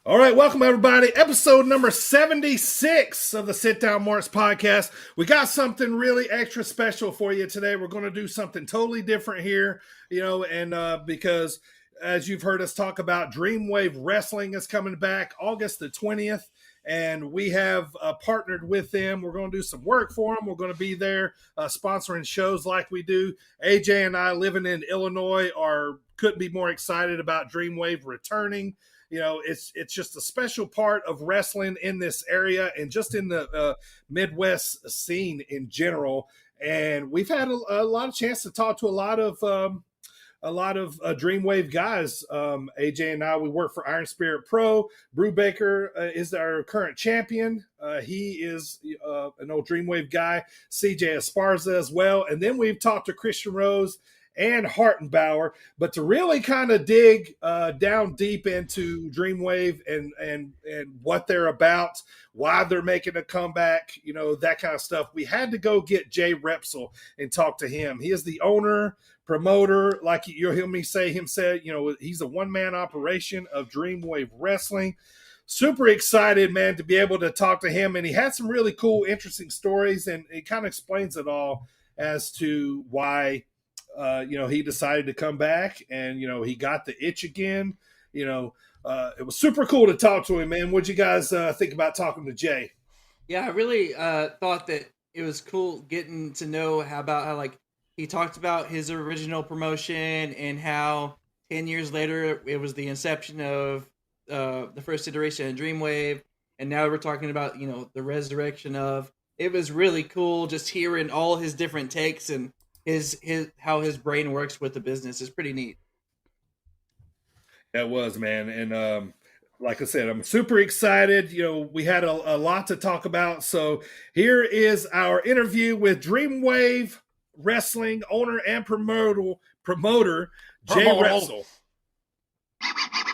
All right, welcome everybody. Episode number 76 of the Sit Down Morris podcast. We got something really extra special for you today. We're going to do something totally different here, because as you've heard us talk about, Dreamwave Wrestling is coming back August the 20th, and we have partnered with them. We're going to do some work for them. We're going to be there sponsoring shows like we do. AJ and I, living in Illinois, couldn't be more excited about Dreamwave returning. You know, it's just a special part of wrestling in this area and just in the Midwest scene in general. And we've had a lot of chance to talk to a lot of Dreamwave guys. AJ and I, we work for Iron Spirit Pro. Brubaker is our current champion. He is an old Dreamwave guy. CJ Esparza as well. And then we've talked to Christian Rose and Hartenbower, but to really kind of dig down deep into Dreamwave and what they're about, why they're making a comeback, that kind of stuff, we had to go get Jay Repsel and talk to him. He is the owner, promoter, like you'll hear me say he's a one-man operation of Dreamwave Wrestling. Super excited, man, to be able to talk to him, and he had some really cool, interesting stories, and it kind of explains it all as to why he decided to come back, and he got the itch again. It was super cool to talk to him, man. What'd you guys think about talking to Jay? Yeah, I really thought that it was cool getting to know how he talked about his original promotion and how 10 years later it was the inception of the first iteration of Dreamwave, and now we're talking about the resurrection of. It was really cool just hearing all his different takes and his how his brain works with the business is pretty neat. That was, man. And like I said, I'm super excited. We had a lot to talk about. So here is our interview with Dreamwave Wrestling owner and promoter Jay Repsel.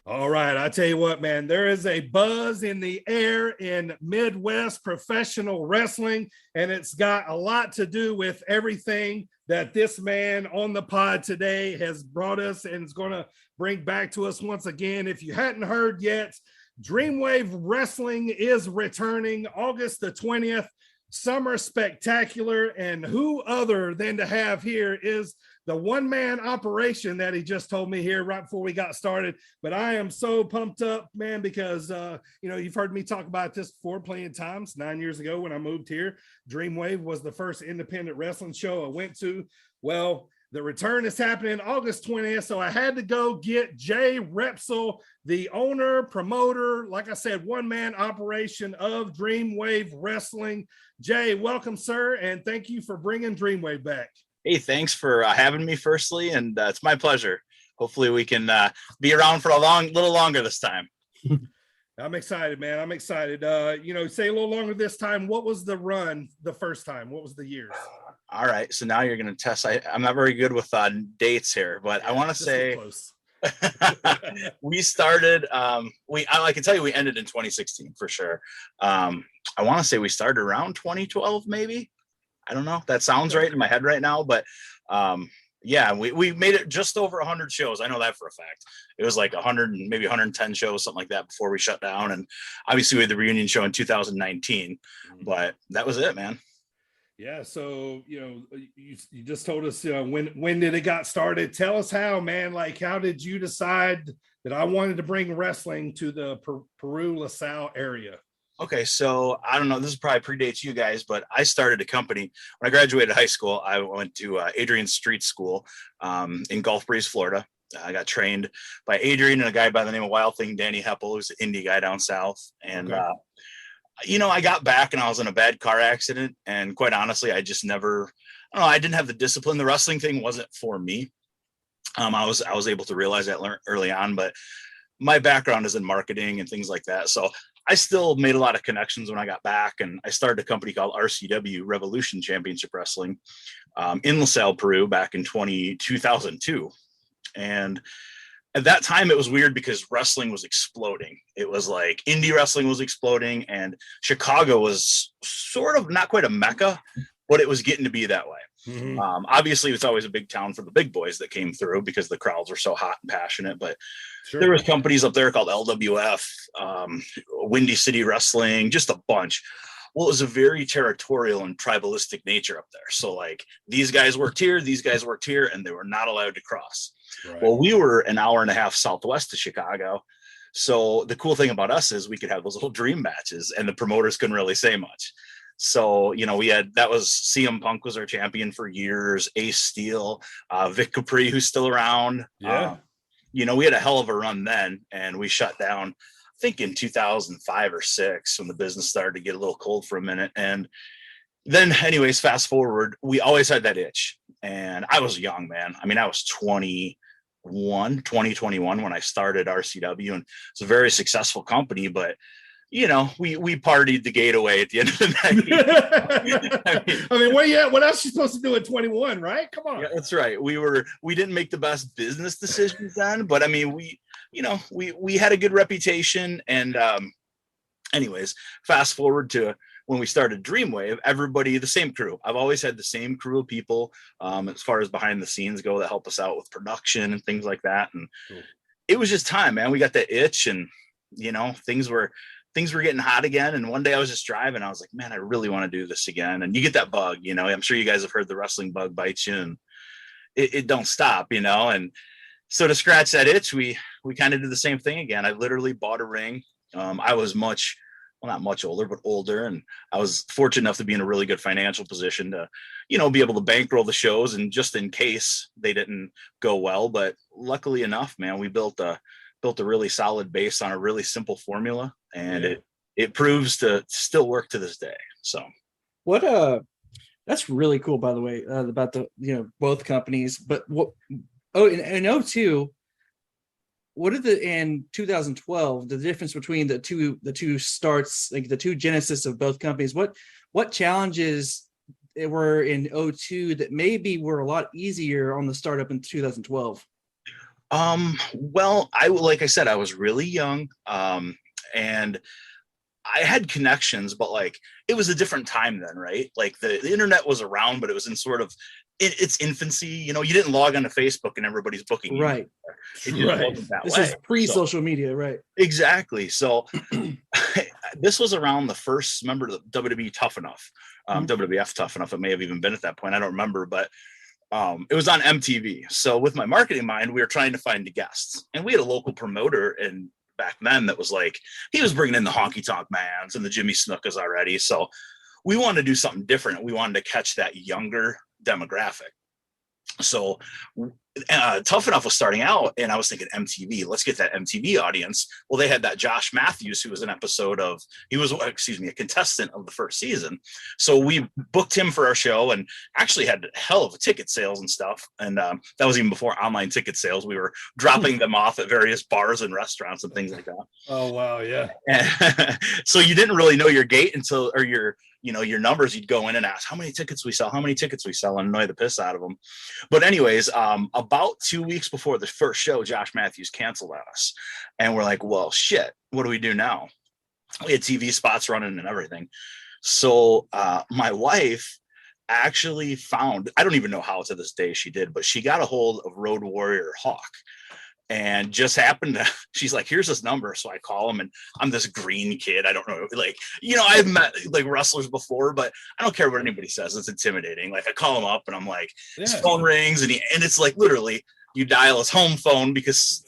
All right, I tell you what, man, there is a buzz in the air in Midwest professional wrestling, and it's got a lot to do with everything that this man on the pod today has brought us and is going to bring back to us once again. If you hadn't heard yet, Dreamwave Wrestling is returning August the 20th, Summer Spectacular, and who other than to have here is the one-man operation that he just told me here right before we got started. But I am so pumped up, man, because, you've heard me talk about this before plenty of times. 9 years ago when I moved here, Dreamwave was the first independent wrestling show I went to. Well, the return is happening August 20th, so I had to go get Jay Repsel, the owner, promoter, like I said, one-man operation of Dreamwave Wrestling. Jay, welcome, sir, and thank you for bringing Dreamwave back. Hey, thanks for having me firstly, and it's my pleasure. Hopefully we can be around for a little longer this time. I'm excited, man. I'm excited. Say a little longer this time. What was the run the first time? What was the years? All right, so now you're going to test. I'm not very good with dates here, but I want to say we started. I can tell you we ended in 2016 for sure. I want to say we started around 2012, maybe. I don't know. That sounds right in my head right now, but we made it just over 100 shows. I know that for a fact. It was like 100 and maybe 110 shows, something like that, before we shut down. And obviously we had the reunion show in 2019, but that was it, man. Yeah. So, you just told us, when did it got started? Tell us how, man. Like, how did you decide that I wanted to bring wrestling to the Peru LaSalle area? Okay, so I don't know, this probably predates you guys, but I started a company. When I graduated high school, I went to Adrian Street School in Gulf Breeze, Florida. I got trained by Adrian and a guy by the name of Wild Thing, Danny Heppel, who's an indie guy down south. And, okay. I got back and I was in a bad car accident. And quite honestly, I just I didn't have the discipline. The wrestling thing wasn't for me. I was able to realize that early on, but my background is in marketing and things like that. So I still made a lot of connections when I got back, and I started a company called RCW, Revolution Championship Wrestling, in LaSalle, Peru, back in 2002. And at that time, it was weird because wrestling was exploding. It was like indie wrestling was exploding, and Chicago was sort of not quite a mecca, but it was getting to be that way. Mhm. Obviously, it's always a big town for the big boys that came through because the crowds were so hot and passionate. But Sure. there was companies up there called LWF, Windy City Wrestling, just a bunch. Well, it was a very territorial and tribalistic nature up there. So like these guys worked here, and they were not allowed to cross. Right. Well, we were an hour and a half southwest of Chicago. So the cool thing about us is we could have those little dream matches and the promoters couldn't really say much. So, you know, that was CM Punk was our champion for years, Ace Steel, Vic Capri, who's still around. Yeah. You know, we had a hell of a run then, and we shut down, I think in 2005 or 6 when the business started to get a little cold for a minute. And then anyways, fast forward, we always had that itch. And I was young, man. I mean, I was 21 when I started RCW, and it's a very successful company, but you know, we partied the gate away at the end of the night. I mean, where you at? What else you supposed to do at 21, right? Come on. Yeah, that's right. We didn't make the best business decisions then, but I mean, we had a good reputation. And anyways, fast forward to when we started Dreamwave, everybody, the same crew. I've always had the same crew of people as far as behind the scenes go that help us out with production and things like that. And cool. It was just time, man. We got that itch, and you know, things were getting hot again. And one day I was just driving. I was like, man, I really want to do this again. And you get that bug, you know, I'm sure you guys have heard the wrestling bug bites you, and it don't stop, you know? And so to scratch that itch, we kind of did the same thing again. I literally bought a ring. I was not much older, but older. And I was fortunate enough to be in a really good financial position to, you know, be able to bankroll the shows, and just in case they didn't go well. But luckily enough, man, we built a really solid base on a really simple formula, and it proves to still work to this day. So that's really cool, by the way, about the, you know, both companies. But in 02, what are in 2012, the difference between the two starts, like the two genesis of both companies? What challenges were in 02 that maybe were a lot easier on the startup in 2012? Well, like I said, I was really young, and I had connections, but like it was a different time then, right? Like the internet was around, but it was in sort of its infancy. You know, you didn't log onto Facebook and everybody's booking you. Right. It just wasn't that this way. is pre-social media, right? Exactly. So this was around the first, remember the WWE Tough Enough, WWF Tough Enough. It may have even been at that point. I don't remember, but it was on MTV. So with my marketing mind, we were trying to find the guests, and we had a local promoter and back then that was like, he was bringing in the Honky Tonk Mans and the Jimmy Snukas already. So we wanted to do something different. We wanted to catch that younger demographic. So Tough Enough was starting out, and I was thinking MTV, let's get that MTV audience. Well, they had that Josh Matthews, who was a contestant of the first season. So we booked him for our show, and actually had a hell of a ticket sales and stuff. And that was even before online ticket sales. We were dropping them off at various bars and restaurants and things like that. Oh, wow. Yeah. And so you didn't really know your gate or your numbers. You'd go in and ask how many tickets we sell, and annoy the piss out of them. But anyways, about 2 weeks before the first show, Josh Matthews canceled on us, and we're like, well, shit, what do we do now? We had TV spots running and everything. So my wife actually found, I don't even know how to this day she did, but she got a hold of Road Warrior Hawk. And just happened to, she's like, here's this number. So I call him, and I'm this green kid. I don't know, like, you know, I've met like wrestlers before, but I don't care what anybody says. It's intimidating. Like I call him up, and I'm like, his phone rings, and it's like literally you dial his home phone because,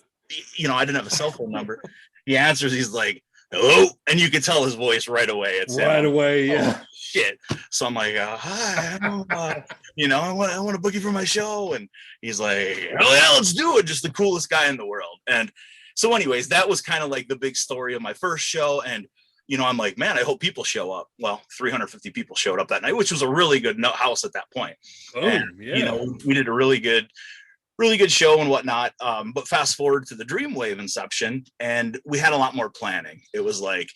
you know, I didn't have a cell phone number. He answers. He's like, hello. And you can tell his voice right away. It's right away. Yeah. Oh, shit. So I'm like, hi, you know, I want to book you for my show. And he's like, oh yeah, let's do it. Just the coolest guy in the world. And so anyways, that was kind of like the big story of my first show. And, you know, I'm like, man, I hope people show up. Well, 350 people showed up that night, which was a really good house at that point. You know, we did a really good show and whatnot. But fast forward to the Dreamwave inception, and we had a lot more planning. It was like,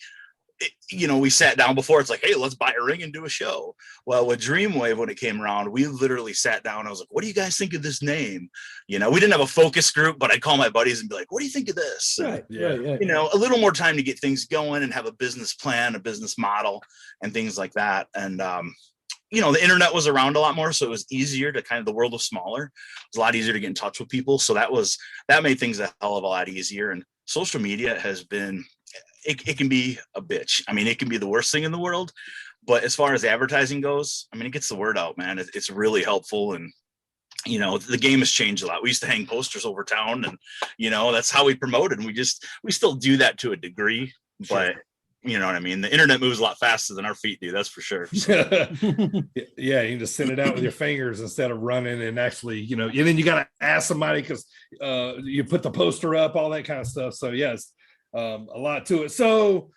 you know, we sat down before. It's like, hey, let's buy a ring and do a show. Well, with Dreamwave, when it came around, we literally sat down. I was like, what do you guys think of this name? You know, we didn't have a focus group, but I'd call my buddies and be like, what do you think of this? Right. You know, a little more time to get things going and have a business plan, a business model, and things like that. And the internet was around a lot more, so it was easier to the world was smaller. It was a lot easier to get in touch with people. So that made things a hell of a lot easier. And social media has been, it can be a bitch. I mean, it can be the worst thing in the world, but as far as advertising goes, I mean, it gets the word out, man. It's really helpful. And, the game has changed a lot. We used to hang posters over town and, that's how we promoted. And we still do that to a degree, but you know what I mean? The internet moves a lot faster than our feet do. That's for sure. So. Yeah. You just send it out with your fingers instead of running and actually, and then you got to ask somebody because you put the poster up, all that kind of stuff. So yes, a lot to it. So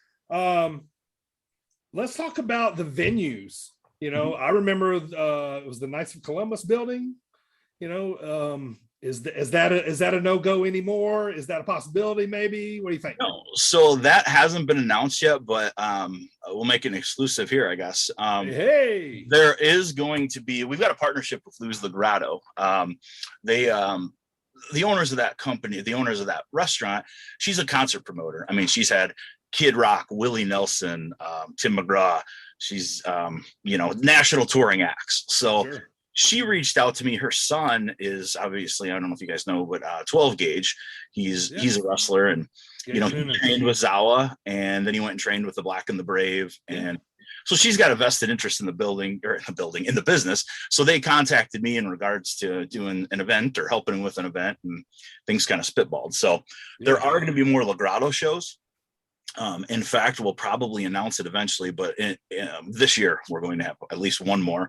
let's talk about the venues. I remember it was the Knights of Columbus building. Is that a no-go anymore? Is that a possibility? Maybe. What do you think? No, so that hasn't been announced yet, but we'll make an exclusive here, I guess. Hey, there is going to be. We've got a partnership with Lou's the Grotto. The owners of that company, the owners of that restaurant, she's a concert promoter. I mean, she's had Kid Rock, Willie Nelson, Tim McGraw. She's national touring acts. So. Sure. She reached out to me. Her son is obviously, I don't know if you guys know, but 12 gauge. He's a wrestler, and he trained with Zawa, and then he went and trained with the Black and the Brave. And so she's got a vested interest in the business. So they contacted me in regards to doing an event or helping with an event, and things kind of spitballed. So there are going to be more Legrado shows. In fact, we'll probably announce it eventually, but this year we're going to have at least one more.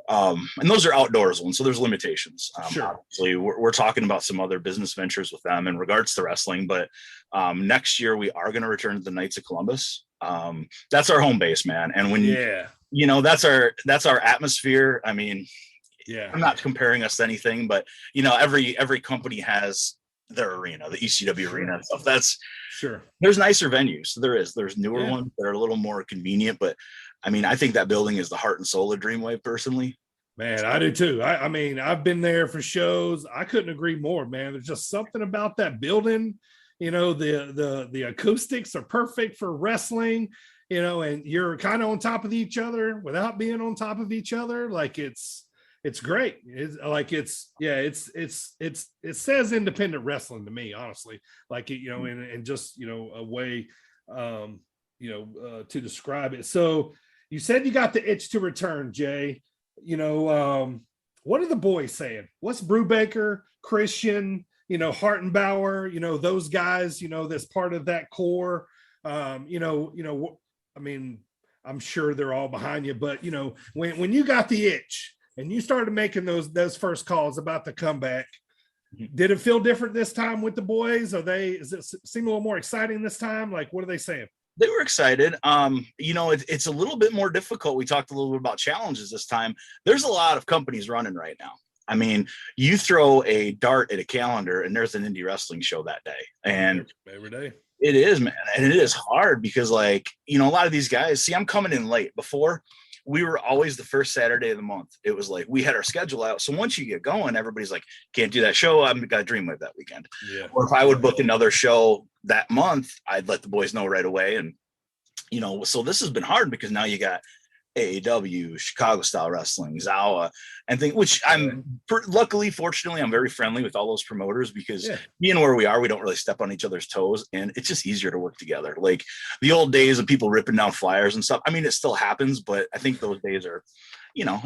And those are outdoors ones, so there's limitations. Sure. Obviously, we're talking about some other business ventures with them in regards to wrestling, but next year we are going to return to the Knights of Columbus. That's our home base, man. And when that's our atmosphere. I mean, I'm not comparing us to anything, but every company has their arena, the ECW arena and stuff. That's sure. There's nicer venues. There's newer ones that are a little more convenient, but I mean, I think that building is the heart and soul of Dreamwave personally. Man, I do too. I mean, I've been there for shows. I couldn't agree more, man. There's just something about that building. The acoustics are perfect for wrestling, and you're kind of on top of each other without being on top of each other. Like it's great. It says independent wrestling to me, honestly. Like in just a way to describe it. So you said you got the itch to return, Jay. What are the boys saying? What's Brubaker, Christian, Hartenbower, those guys, that's part of that core. I mean, I'm sure they're all behind you, but when you got the itch and you started making those first calls about the comeback, did it feel different this time with the boys? Does it seem a little more exciting this time? Like, what are they saying? They were excited. It's a little bit more difficult. We talked a little bit about challenges this time. There's a lot of companies running right now. I mean, you throw a dart at a calendar and there's an indie wrestling show that day. And every day. It is, man. And it is hard because a lot of these guys, I'm coming in late. Before, we were always the first Saturday of the month. It was like we had our schedule out. So once you get going, everybody's like, can't do that show. I've got Dreamwave that weekend. Yeah. Or if I would book another show that month, I'd let the boys know right away. And, so this has been hard because now you got AAW, Chicago style wrestling, Zawa, and things, which fortunately, I'm very friendly with all those promoters because being where we are, we don't really step on each other's toes, and it's just easier to work together. Like the old days of people ripping down flyers and stuff. I mean, it still happens, but I think those days are,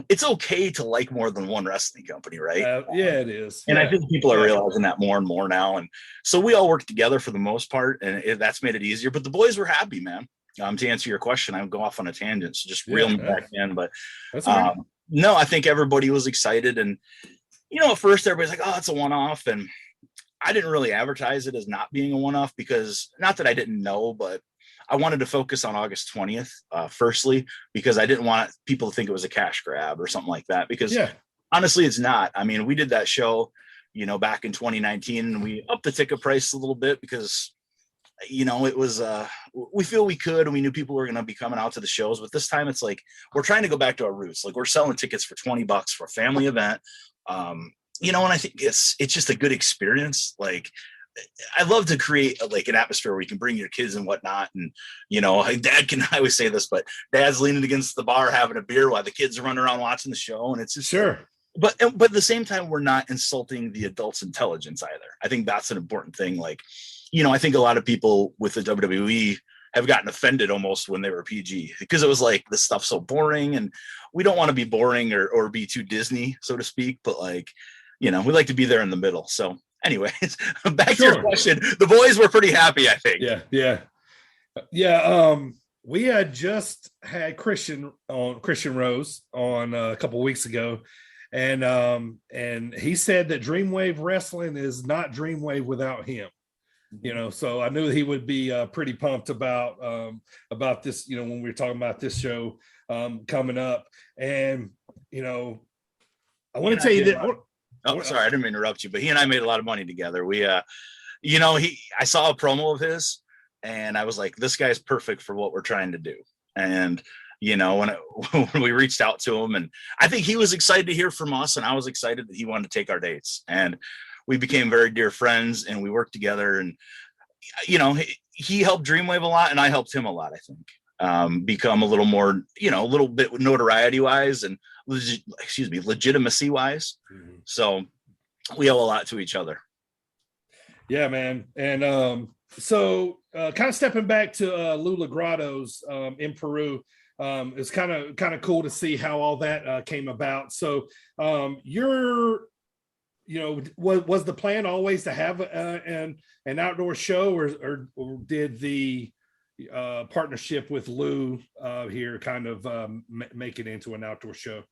it's okay to like more than one wrestling company, right? It is. And I think people are realizing that more and more now. And so we all work together for the most part, and that's made it easier. But the boys were happy, man. To answer your question, I would go off on a tangent, so just reel me back in. But no, I think everybody was excited. And, at first everybody's like, oh, it's a one-off. And I didn't really advertise it as not being a one-off because not that I didn't know, but I wanted to focus on August 20th, firstly, because I didn't want people to think it was a cash grab or something like that. Because honestly, it's not. I mean, we did that show, back in 2019, and we upped the ticket price a little bit because it was we feel we could, and we knew people were going to be coming out to the shows, but this time it's like we're trying to go back to our roots. Like we're selling tickets for $20 for a family event, and I think it's just a good experience. Like I love to create like an atmosphere where you can bring your kids and whatnot. And, you know, dad can, I always say this, but dad's leaning against the bar, having a beer while the kids are running around watching the show. And it's just, sure. But at the same time, we're not insulting the adults' intelligence either. I think that's an important thing. Like, you know, I think a lot of people with the WWE have gotten offended almost when they were PG, because it was like, this stuff's so boring, and we don't want to be boring or be too Disney, so to speak. But like, you know, we like to be there in the middle. So anyways, back to your question. The boys were pretty happy, I think. Yeah. We had just had Christian Rose on a couple of weeks ago. And he said that Dreamwave Wrestling is not Dreamwave without him, you know. So I knew he would be pretty pumped about this, you know, when we were talking about this show coming up. And, you know, I want to tell you that. Oh, sorry, I didn't mean to interrupt you, but he and I made a lot of money together. We, you know, I saw a promo of his, and I was like, this guy's perfect for what we're trying to do. And you know, when we reached out to him, and I think he was excited to hear from us, and I was excited that he wanted to take our dates, and we became very dear friends, and we worked together. And, you know, he helped Dreamwave a lot, and I helped him a lot, I think, become a little more, you know, a little bit notoriety wise and legitimacy wise. Mm-hmm. So we owe a lot to each other. Yeah, man. And so kind of stepping back to Lula Grotto's in Peru, it's kind of cool to see how all that came about. So you know, was the plan always to have an outdoor show, or did the partnership with Lou here kind of make it into an outdoor show?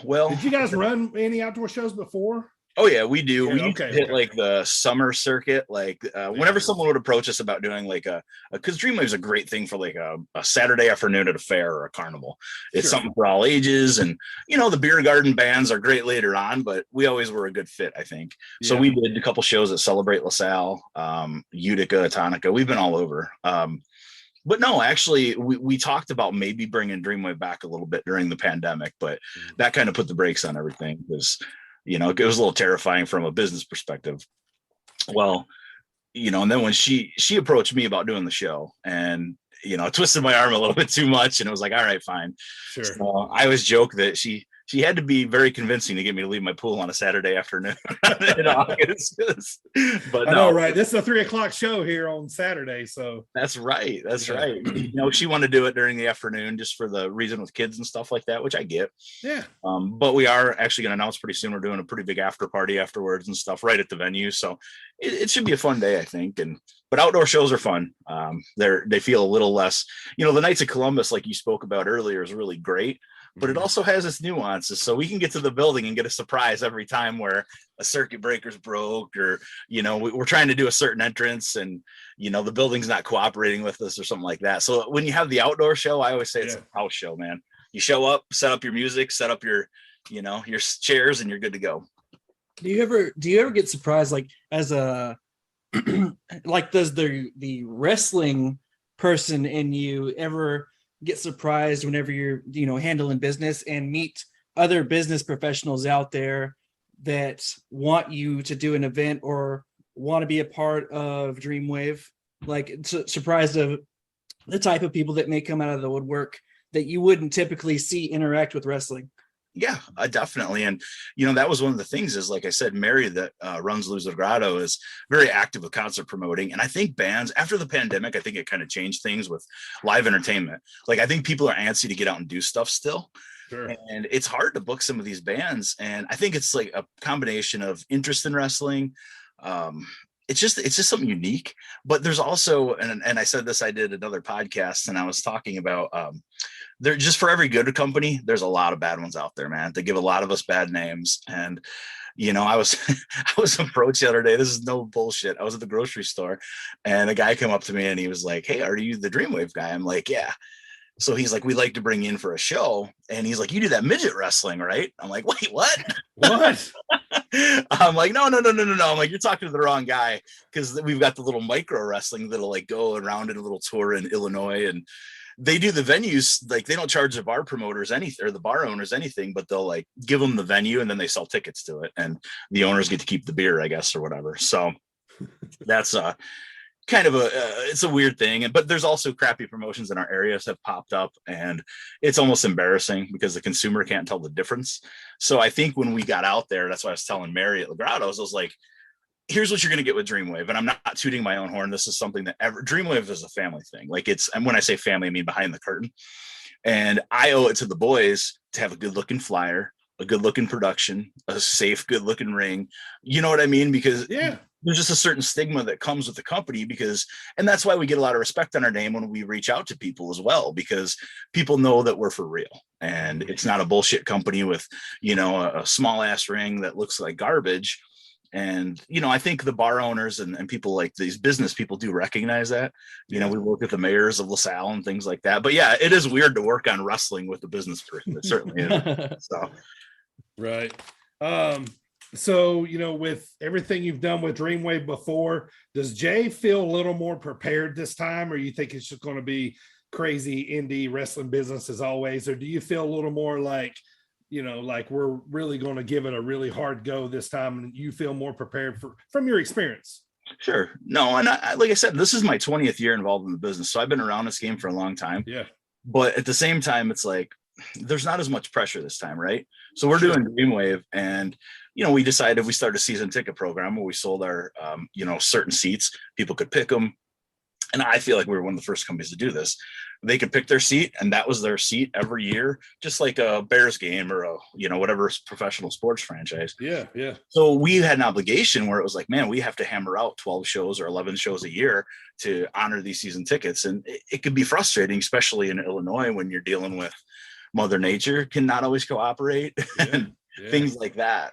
Well, did you guys run any outdoor shows before? Oh yeah, we do. We hit like the summer circuit. Like whenever someone would approach us about doing like because Dreamwave's a great thing for like a Saturday afternoon at a fair or a carnival. It's something for all ages, and you know, the beer garden bands are great later on, but we always were a good fit, I think. Yeah. So we did a couple shows at Celebrate LaSalle, Utica, Atonica. We've been all over. But no, actually, we talked about maybe bringing Dreamwave back a little bit during the pandemic, but that kind of put the brakes on everything, because you know, it was a little terrifying from a business perspective. Well, you know, and then when she approached me about doing the show, and, you know, I twisted my arm a little bit too much, and it was like, all right, fine. Sure. So I always joke that she had to be very convincing to get me to leave my pool on a Saturday afternoon in August. But I know, right? This is a 3:00 show here on Saturday, so that's right. That's right. You know, she wanted to do it during the afternoon just for the reason with kids and stuff like that, which I get. Yeah. But we are actually going to announce pretty soon. We're doing a pretty big after party afterwards and stuff right at the venue, so it should be a fun day, I think. But outdoor shows are fun. They feel a little less. You know, the Knights of Columbus, like you spoke about earlier, is really great. But it also has its nuances. So we can get to the building and get a surprise every time where a circuit breaker's broke, or, you know, we're trying to do a certain entrance and, you know, the building's not cooperating with us or something like that. So when you have the outdoor show, I always say it's a house show, man. You show up, set up your music, set up your, you know, your chairs, and you're good to go. Do you ever get surprised, like as a, like does the wrestling person in you ever get surprised whenever you're, you know, handling business and meet other business professionals out there that want you to do an event or want to be a part of Dreamwave? Like, surprised of the type of people that may come out of the woodwork that you wouldn't typically see interact with wrestling? Yeah, definitely. And, you know, that was one of the things is, like I said, Mary that runs Luz Grotto is very active with concert promoting. And I think bands, after the pandemic, I think it kind of changed things with live entertainment. Like, I think people are antsy to get out and do stuff still. Sure. And it's hard to book some of these bands. And I think it's like a combination of interest in wrestling. It's just something unique. But there's also, and I said this, I did another podcast, and I was talking about they're just, for every good company, there's a lot of bad ones out there, man. They give a lot of us bad names. And, you know, I was approached the other day. This is no bullshit. I was at the grocery store, and a guy came up to me, and he was like, "Hey, are you the Dreamwave guy?" I'm like, "Yeah." So he's like, "We'd like to bring you in for a show." And he's like, "You do that midget wrestling, right?" I'm like, "Wait, what?" What? I'm like, no. I'm like, "You're talking to the wrong guy," because we've got the little micro wrestling that'll like go around in a little tour in Illinois, and they do the venues, like they don't charge the bar promoters anything or the bar owners anything, but they'll like give them the venue, and then they sell tickets to it, and the owners get to keep the beer, I guess, or whatever. So That's kind of it's a weird thing. But there's also crappy promotions in our areas have popped up, and it's almost embarrassing because the consumer can't tell the difference. So I think when we got out there, that's why I was telling Mary at Legrados, I was like, here's what you're going to get with Dreamwave. And I'm not tooting my own horn. This is something that Dreamwave is a family thing. Like and when I say family, I mean behind the curtain. And I owe it to the boys to have a good looking flyer, a good looking production, a safe, good looking ring. You know what I mean? Because there's just a certain stigma that comes with the company and that's why we get a lot of respect on our name when we reach out to people as well, because people know that we're for real and it's not a bullshit company with, a small ass ring that looks like garbage. And, I think the bar owners and people like these business people do recognize that. We work with the mayors of LaSalle and things like that. But yeah, it is weird to work on wrestling with a business person. It certainly is. So, right. So, with everything you've done with Dreamwave before, does Jay feel a little more prepared this time, or you think it's just going to be crazy indie wrestling business as always? Or do you feel a little more like we're really going to give it a really hard go this time, and you feel more prepared from your experience? Sure. No, and like I said, this is my 20th year involved in the business, so I've been around this game for a long time. Yeah. But at the same time, it's like there's not as much pressure this time, right? So we're doing Dreamwave, and we decided we started a season ticket program where we sold our certain seats. People could pick them. And I feel like we were one of the first companies to do this. They could pick their seat, and that was their seat every year, just like a Bears game or whatever professional sports franchise. Yeah. So we had an obligation where it was like, man, we have to hammer out 12 shows or 11 shows a year to honor these season tickets. And it could be frustrating, especially in Illinois, when you're dealing with Mother Nature can not always cooperate and things like that.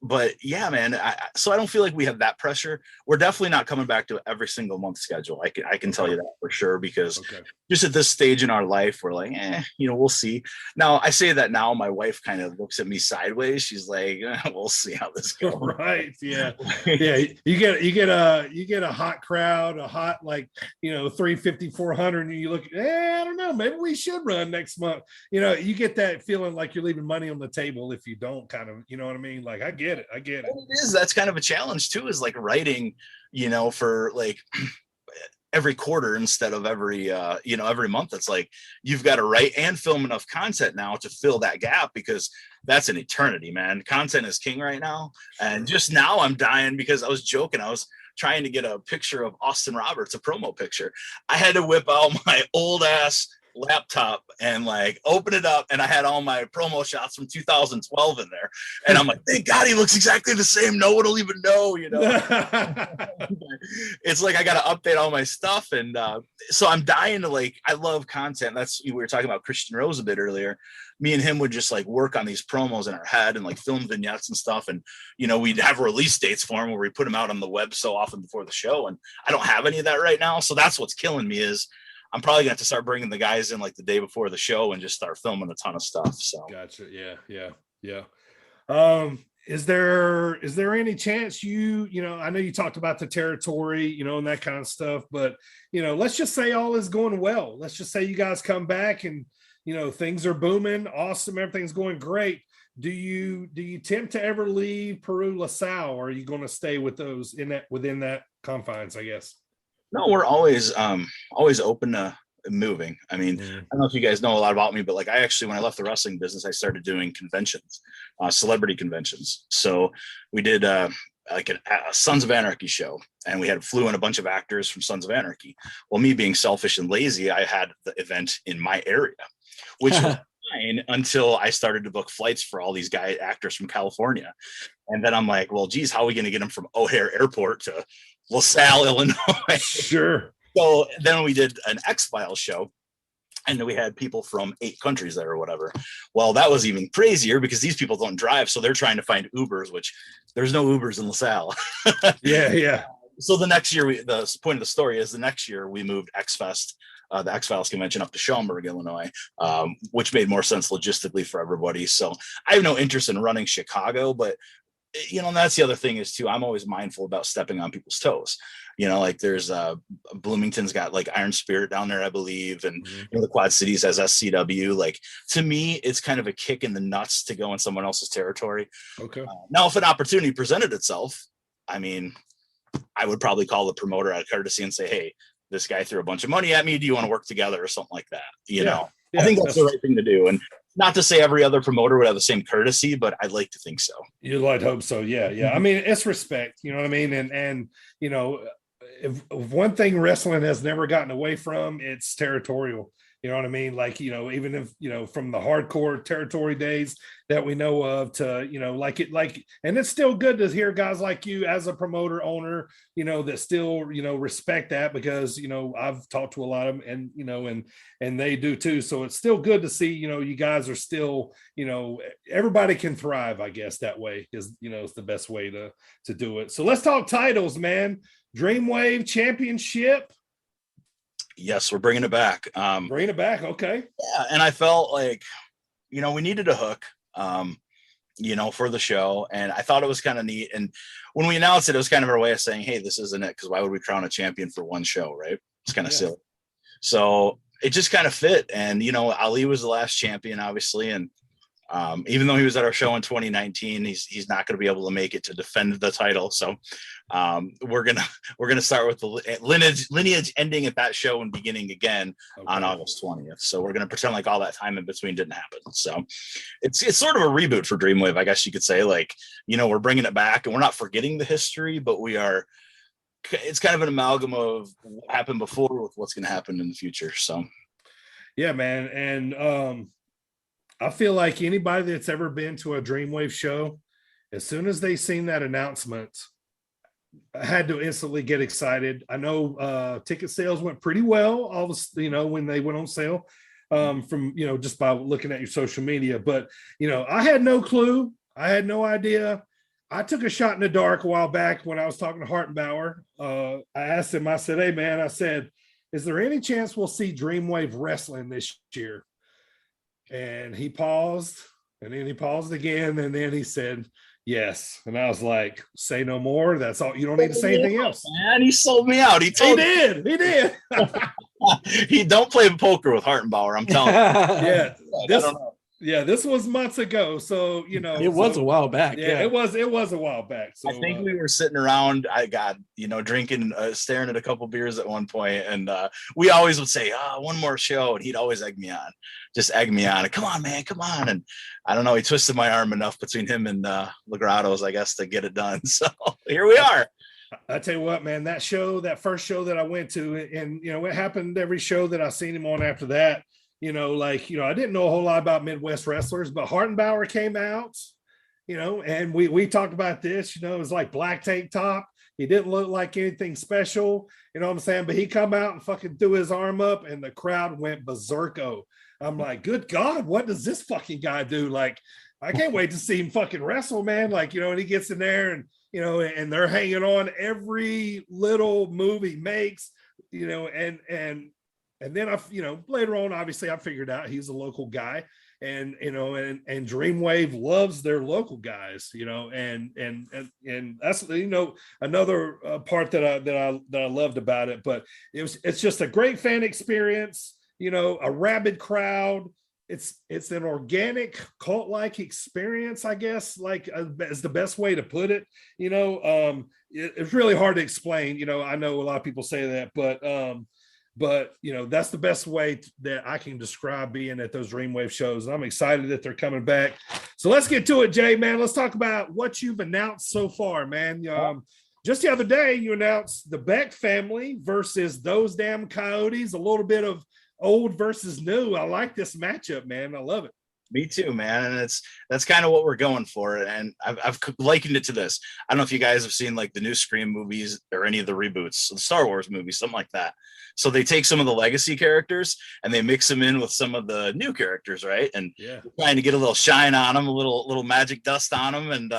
But yeah, man, so I don't feel like we have that pressure. We're definitely not coming back to every single month schedule. I can tell you that for sure, because just at this stage in our life, we're like, we'll see. Now, I say that now, my wife kind of looks at me sideways. She's like, we'll see how this goes. Right. Yeah. Yeah. You get a hot crowd, a hot, 350, 400, and you look, I don't know, maybe we should run next month. You get that feeling like you're leaving money on the table if you don't kind of, you know what I mean? Like, I get it. It is. That's kind of a challenge too, is like writing, for like every quarter instead of every month. It's like you've got to write and film enough content now to fill that gap, because that's an eternity, man. Content is king right now. And just now I'm dying because I was joking. I was trying to get a picture of Austin Roberts, a promo picture. I had to whip out my old ass laptop and open it up, and I had all my promo shots from 2012 in there, and I'm like, thank God he looks exactly the same, no one will even know. It's like I got to update all my stuff, and so I'm dying to I love content. That's, we were talking about Christian Rose a bit earlier. Me and him would just work on these promos in our head and film vignettes and stuff, and we'd have release dates for them where we put them out on the web so often before the show, and I don't have any of that right now. So that's what's killing me, is I'm probably gonna have to start bringing the guys in the day before the show and just start filming a ton of stuff. So gotcha. Yeah. Is there any chance I know you talked about the territory, and that kind of stuff, but let's just say all is going well. Let's just say you guys come back and things are booming, awesome, everything's going great. Do you tempt to ever leave Peru, LaSalle, or are you going to stay with those within that confines, I guess? No, we're always open to moving. I mean, I don't know if you guys know a lot about me, but I actually, when I left the wrestling business, I started doing conventions, celebrity conventions. So we did a Sons of Anarchy show, and we flew in a bunch of actors from Sons of Anarchy. Well, me being selfish and lazy, I had the event in my area, which was fine until I started to book flights for all these actors from California. And then I'm like, well, geez, how are we going to get them from O'Hare Airport to LaSalle, Illinois? Sure. So then we did an X-Files show, and we had people from 8 countries there or whatever. Well, that was even crazier because these people don't drive, so they're trying to find Ubers, which there's no Ubers in LaSalle. Yeah. So the next year, the point of the story is the next year we moved X-Fest, the X-Files convention, up to Schaumburg, Illinois, which made more sense logistically for everybody. So I have no interest in running Chicago, but and that's the other thing is too, I'm always mindful about stepping on people's toes. There's Bloomington's got Iron Spirit down there, I believe, and the Quad Cities has SCW. To me, it's kind of a kick in the nuts to go in someone else's territory. Okay. Now, if an opportunity presented itself, I mean, I would probably call the promoter out of courtesy and say, hey, this guy threw a bunch of money at me. Do you want to work together or something like that? You know, I think that's the right thing to do. And not to say every other promoter would have the same courtesy, but I'd like to think so. You'd like to hope so. Yeah. Yeah. I mean, it's respect, you know what I mean? And, you know, if one thing wrestling has never gotten away from, it's territorial. You know what I mean? Like, you know, even if, you know, from the hardcore territory days that we know of to, you know, and it's still good to hear guys like you as a promoter owner, you know, that still, you know, respect that, because, you know, I've talked to a lot of them and, you know, and they do too. So it's still good to see, you know, you guys are still, you know, everybody can thrive, I guess, that way is, you know, it's the best way to do it. So let's talk titles, man. Dreamwave Championship. Yes, we're bringing it back. Bring it back. Okay. Yeah. And I felt like, you know, we needed a hook, you know, for the show. And I thought it was kind of neat. And when we announced it, it was kind of our way of saying, hey, this isn't it. Because why would we crown a champion for one show, right? It's kind of silly. So it just kind of fit. And, you know, Ali was the last champion, obviously. And even though he was at our show in 2019, he's not going to be able to make it to defend the title. So we're gonna start with the lineage ending at that show and beginning again on August 20th. So we're gonna pretend like all that time in between didn't happen. So it's sort of a reboot for Dreamwave, I guess you could say. Like, you know, we're bringing it back and we're not forgetting the history, but it's kind of an amalgam of what happened before with what's going to happen in the future. So yeah, man. And I feel like anybody that's ever been to a Dreamwave show, as soon as they seen that announcement, I had to instantly get excited. I know ticket sales went pretty well, all this, you know, when they went on sale, from, you know, just by looking at your social media. But, you know, I had no clue. I had no idea. I took a shot in the dark a while back when I was talking to Hartenbower. I asked him, I said, hey, man, I said, is there any chance we'll see Dreamwave Wrestling this year? And he paused, and then he paused again, and then he said, yes. And I was like, say no more. That's all. You don't need to say anything else. Man, he sold me out. He did. He don't play poker with Hartenbower, I'm telling you. This was months ago. So, you know, it was a while back. Yeah, it was a while back. So I think we were sitting around, drinking, staring at a couple beers at one point, and we always would say, one more show, and he'd always egg me on. And, come on, man, come on. And I don't know, he twisted my arm enough between him and Legrados, I guess, to get it done. So here we are. I tell you what, man, that first show that I went to, and, you know, it happened every show that I seen him on after that. You know, like, you know, I didn't know a whole lot about Midwest wrestlers, but Hartenbower came out, you know, and we talked about this, you know, it was like black tank top. He didn't look like anything special, you know what I'm saying? But he come out and fucking threw his arm up, and the crowd went berserko. I'm like, good God, what does this fucking guy do? Like, I can't wait to see him fucking wrestle, man. Like, you know, and he gets in there, and, you know, and they're hanging on every little move he makes, you know, and then you know, later on, obviously I figured out he's a local guy, and, you know, and Dreamwave loves their local guys, you know, and that's, you know, another part that I loved about it. But it's just a great fan experience, you know, a rabid crowd. It's an organic cult-like experience, I guess, like is the best way to put it. You know, it's really hard to explain. You know, I know a lot of people say that, but you know, that's the best way that I can describe being at those Dreamwave shows. And I'm excited that they're coming back. So let's get to it, Jay, man. Let's talk about what you've announced so far, man. Just the other day, you announced the Beck family versus those damn Coyotes, a little bit of old versus new. I like this matchup, man. I love it. Me too, man. And that's kind of what we're going for. And I've likened it to this. I don't know if you guys have seen like the new Scream movies or any of the reboots, the Star Wars movies, something like that. So they take some of the legacy characters and they mix them in with some of the new characters, right? And trying to get a little shine on them, a little magic dust on them, and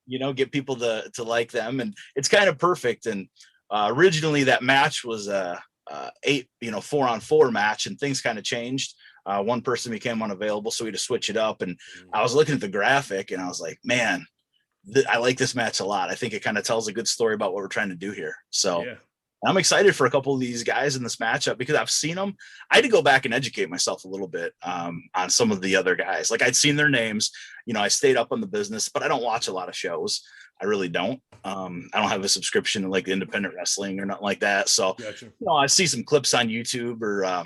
you know, get people to like them. And it's kind of perfect. And originally that match was a 4-on-4 match, and things kind of changed. One person became unavailable, so we had to switch it up. And I was looking at the graphic and I was like, man, I like this match a lot. I think it kind of tells a good story about what we're trying to do here. So I'm excited for a couple of these guys in this matchup because I've seen them. I had to go back and educate myself a little bit on some of the other guys. Like, I'd seen their names, you know, I stayed up on the business, but I don't watch a lot of shows. I really don't. I don't have a subscription to like independent wrestling or nothing like that. So, Gotcha. I see some clips on YouTube or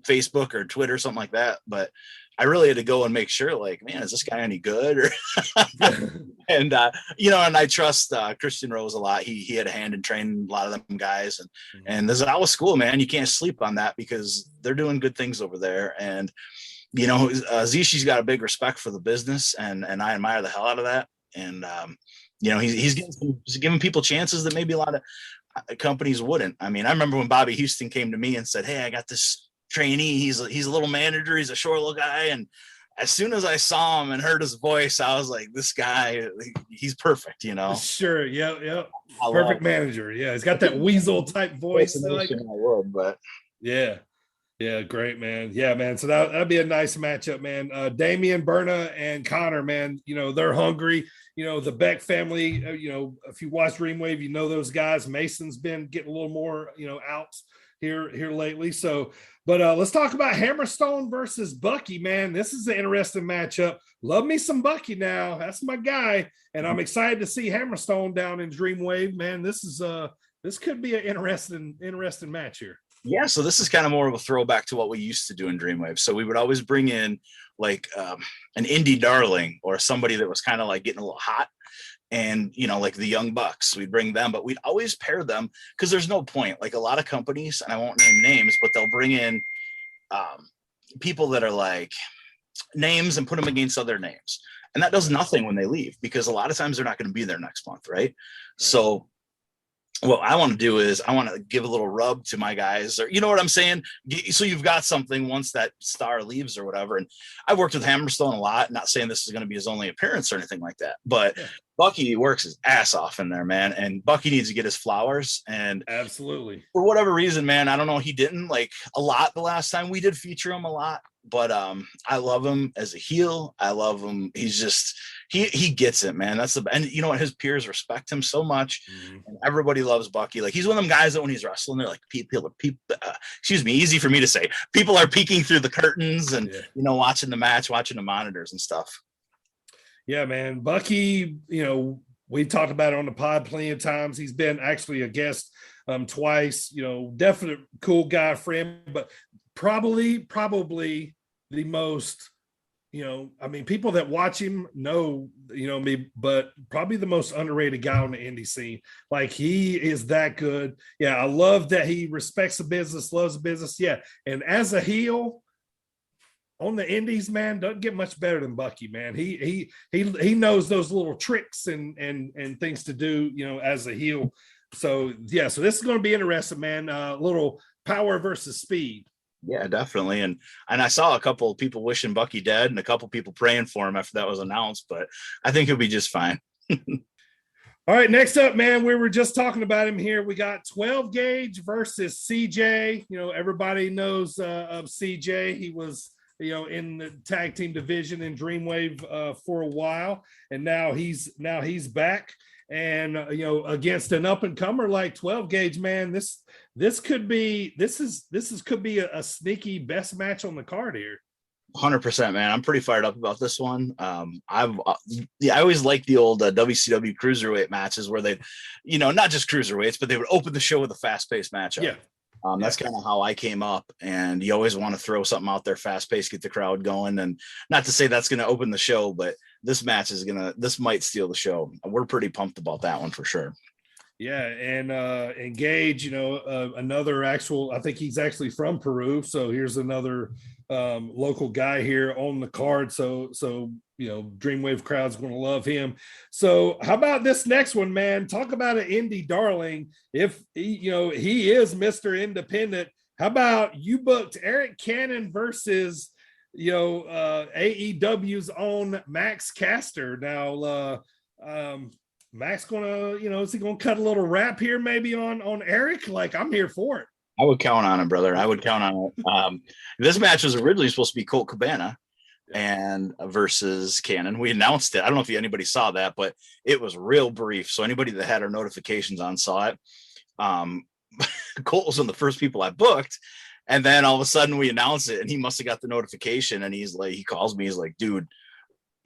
Facebook or Twitter, something like that. But I really had to go and make sure, like, man, is this guy any good? Or and and I trust Christian Rose a lot. He had a hand in training a lot of them guys, and this is our school, man. You can't sleep on that because they're doing good things over there. And Zishi's got a big respect for the business, and I admire the hell out of that. And he's giving people chances that maybe a lot of companies wouldn't. I mean, I remember when Bobby Houston came to me and said, "Hey, I got this trainee. He's a little manager. He's a short little guy." And as soon as I saw him and heard his voice, I was like, "This guy, he's perfect." Sure. Yep. Perfect manager. Yeah, he's got that weasel type voice. Yeah, great, man. Yeah, man. So that'd be a nice matchup, man. Damian, Berna, and Connor, man. They're hungry. The Beck family. If you watch Dreamwave, you know those guys. Mason's been getting a little more, outs here lately. So, but let's talk about Hammerstone versus Bucky, man. This is an interesting matchup. Love me some Bucky now. That's my guy, and I'm excited to see Hammerstone down in Dreamwave, man. This could be an interesting match here. Yeah, so this is kind of more of a throwback to what we used to do in Dreamwave. So we would always bring in like an indie darling or somebody that was kind of like getting a little hot, and like the Young Bucks, we'd bring them, but we'd always pair them because there's no point. Like a lot of companies, and I won't name names, but they'll bring in people that are like names and put them against other names, and that does nothing when they leave because a lot of times they're not going to be there next month, right? So what I want to do is I want to give a little rub to my guys, or you know what I'm saying? So you've got something once that star leaves or whatever. And I've worked with Hammerstone a lot, not saying this is going to be his only appearance or anything like that, but yeah. Bucky works his ass off in there, man. And Bucky needs to get his flowers. And absolutely, for whatever reason, man, I don't know. He didn't like a lot the last time we did feature him a lot, but I love him as a heel. I love him. He's just, he gets it, man. And you know what? His peers respect him so much, and everybody loves Bucky. Like he's one of them guys that when he's wrestling, they're like easy for me to say. People are peeking through the curtains and watching the match, watching the monitors and stuff. Yeah, man. Bucky, we talked about it on the pod plenty of times. He's been actually a guest twice. Definite cool guy, friend, but probably the most. People that watch him know, me, but probably the most underrated guy on the indie scene. Like he is that good. Yeah, I love that he respects the business, loves the business. Yeah, and as a heel on the indies, man, doesn't get much better than Bucky, man. He knows those little tricks and things to do, as a heel. So yeah, so this is going to be interesting, man. Little power versus speed. Yeah, definitely. And I saw a couple of people wishing Bucky dead and a couple of people praying for him after that was announced, but I think he'll be just fine. All right, next up, man, we were just talking about him here. We got 12 gauge versus CJ. Everybody knows of CJ. He was, in the tag team division in Dreamwave for a while, and now he's back. And against an up and comer like 12 gauge, man, this could be a sneaky best match on the card here. 100%, man. I'm pretty fired up about this one. I always like the old WCW cruiserweight matches where they, not just cruiserweights, but they would open the show with a fast-paced matchup. Yeah. That's kind of how I came up, and you always want to throw something out there fast-paced, get the crowd going, and not to say that's going to open the show, but this might steal the show. We're pretty pumped about that one for sure. Yeah, and Engage, another actual, I think he's actually from Peru, so here's another local guy here on the card. So Dreamwave crowd's going to love him. So how about this next one, man? Talk about an indie darling. If he is Mr. Independent. How about you booked Eric Cannon versus AEW's own Max Caster? Now Max gonna, is he gonna cut a little rap here maybe on Eric? Like, I'm here for it. I would count on him, brother. I would count on it. This match was originally supposed to be Colt Cabana and versus Cannon. We announced it. I don't know if anybody saw that, but it was real brief. So anybody that had our notifications on saw it. Colt was one of the first people I booked. And then all of a sudden we announced it, and he must have got the notification, and he calls me, he's like, dude,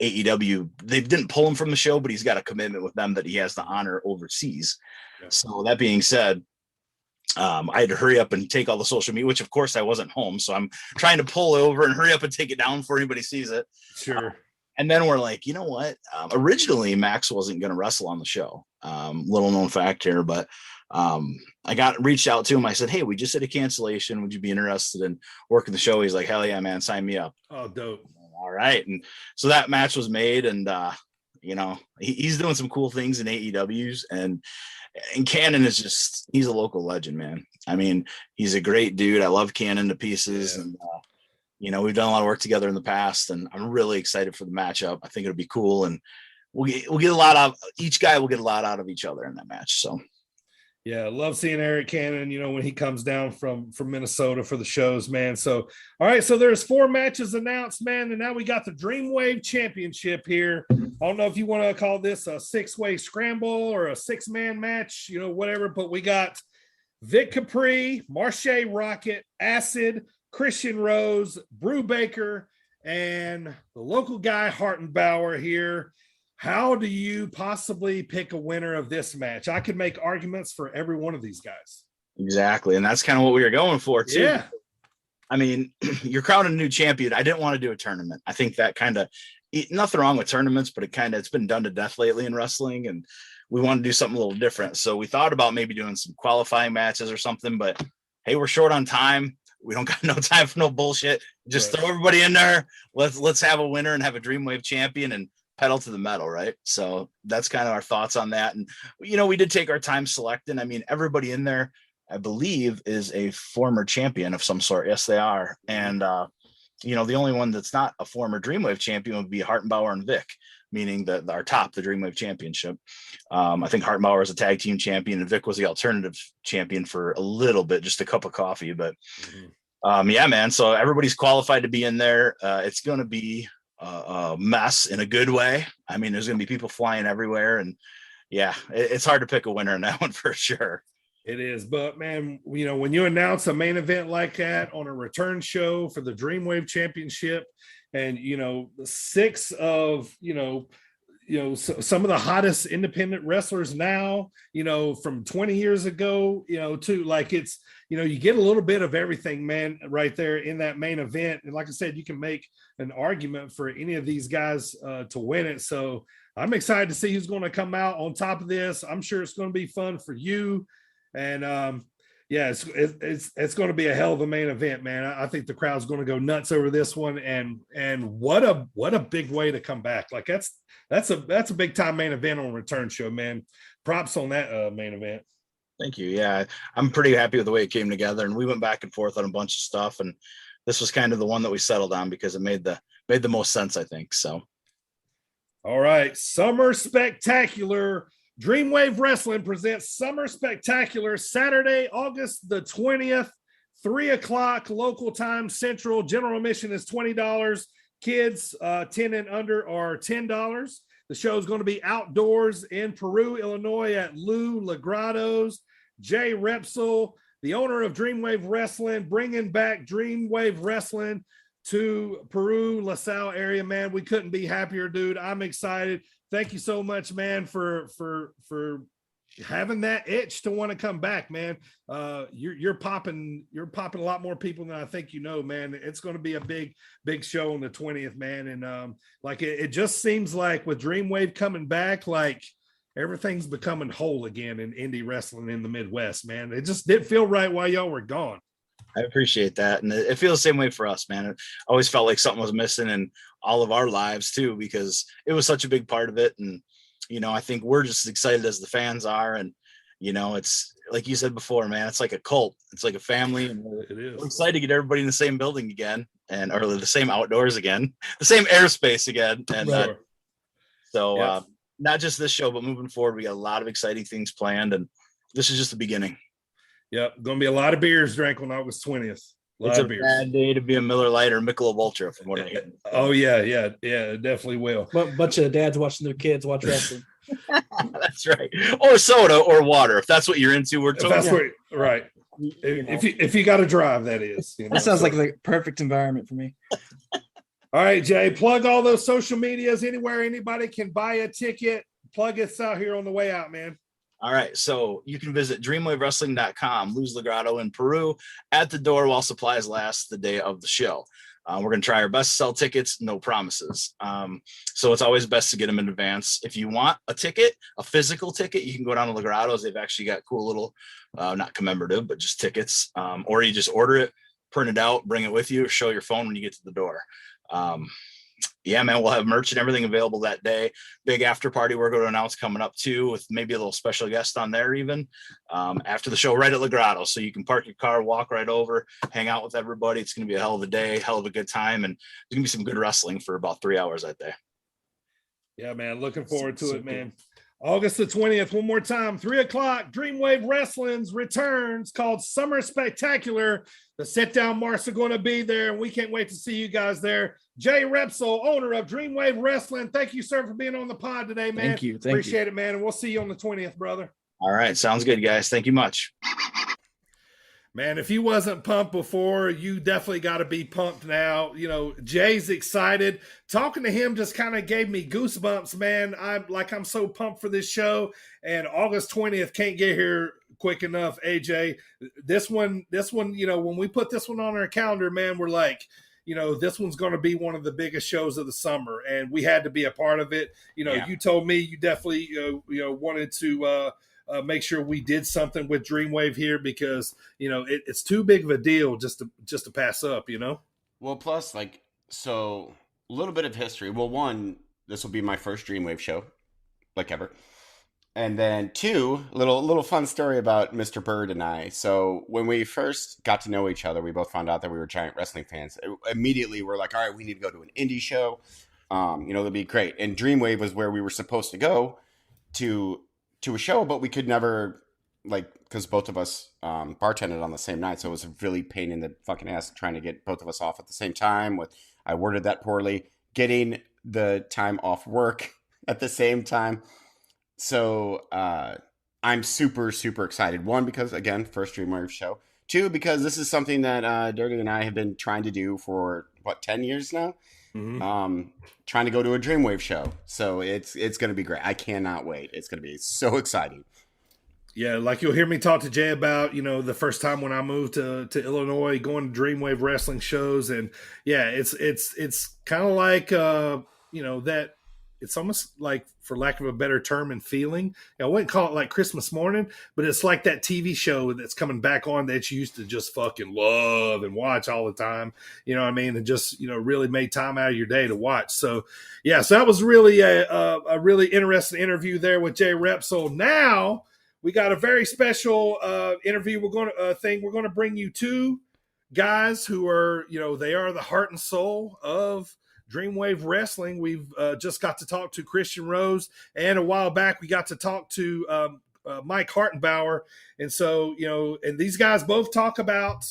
AEW, they didn't pull him from the show, but he's got a commitment with them that he has to honor overseas. Yeah. So that being said, I had to hurry up and take all the social media, which of course I wasn't home. So I'm trying to pull over and hurry up and take it down before anybody sees it. Sure. And then we're like, you know what? Originally Max wasn't going to wrestle on the show. Little known fact here, but I reached out to him. I said, hey, we just did a cancellation. Would you be interested in working the show? He's like, hell yeah, man, sign me up. Oh, dope. All right. And so that match was made, and he's doing some cool things in AEWs, and Cannon is he's a local legend, man. I mean, he's a great dude. I love Cannon to pieces. Yeah. And we've done a lot of work together in the past, and I'm really excited for the matchup. I think it'll be cool, and we'll get a lot out. Each guy will get a lot out of each other in that match. So yeah, I love seeing Eric Cannon, when he comes down from Minnesota for the shows, man. So, all right, so there's 4 matches announced, man, and now we got the Dreamwave Championship here. I don't know if you want to call this a 6-way scramble or a 6-man match, whatever, but we got Vic Capri, Marche Rocket, Acid, Christian Rose, Brew Baker, and the local guy, Hartenbower here. How do you possibly pick a winner of this match? I could make arguments for every one of these guys. Exactly. And that's kind of what we were going for too. Yeah. I mean, you're crowning a new champion. I didn't want to do a tournament. I think that nothing wrong with tournaments, but it's been done to death lately in wrestling, and we want to do something a little different. So we thought about maybe doing some qualifying matches or something, but hey, we're short on time. We don't got no time for no bullshit. Just throw everybody in there. Let's have a winner and have a Dreamwave champion and pedal to the metal, right? So that's kind of our thoughts on that. And we did take our time selecting. I mean, everybody in there, I believe, is a former champion of some sort. Yes, they are. And the only one that's not a former Dreamwave champion would be Hartenbower and Vic, meaning the Dreamwave championship. I think Hartenbower is a tag team champion, and Vic was the alternative champion for a little bit, just a cup of coffee. But yeah, man. So everybody's qualified to be in there. It's going to be a mess in a good way. I mean, there's going to be people flying everywhere, and yeah, it's hard to pick a winner in that one for sure. It is, but man, when you announce a main event like that on a return show for the Dreamwave Championship, and 6 of some of the hottest independent wrestlers now, from 20 years ago, to like it's, you get a little bit of everything, man, right there in that main event. And like I said, you can make an argument for any of these guys to win it. So I'm excited to see who's going to come out on top of this. I'm sure it's going to be fun for you. And yeah, it's going to be a hell of a main event, man. I think the crowd's going to go nuts over this one. And what a big way to come back. Like that's a big time main event on a return show, man. Props on that main event. Thank you. Yeah, I'm pretty happy with the way it came together, and we went back and forth on a bunch of stuff, and this was kind of the one that we settled on because it made the most sense, I think. So, all right, Summer Spectacular. Dreamwave Wrestling presents Summer Spectacular Saturday, August the 20th, 3:00 local time Central. General admission is $20. Kids 10 and under are $10. The show is going to be outdoors in Peru, Illinois at Lou Lagrado's. Jay Repsel, the owner of Dreamwave Wrestling, bringing back Dreamwave Wrestling to Peru, La Salle area, man. We couldn't be happier, dude. I'm excited. Thank you so much, man, for having that itch to want to come back, man. You're popping a lot more people than I think man. It's going to be a big show on the 20th, man. And like it just seems like with Dreamwave coming back, like everything's becoming whole again in indie wrestling in the Midwest, man. It just didn't feel right while y'all were gone. I appreciate that. And it feels the same way for us, man. It always felt like something was missing in all of our lives too, because it was such a big part of it. And, I think we're just as excited as the fans are. And, it's like you said before, man, it's like a cult. It's like a family. And we're excited to get everybody in the same building again, or the same outdoors again, the same airspace again. And not just this show, but moving forward, we got a lot of exciting things planned. And this is just the beginning. Yep, going to be a lot of beers drank on August 20th. It's a bad day to be a Miller Lite or Michelob Ultra, from what I hear. Oh yeah, it definitely will. A bunch of dads watching their kids watch wrestling. That's right, or soda or water if that's what you're into. Right. If you got to drive, that is. That sounds like the perfect environment for me. All right, Jay, plug all those social medias anywhere anybody can buy a ticket. Plug us out here on the way out, man. All right, so you can visit DreamwaveWrestling.com, Luz Legrado in Peru, at the door while supplies last the day of the show. We're going to try our best to sell tickets, no promises. So it's always best to get them in advance. If you want a ticket, a physical ticket, you can go down to Legrado's. They've actually got cool little, not commemorative, but just tickets. Or you just order it, print it out, bring it with you, or show your phone when you get to the door. Yeah, man, we'll have merch and everything available that day. Big after party we're going to announce coming up too, with maybe a little special guest on there even after the show right at Legrado. So you can park your car, walk right over, hang out with everybody. It's going to be a hell of a day, hell of a good time. And there's going to be some good wrestling for about 3 hours that day. Yeah, man, looking forward to it, man. August the 20th, one more time, 3:00, Dreamwave Wrestling's returns called Summer Spectacular. The sit-down marks are going to be there, and we can't wait to see you guys there. Jay Repsel, owner of Dreamwave Wrestling, thank you, sir, for being on the pod today, man. Thank you. Appreciate it, man, and we'll see you on the 20th, brother. All right, sounds good, guys. Thank you much. Man, if you wasn't pumped before, you definitely got to be pumped now. You know, Jay's excited. Talking to him just kind of gave me goosebumps, man. I'm so pumped for this show. And August 20th can't get here quick enough, AJ. This one, you know, when we put this one on our calendar, man, we're like, you know, this one's going to be one of the biggest shows of the summer, and we had to be a part of it. You know, You told me you definitely, wanted to make sure we did something with Dreamwave here because, you know, it's too big of a deal just to pass up, you know? Well, plus, so a little bit of history. Well, one, this will be my first Dreamwave show, like ever. And then two, little fun story about Mr. Bird and I. So when we first got to know each other, we both found out that we were giant wrestling fans. Immediately, we're like, all right, we need to go to an indie show. That'd be great. And Dreamwave was where we were supposed to go to a show, but we could never, because both of us bartended on the same night. So it was a really pain in the fucking ass trying to get both of us off at the same time. I worded that poorly. Getting the time off work at the same time. So I'm super, super excited. One, because, again, first Dreamwave show. Two, because this is something that Dirty and I have been trying to do for, 10 years now? Mm-hmm. Trying to go to a Dreamwave show. So it's going to be great. I cannot wait. It's going to be so exciting. Yeah, like you'll hear me talk to Jay about, the first time when I moved to Illinois, going to Dreamwave Wrestling shows. And, yeah, it's kind of like, that it's almost like, for lack of a better term and feeling, I wouldn't call it like Christmas morning, but it's like that TV show that's coming back on that you used to just fucking love and watch all the time. You know what I mean? And just, really made time out of your day to watch. So, yeah, so that was really a really interesting interview there with Jay Repsel. Now we got a very special interview. We're going to bring you two guys who are, they are the heart and soul of Dreamwave Wrestling. We've just got to talk to Christian Rose, and a while back we got to talk to Mike Hartenbower. And so, and these guys both talk about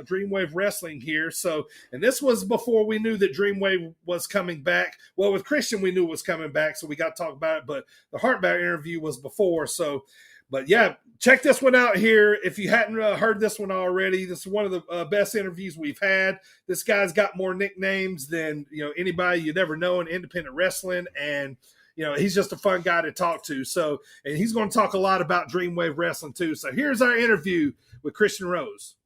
Dreamwave Wrestling here. So, and this was before we knew that Dreamwave was coming back. Well, with Christian, we knew it was coming back, so we got to talk about it. But the Hartenbower interview was before. So, but yeah, check this one out here. If you hadn't heard this one already, this is one of the best interviews we've had. This guy's got more nicknames than, anybody you'd ever know in independent wrestling. And, he's just a fun guy to talk to. So, and he's going to talk a lot about Dreamwave Wrestling too. So here's our interview with Christian Rose.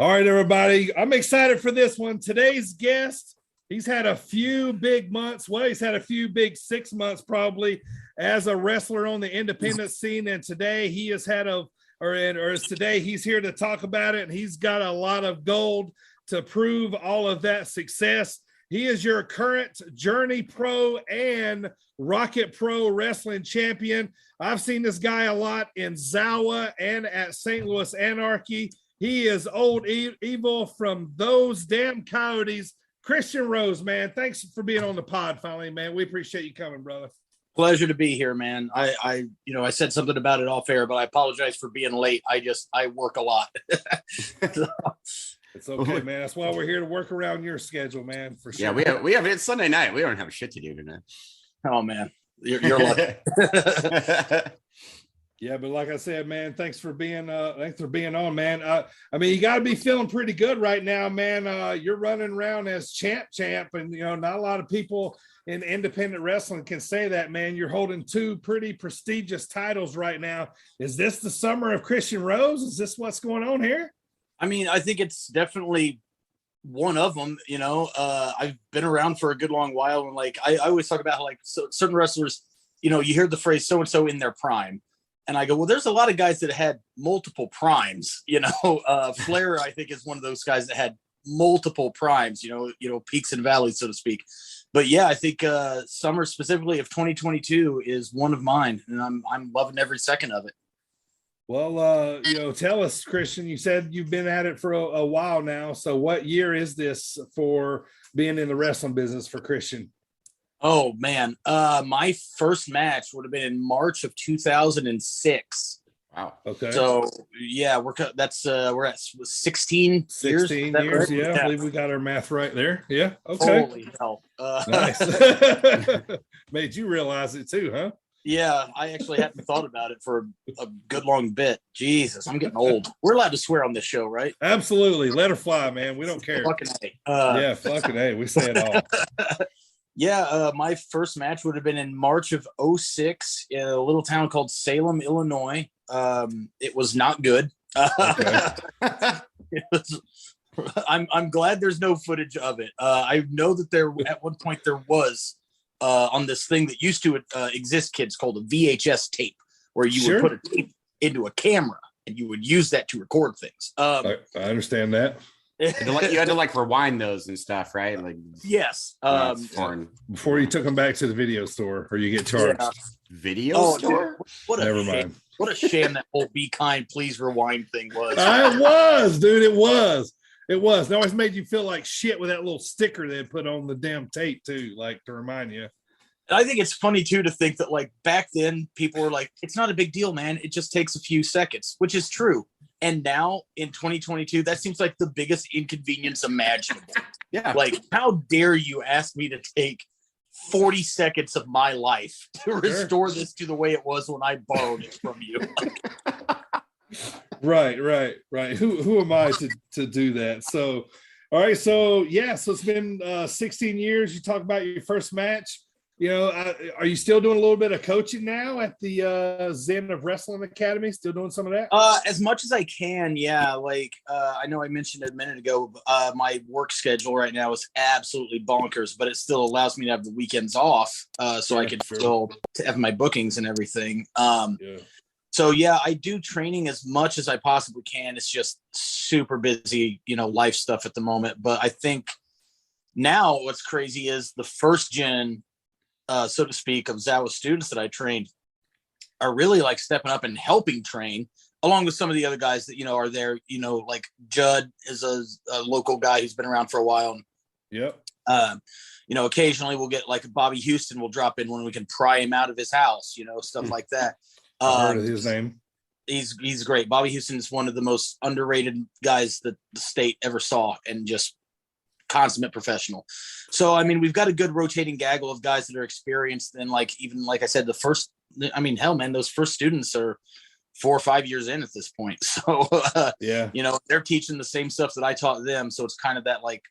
All right, everybody. I'm excited for this one. Today's guest, he's had a few big months. Well, he's had a few big 6 months probably as a wrestler on the independent scene. And today he has had today he's here to talk about it. And he's got a lot of gold to prove all of that success. He is your current Journey Pro and Rocket Pro wrestling champion. I've seen this guy a lot in Zawa and at St. Louis Anarchy. He is old evil from those damn coyotes. Christian Rose, man, thanks for being on the pod finally, man. We appreciate you coming, brother. Pleasure to be here, man. I said something about it off air, but I apologize for being late. I work a lot. It's okay, man. That's why we're here to work around your schedule, man. For sure. Yeah, we have it's Sunday night. We don't have shit to do tonight. Oh man, you're lucky. Yeah, but like I said, man, thanks for being on, man. I mean, you got to be feeling pretty good right now, man. You're running around as champ, and not a lot of people in independent wrestling can say that, man. You're holding 2 pretty prestigious titles right now. Is this the summer of Christian Rose? Is this what's going on here? I mean, I think it's definitely one of them. I've been around for a good long while, and like I always talk about how like certain wrestlers, you hear the phrase "so and so in their prime." And I go, well, there's a lot of guys that had multiple primes, Flair, I think, is one of those guys that had multiple primes, peaks and valleys, so to speak. But yeah, I think summer specifically of 2022 is one of mine, and I'm loving every second of it. Well, tell us, Christian, you said you've been at it for a while now. So what year is this for being in the wrestling business for Christian? Oh man, my first match would have been in March of 2006. Wow. Okay. So yeah, we're at 16 years. 16 right? years. Yeah, I believe we got our math right there. Yeah. Okay. Holy hell. Nice. Made you realize it too, huh? Yeah, I actually hadn't thought about it for a good long bit. Jesus, I'm getting old. We're allowed to swear on this show, right? Absolutely. Let her fly, man. We don't care. Fucking A. Yeah, fucking A. We say it all. Yeah, my first match would have been in March of 2006 in a little town called Salem, Illinois. It was not good. I'm glad there's no footage of it. I know that there at one point there was on this thing that used to exist, kids, called a VHS tape, where you would put a tape into a camera and you would use that to record things. I understand that. You had to like rewind those and stuff, right? Like yes. Before you took them back to the video store, or you get charged. Yeah. Video store? Dude, Never mind. What a sham that whole "Be Kind, Please Rewind" thing was. It was, dude. It was. It always made you feel like shit with that little sticker they put on the damn tape too, like to remind you. And I think it's funny too to think that like back then people were like, "It's not a big deal, man. It just takes a few seconds," which is true. And now in 2022, that seems like the biggest inconvenience imaginable. Yeah. Like, how dare you ask me to take 40 seconds of my life to restore this to the way it was when I borrowed it from you? Right. Who am I to do that? So, all right. So yeah. So it's been 16 years. You talk about your first match. Are you still doing a little bit of coaching now at the Zen of Wrestling Academy? Still doing some of that? As much as I can, yeah. Like I know I mentioned a minute ago, my work schedule right now is absolutely bonkers, but it still allows me to have the weekends off, so I can still have my bookings and everything. So yeah, I do training as much as I possibly can. It's just super busy, life stuff at the moment. But I think now what's crazy is the first gen, so to speak, of Zawa students that I trained are really like stepping up and helping train along with some of the other guys that, are there, like Judd is a local guy who's been around for a while. Yep. Occasionally we'll get like Bobby Houston will drop in when we can pry him out of his house, stuff like that. I heard of his name. He's great. Bobby Houston is one of the most underrated guys that the state ever saw, and just consummate professional. So, I mean, we've got a good rotating gaggle of guys that are experienced. And like I said, those first students are 4 or 5 years in at this point. So, they're teaching the same stuff that I taught them. So it's kind of that like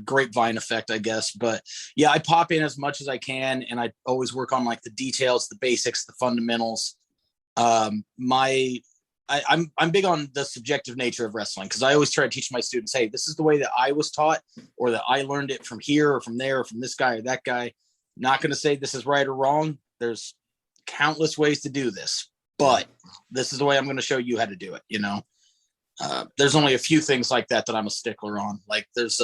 grapevine effect, I guess. But yeah, I pop in as much as I can, and I always work on like the details, the basics, the fundamentals. I'm big on the subjective nature of wrestling, because I always try to teach my students, hey, this is the way that I was taught, or that I learned it from here or from there or from this guy or that guy. Not going to say this is right or wrong. There's countless ways to do this, but this is the way I'm going to show you how to do it. There's only a few things like that I'm a stickler on. Like there's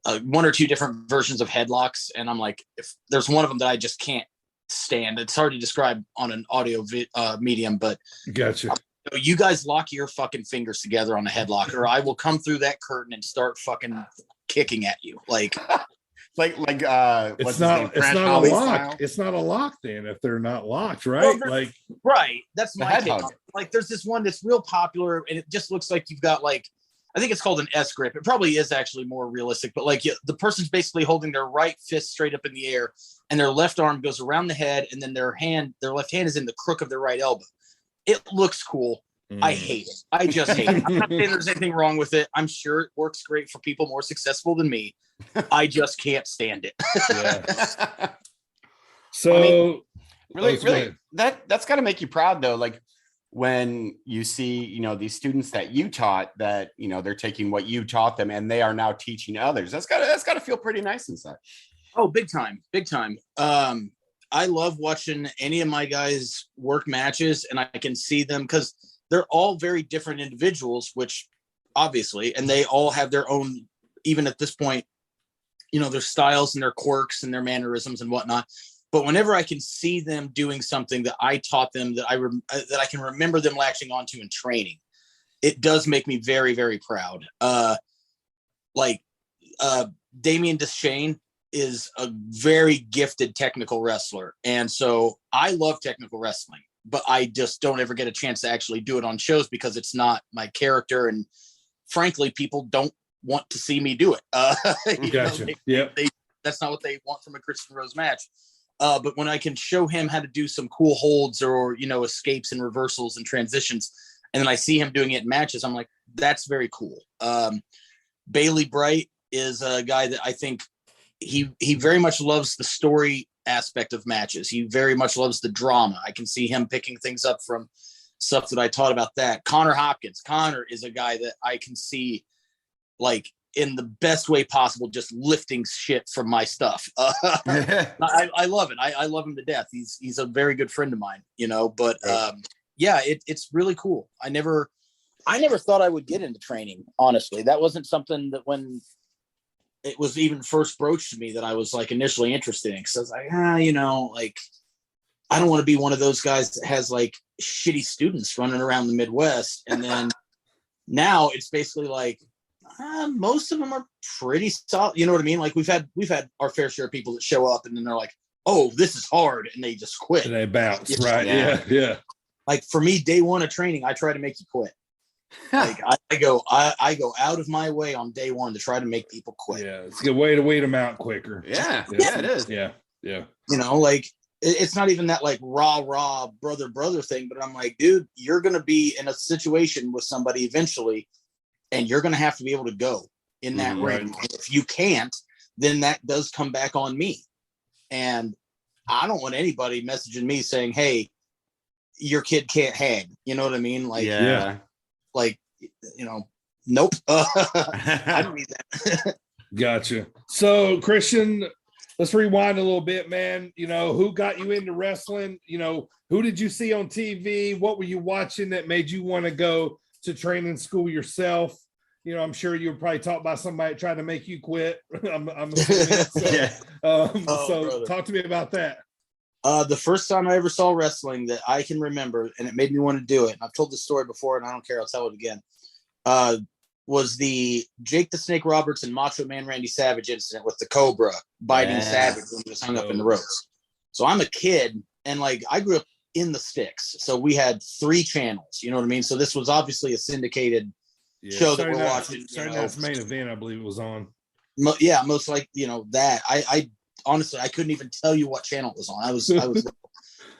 one or two different versions of headlocks, and I'm like, if there's one of them that I just can't stand, it's hard to describe on an audio medium, but gotcha. You guys lock your fucking fingers together on a headlock, or I will come through that curtain and start fucking kicking at you. Like it's not a lock. Style? It's not a lock then if they're not locked, right? Well, right. That's my take. Like there's this one that's real popular, and it just looks like you've got like I think it's called an S grip. It probably is actually more realistic, but like the person's basically holding their right fist straight up in the air and their left arm goes around the head. And then their left hand is in the crook of their right elbow. It looks cool. I hate it. I just hate it. I'm not saying there's anything wrong with it. I'm sure it works great for people more successful than me. I just can't stand it. Yeah. So I mean, really, go really, ahead. that's got to make you proud, though. Like when you see, you know, these students that you taught, that, you know, they're taking what you taught them and they are now teaching others. That's got to feel pretty nice inside. Oh, big time. I love watching any of my guys work matches, and I can see them because they're all very different individuals, which obviously, and they all have their own, even at this point, you know, their styles and their quirks and their mannerisms and whatnot. But whenever I can see them doing something that I taught them, that I can remember them latching onto in training, it does make me very, very proud. Damien Deschain is a very gifted technical wrestler. And so I love technical wrestling, but I just don't ever get a chance to actually do it on shows because it's not my character. And frankly, people don't want to see me do it. Gotcha. Yep. That's not what they want from a Christian Rose match. But when I can show him how to do some cool holds or, you know, escapes and reversals and transitions, and then I see him doing it in matches, I'm like, that's very cool. Bailey Bright is a guy that I think he very much loves the story aspect of matches. He very much loves the drama. I can see him picking things up from stuff that I taught about that. Connor Hopkins. Connor is a guy that I can see, like, in the best way possible, just lifting shit from my stuff. I love it. I love him to death. He's a very good friend of mine, you know, but yeah, it's really cool. I never thought I would get into training. Honestly, that wasn't something that when it was even first broached to me that I was like initially interested in. Cause I was like, you know, like, I don't want to be one of those guys that has like shitty students running around the Midwest. And then now it's basically like, most of them are pretty solid. You know what I mean? Like we've had our fair share of people that show up and then they're like, oh, this is hard. And they just quit. And they bounce. Yeah. Right. Yeah. Like for me, day one of training, I try to make you quit. Like I go out of my way on day one to try to make people quit. Yeah. It's a good way to weed them out quicker. Yeah, it is. Yeah. You know, like it's not even that like raw brother thing, but I'm like, dude, you're going to be in a situation with somebody eventually, and you're going to have to be able to go in that ring. And if you can't, then that does come back on me. And I don't want anybody messaging me saying, hey, your kid can't hang. You know what I mean? Like, like, you know, nope. I don't need that. Gotcha. So, Christian, let's rewind a little bit, man. You know, who got you into wrestling? You know, who did you see on TV? What were you watching that made you want to go to training school yourself? You know, I'm sure you were probably taught by somebody trying to make you quit. I'm assuming. So talk to me about that. The first time I ever saw wrestling that I can remember, and it made me want to do it, and I've told this story before, and I don't care, I'll tell it again, was the Jake the Snake Roberts and Macho Man Randy Savage incident with the Cobra biting Savage when he was hung up in the ropes. So I'm a kid, and like I grew up in the sticks, so we had 3 channels. You know what I mean? So this was obviously a syndicated show that we're watching. Saturday Night's Main Event, I believe it was on. Most like, you know, that I honestly, I couldn't even tell you what channel it was on. I was,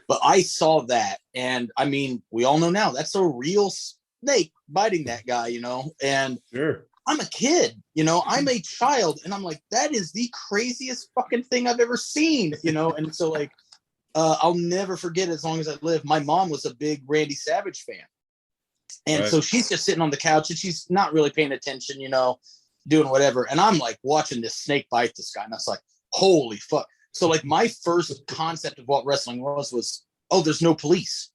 but I saw that. And I mean, we all know now that's a real snake biting that guy, you know, and sure. I'm a kid, you know, I'm a child, and I'm like, that is the craziest fucking thing I've ever seen, you know? And so like, I'll never forget as long as I live. My mom was a big Randy Savage fan. And so she's just sitting on the couch and she's not really paying attention, you know, doing whatever. And I'm like watching this snake bite this guy. And I was like, holy fuck. So like my first concept of what wrestling was, oh, there's no police.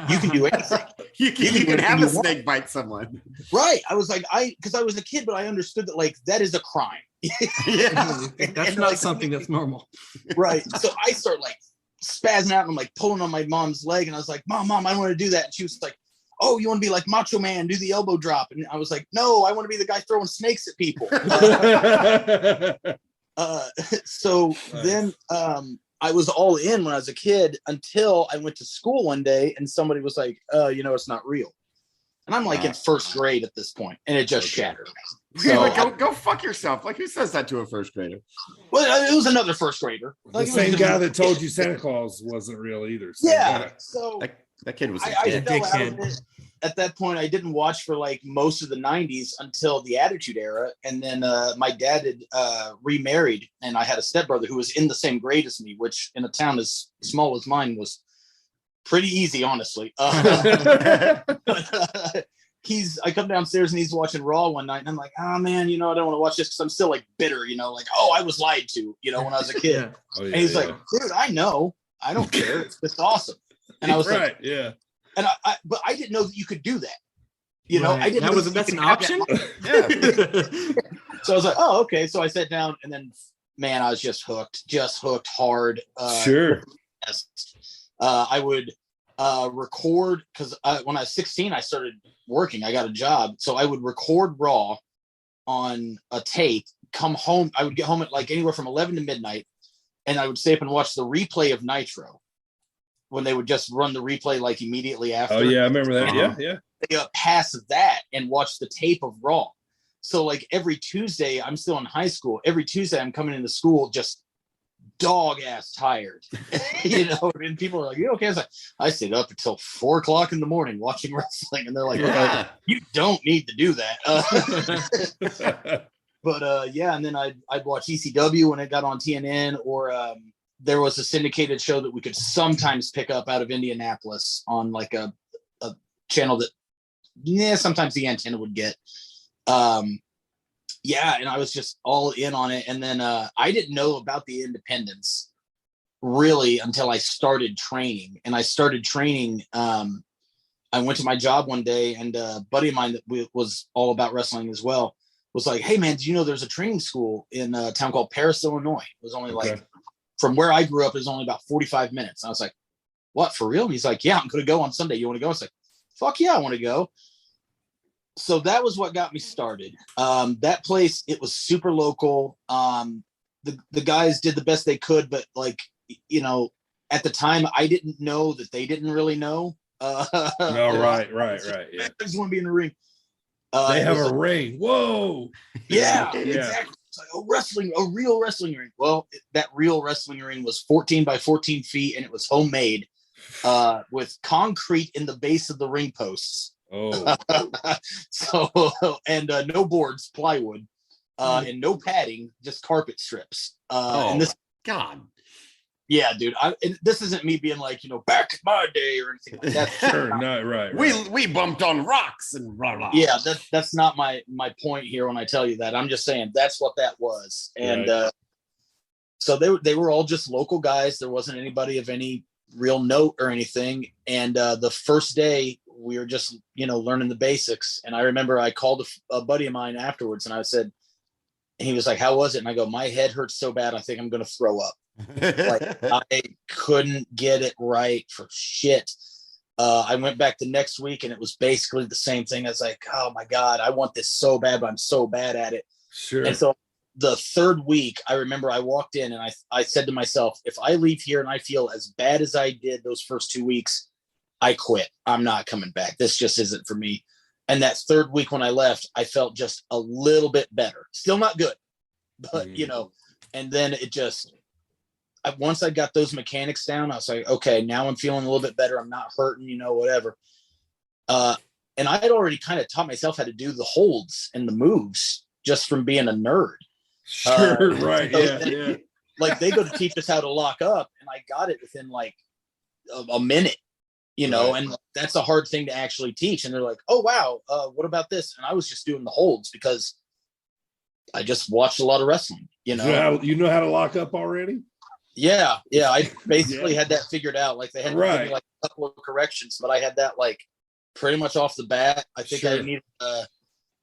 You can do anything. you can have a snake bite someone. Right. I was like, because I was a kid, but I understood that like that is a crime. That's not like, something that's normal. Right. So I start like spazzing out and I'm like pulling on my mom's leg. And I was like, Mom, I want to do that. And she was like, oh, you want to be like Macho Man, do the elbow drop. And I was like, no, I want to be the guy throwing snakes at people. Then I was all in when I was a kid until I went to school one day and somebody was like, you know, it's not real. and I'm like in first grade at this point, and it just shattered. So So go fuck yourself. Like, who says that to a first grader? well, it was another first grader. The Like, it was same just- guy that told you Santa Claus wasn't real either. Same Yeah. guy. So That kid was a I dick. fell out of it. At that point, I didn't watch for like most of the 90s until the Attitude Era. And then my dad had remarried, and I had a stepbrother who was in the same grade as me, which in a town as small as mine was pretty easy, honestly. I come downstairs and he's watching Raw one night, and I'm like, oh man, I don't want to watch this because I'm still like bitter, like, oh, I was lied to, when I was a kid. Yeah. Oh, yeah, And he's like, yeah. dude, I know. I don't care. It's just awesome. And I was right, like, yeah. and but I didn't know that you could do that. Right. I didn't know That's you an could have that option. So I was like, oh, okay. So I sat down, and then, man, I was just hooked hard. Sure. I would record, because when I was 16, I started working. I got a job. So I would record Raw on a tape, come home. I would get home at like anywhere from 11 to midnight, and I would stay up and watch the replay of Nitro when they would just run the replay like immediately after. Oh, yeah, I remember that. Uh-huh. Yeah. Pass that and watch the tape of Raw. So like every Tuesday, I'm still in high school. Every Tuesday, I'm coming into school just dog ass tired, and people are like, you okay? I was like, I stayed up until 4 o'clock in the morning watching wrestling, and they're like, Yeah. you don't need to do that. But yeah, and then I'd watch ECW when it got on TNN, or there was a syndicated show that we could sometimes pick up out of Indianapolis on like a channel that, sometimes the antenna would get. Yeah, and I was just all in on it. And then I didn't know about the independents really until I started training. And I started training. I went to my job one day, and a buddy of mine that was all about wrestling as well was like, hey, man, do you know there's a training school in a town called Paris, Illinois? It was only like, from where I grew up, it was only about 45 minutes. And I was like, what, for real? And he's like, yeah, I'm going to go on Sunday. You want to go? I was like, fuck yeah, I want to go. So that was what got me started. That place, it was super local. The guys did the best they could, but like, at the time I didn't know that they didn't really know. No, right. Yeah. I just want to be in the ring. They have a ring. Whoa. Yeah, Yeah. exactly. It's like a real wrestling ring. Well, that real wrestling ring was 14 by 14 feet, and it was homemade with concrete in the base of the ring posts. Oh. So, and no boards, plywood, and no padding, just carpet strips. And this, God. yeah, dude. This isn't me being like, back in my day or anything like that. Sure, no, right. We bumped on rocks and blah blah. Yeah, that's not my point here when I tell you that. I'm just saying that's what that was. And so they were all just local guys. There wasn't anybody of any real note or anything. And the first day we were just, learning the basics. And I remember I called a buddy of mine afterwards, and I said, and he was like, how was it? And I go, my head hurts so bad, I think I'm going to throw up. Like, I couldn't get it right for shit. I went back the next week, and it was basically the same thing. I was like, oh my God, I want this so bad, but I'm so bad at it. Sure. And so the third week, I remember I walked in, and I said to myself, if I leave here and I feel as bad as I did those first 2 weeks, I quit. I'm not coming back. This just isn't for me. And that third week when I left, I felt just a little bit better. Still not good, but and then it just, once I got those mechanics down, I was like, okay, now I'm feeling a little bit better. I'm not hurting, whatever. And I had already kind of taught myself how to do the holds and the moves just from being a nerd. Sure, right. So Yeah. Like, they go to teach us how to lock up, and I got it within like a minute, Right. and that's a hard thing to actually teach. And they're like, oh, wow, what about this? And I was just doing the holds because I just watched a lot of wrestling, You know how to lock up already? Yeah. I basically had that figured out. Like, they had to give Right. me like a couple of corrections, but I had that like pretty much off the bat. I think I Sure. needed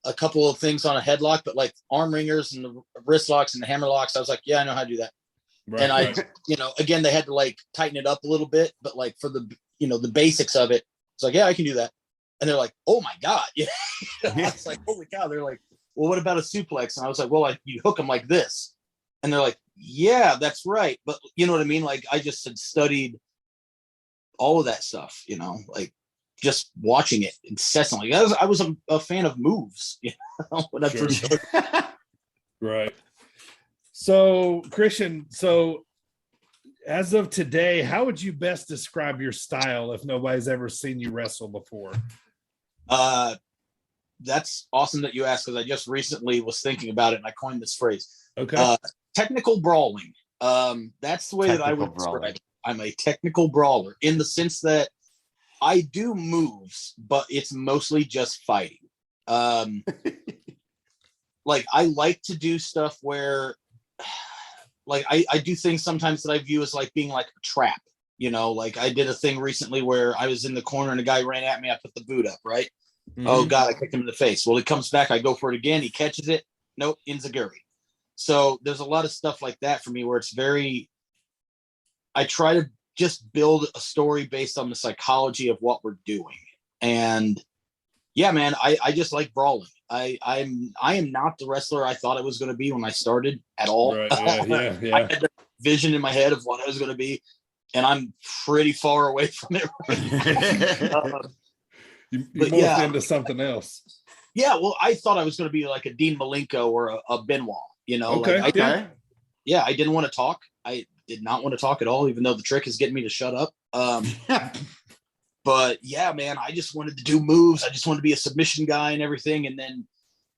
a couple of things on a headlock, but like arm ringers and the wrist locks and the hammer locks, I was like, yeah, I know how to do that. Right, And I, right. again, they had to like tighten it up a little bit, but like for the, the basics of it, it's like, yeah, I can do that. And they're like, oh my God. I was like, holy cow. They're like, well, what about a suplex? And I was like, well, you hook them like this. And they're like, yeah, that's right. But you know what I mean? Like, I just had studied all of that stuff, like just watching it incessantly. I was a fan of moves, you know, when I Sure. first started. Right. So, Christian, so as of today, how would you best describe your style if nobody's ever seen you wrestle before? That's awesome that you asked, because I just recently was thinking about it and I coined this phrase. Okay. Technical brawling. That's the way that I would Technical describe it. I'm a technical brawler in the sense that I do moves, but it's mostly just fighting. Like I like to do stuff where like I do things sometimes that I view as like being like a trap, you know, like I did a thing recently where I was in the corner and a guy ran at me. I put the boot up, right? Mhm. Oh God, I kicked him in the face. Well, he comes back. I go for it again. He catches it. Nope. Inzaguri. So there's a lot of stuff like that for me where it's I try to just build a story based on the psychology of what we're doing. And yeah, man, I just like brawling. I am not the wrestler I thought I was going to be when I started at all. Right. Yeah. I had the vision in my head of what I was going to be, and I'm pretty far away from it right You but morphed yeah. into something else. Yeah, well, I thought I was going to be like a Dean Malenko or a Benoit, you know. Okay. Like Okay. I didn't want to talk. I did not want to talk at all, even though the trick is getting me to shut up. But yeah, man, I just wanted to do moves. I just wanted to be a submission guy and everything. And then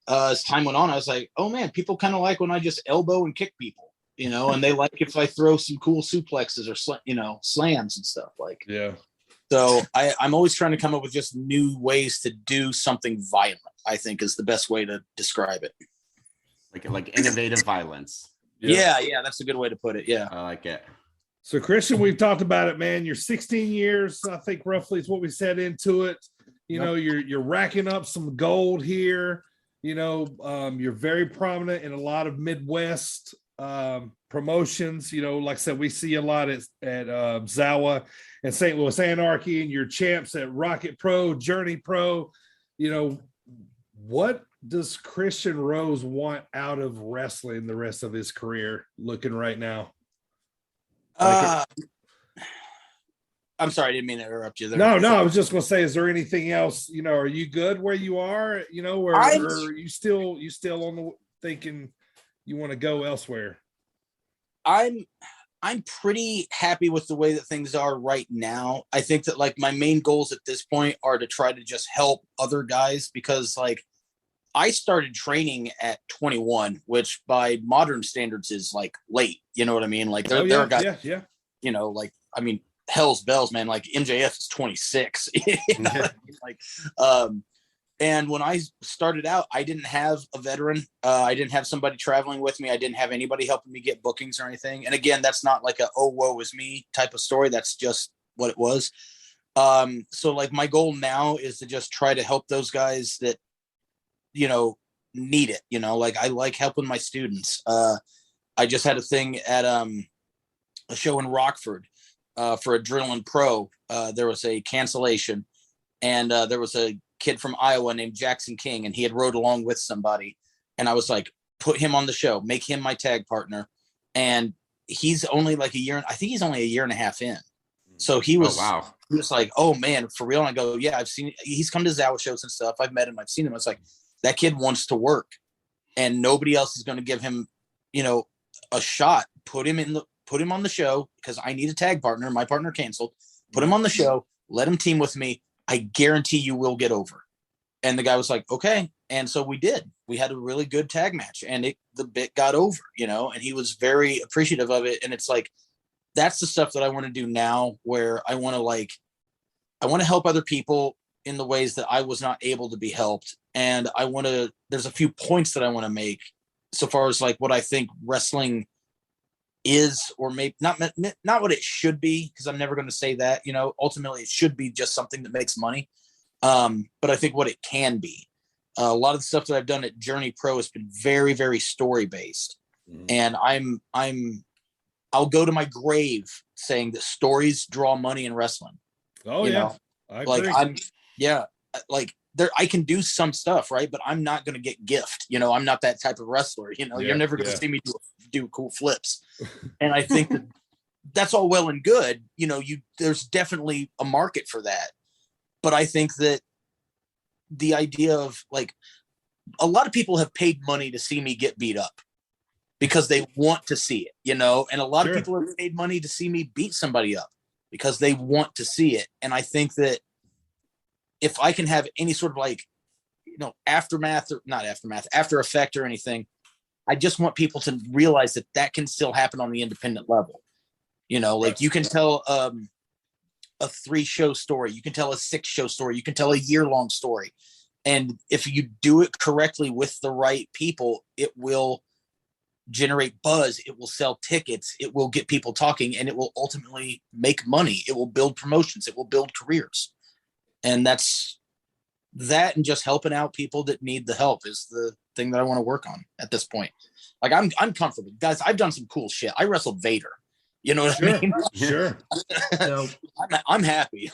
as time went on, I was like, oh man, people kind of like when I just elbow and kick people, you know, and they like if I throw some cool suplexes or slams and stuff like. Yeah. So I'm always trying to come up with just new ways to do something violent, I think is the best way to describe it. Like innovative violence. Yeah, that's a good way to put it. Yeah. I like it. So, Christian, we've talked about it, man. You're 16 years, I think, roughly is what we said into it. You know, you're racking up some gold here. You know, you're very prominent in a lot of Midwest promotions. You know, like I said, we see a lot at Zawa and St. Louis Anarchy, and your champs at Rocket Pro, Journey Pro. You know, what does Christian Rose want out of wrestling the rest of his career looking right now? I'm sorry, I didn't mean to interrupt you there. No, I was just going to say, is there anything else? You know, are you good where you are? You know, or are you still on the thinking you want to go elsewhere? I'm pretty happy with the way that things are right now. I think that like my main goals at this point are to try to just help other guys, because like I started training at 21, which by modern standards is like late. You know what I mean? Like there are guys, you know, like, I mean, hell's bells, man. Like MJF is 26. You know what I mean? Like, and when I started out, I didn't have a veteran. I didn't have somebody traveling with me. I didn't have anybody helping me get bookings or anything. And again, that's not like a, oh, woe is me type of story. That's just what it was. So like my goal now is to just try to help those guys that, you know, need it, you know, like I like helping my students. I just had a thing at a show in Rockford for Adrenaline Pro. There was a cancellation, and there was a kid from Iowa named Jackson King, and he had rode along with somebody, and I was like, put him on the show, make him my tag partner. And he's only like I think he's only a year and a half in. So he was, he was like, oh man, for real? And I go, yeah, he's come to Zawa shows and stuff. I've met him. I've seen him. I was like, that kid wants to work, and nobody else is going to give him, you know, a shot. Put him on the show, because I need a tag partner. My partner canceled. Put him on the show. Let him team with me. I guarantee you will get over. And the guy was like, okay. And so we did. We had a really good tag match, and the bit got over, you know, and he was very appreciative of it. And it's like, that's the stuff that I want to do now, where I want to help other people in the ways that I was not able to be helped. And there's a few points that I want to make so far as like what I think wrestling is, or maybe not what it should be, because I'm never going to say that, you know, ultimately it should be just something that makes money. But I think what it can be, a lot of the stuff that I've done at Journey Pro has been very, very story based. And I'll go to my grave saying that stories draw money in wrestling. Oh, you yeah. know? I Like agree. I can do some stuff, right? But I'm not going to get gift. You know, I'm not that type of wrestler. You know, you're never going to see me do cool flips. And I think that's all well and good. You know, there's definitely a market for that. But I think that the idea of like, a lot of people have paid money to see me get beat up because they want to see it, you know, and a lot of people have paid money to see me beat somebody up because they want to see it. And I think that if I can have any sort of like, you know, after effect or anything, I just want people to realize that that can still happen on the independent level. You know, like you can tell a 3-show story, you can tell a 6-show story, you can tell a year-long story. And if you do it correctly with the right people, it will generate buzz, it will sell tickets, it will get people talking, and it will ultimately make money. It will build promotions, it will build careers. And that's that, and just helping out people that need the help is the thing that I want to work on at this point. Like I'm comfortable. Guys, I've done some cool shit. I wrestled Vader. You know what I mean? Sure. So I'm happy.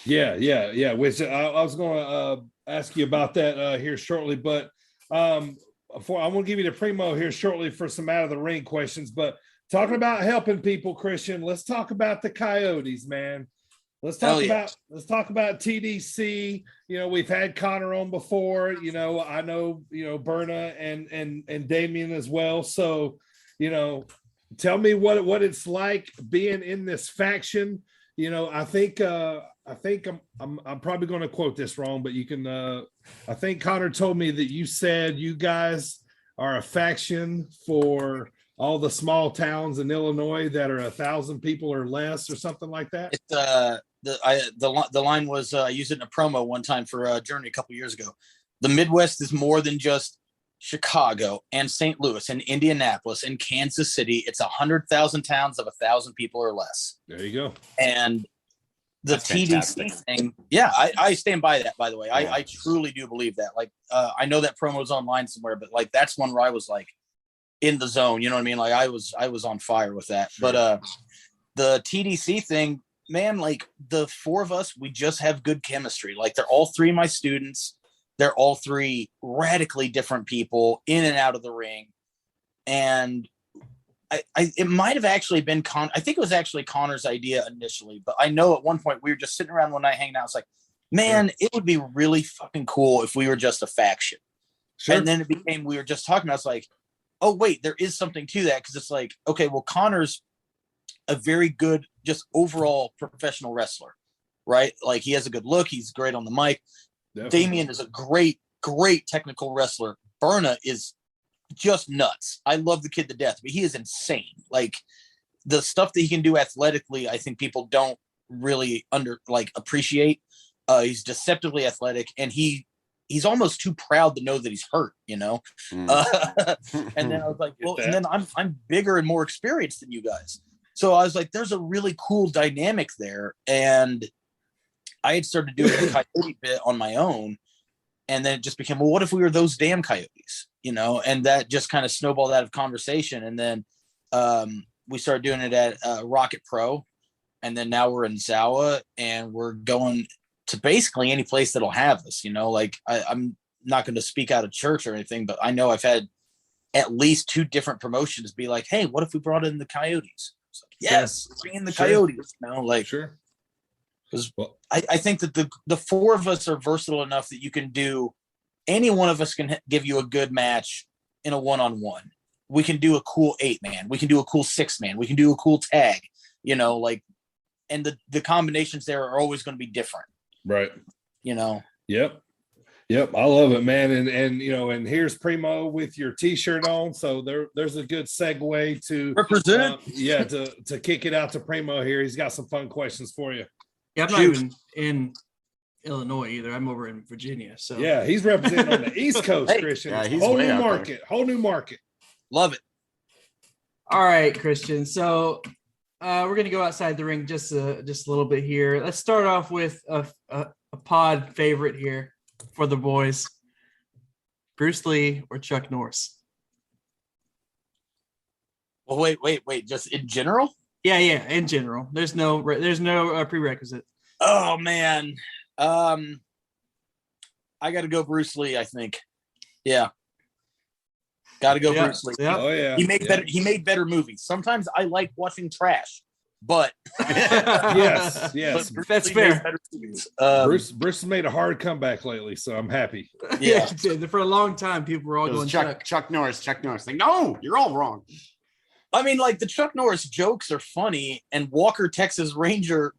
Yeah. Which I was going to ask you about that here shortly, but I'm going to give you the Primo here shortly for some out of the ring questions. But talking about helping people, Christian, let's talk about the Coyotes, man. Let's talk about TDC. You know, we've had Connor on before. You know, I know, you know, Berna and Damien as well. So, you know, tell me what it's like being in this faction. You know, I think I'm probably going to quote this wrong, but you can. I think Connor told me that you said you guys are a faction for all the small towns in Illinois that are 1,000 people or less, or something like that. The line was I used it in a promo one time for a Journey a couple years ago. The Midwest is more than just Chicago and St. Louis and Indianapolis and Kansas City. It's 100,000 towns of 1,000 people or less. There you go. And the That's TDC fantastic. thing, yeah, I stand by that, by the way. I truly do believe that. Like, I know that promo's online somewhere, but like that's one where I was like in the zone, you know what I mean? Like I was on fire with that. Sure. But the TDC thing, man, like the 4 of us, we just have good chemistry. Like they're all 3 of my students. They're all 3 radically different people in and out of the ring. And it might have actually been I think it was actually Connor's idea initially, but I know at one point we were just sitting around one night hanging out. It's like, man, it would be really fucking cool if we were just a faction. Sure. And then it became, we were just talking about, it's like, oh wait, there is something to that. Cause it's like, okay, well, Connor's a very good, just overall professional wrestler, right? Like he has a good look. He's great on the mic. Definitely. Damien is a great technical wrestler. Berna is just nuts. I love the kid to death, but he is insane. Like the stuff that he can do athletically, I think people don't really appreciate. He's deceptively athletic, and he's almost too proud to know that he's hurt, you know? And then I was like, well, and then I'm bigger and more experienced than you guys. So I was like, there's a really cool dynamic there. And I had started doing the Coyote bit on my own. And then it just became, well, what if we were those damn Coyotes, you know? And that just kind of snowballed out of conversation. And then we started doing it at Rocket Pro. And then now we're in Zawa, and we're going to basically any place that'll have us, you know? Like I'm not going to speak out of church or anything, but I know I've had at least 2 different promotions be like, hey, what if we brought in the Coyotes? Like, yes, bring in the Coyotes, you know? Like, sure. Because I think that the 4 of us are versatile enough that you can do, any one of us can give you a good match in a 1-on-1. We can do a cool 8-man. We can do a cool 6-man. We can do a cool tag, you know, like, and the combinations there are always going to be different. Right. You know? Yep. I love it, man. And you know, and here's Primo with your t-shirt on. So there's a good segue to represent. To kick it out to Primo here. He's got some fun questions for you. Yeah, I'm not even in Illinois either. I'm over in Virginia. So yeah, he's representing on the East Coast, Christian. Yeah, he's whole new market. Love it. All right, Christian. So we're gonna go outside the ring just a little bit here. Let's start off with a pod favorite here for the boys: Bruce Lee or Chuck Norris. Well, wait. Just in general? Yeah. In general, there's no prerequisite. Oh man, I got to go Bruce Lee. I think, yeah, got to go Bruce Lee. Yeah. Oh yeah, he made better movies. Sometimes I like watching trash. but Yes, yes. but Bruce That's Lee fair. made better movies. Bruce has made a hard comeback lately, so I'm happy. Yeah. For a long time, people were all It was going Chuck Norris. Like, no, you're all wrong. I mean, like the Chuck Norris jokes are funny, and Walker Texas Ranger.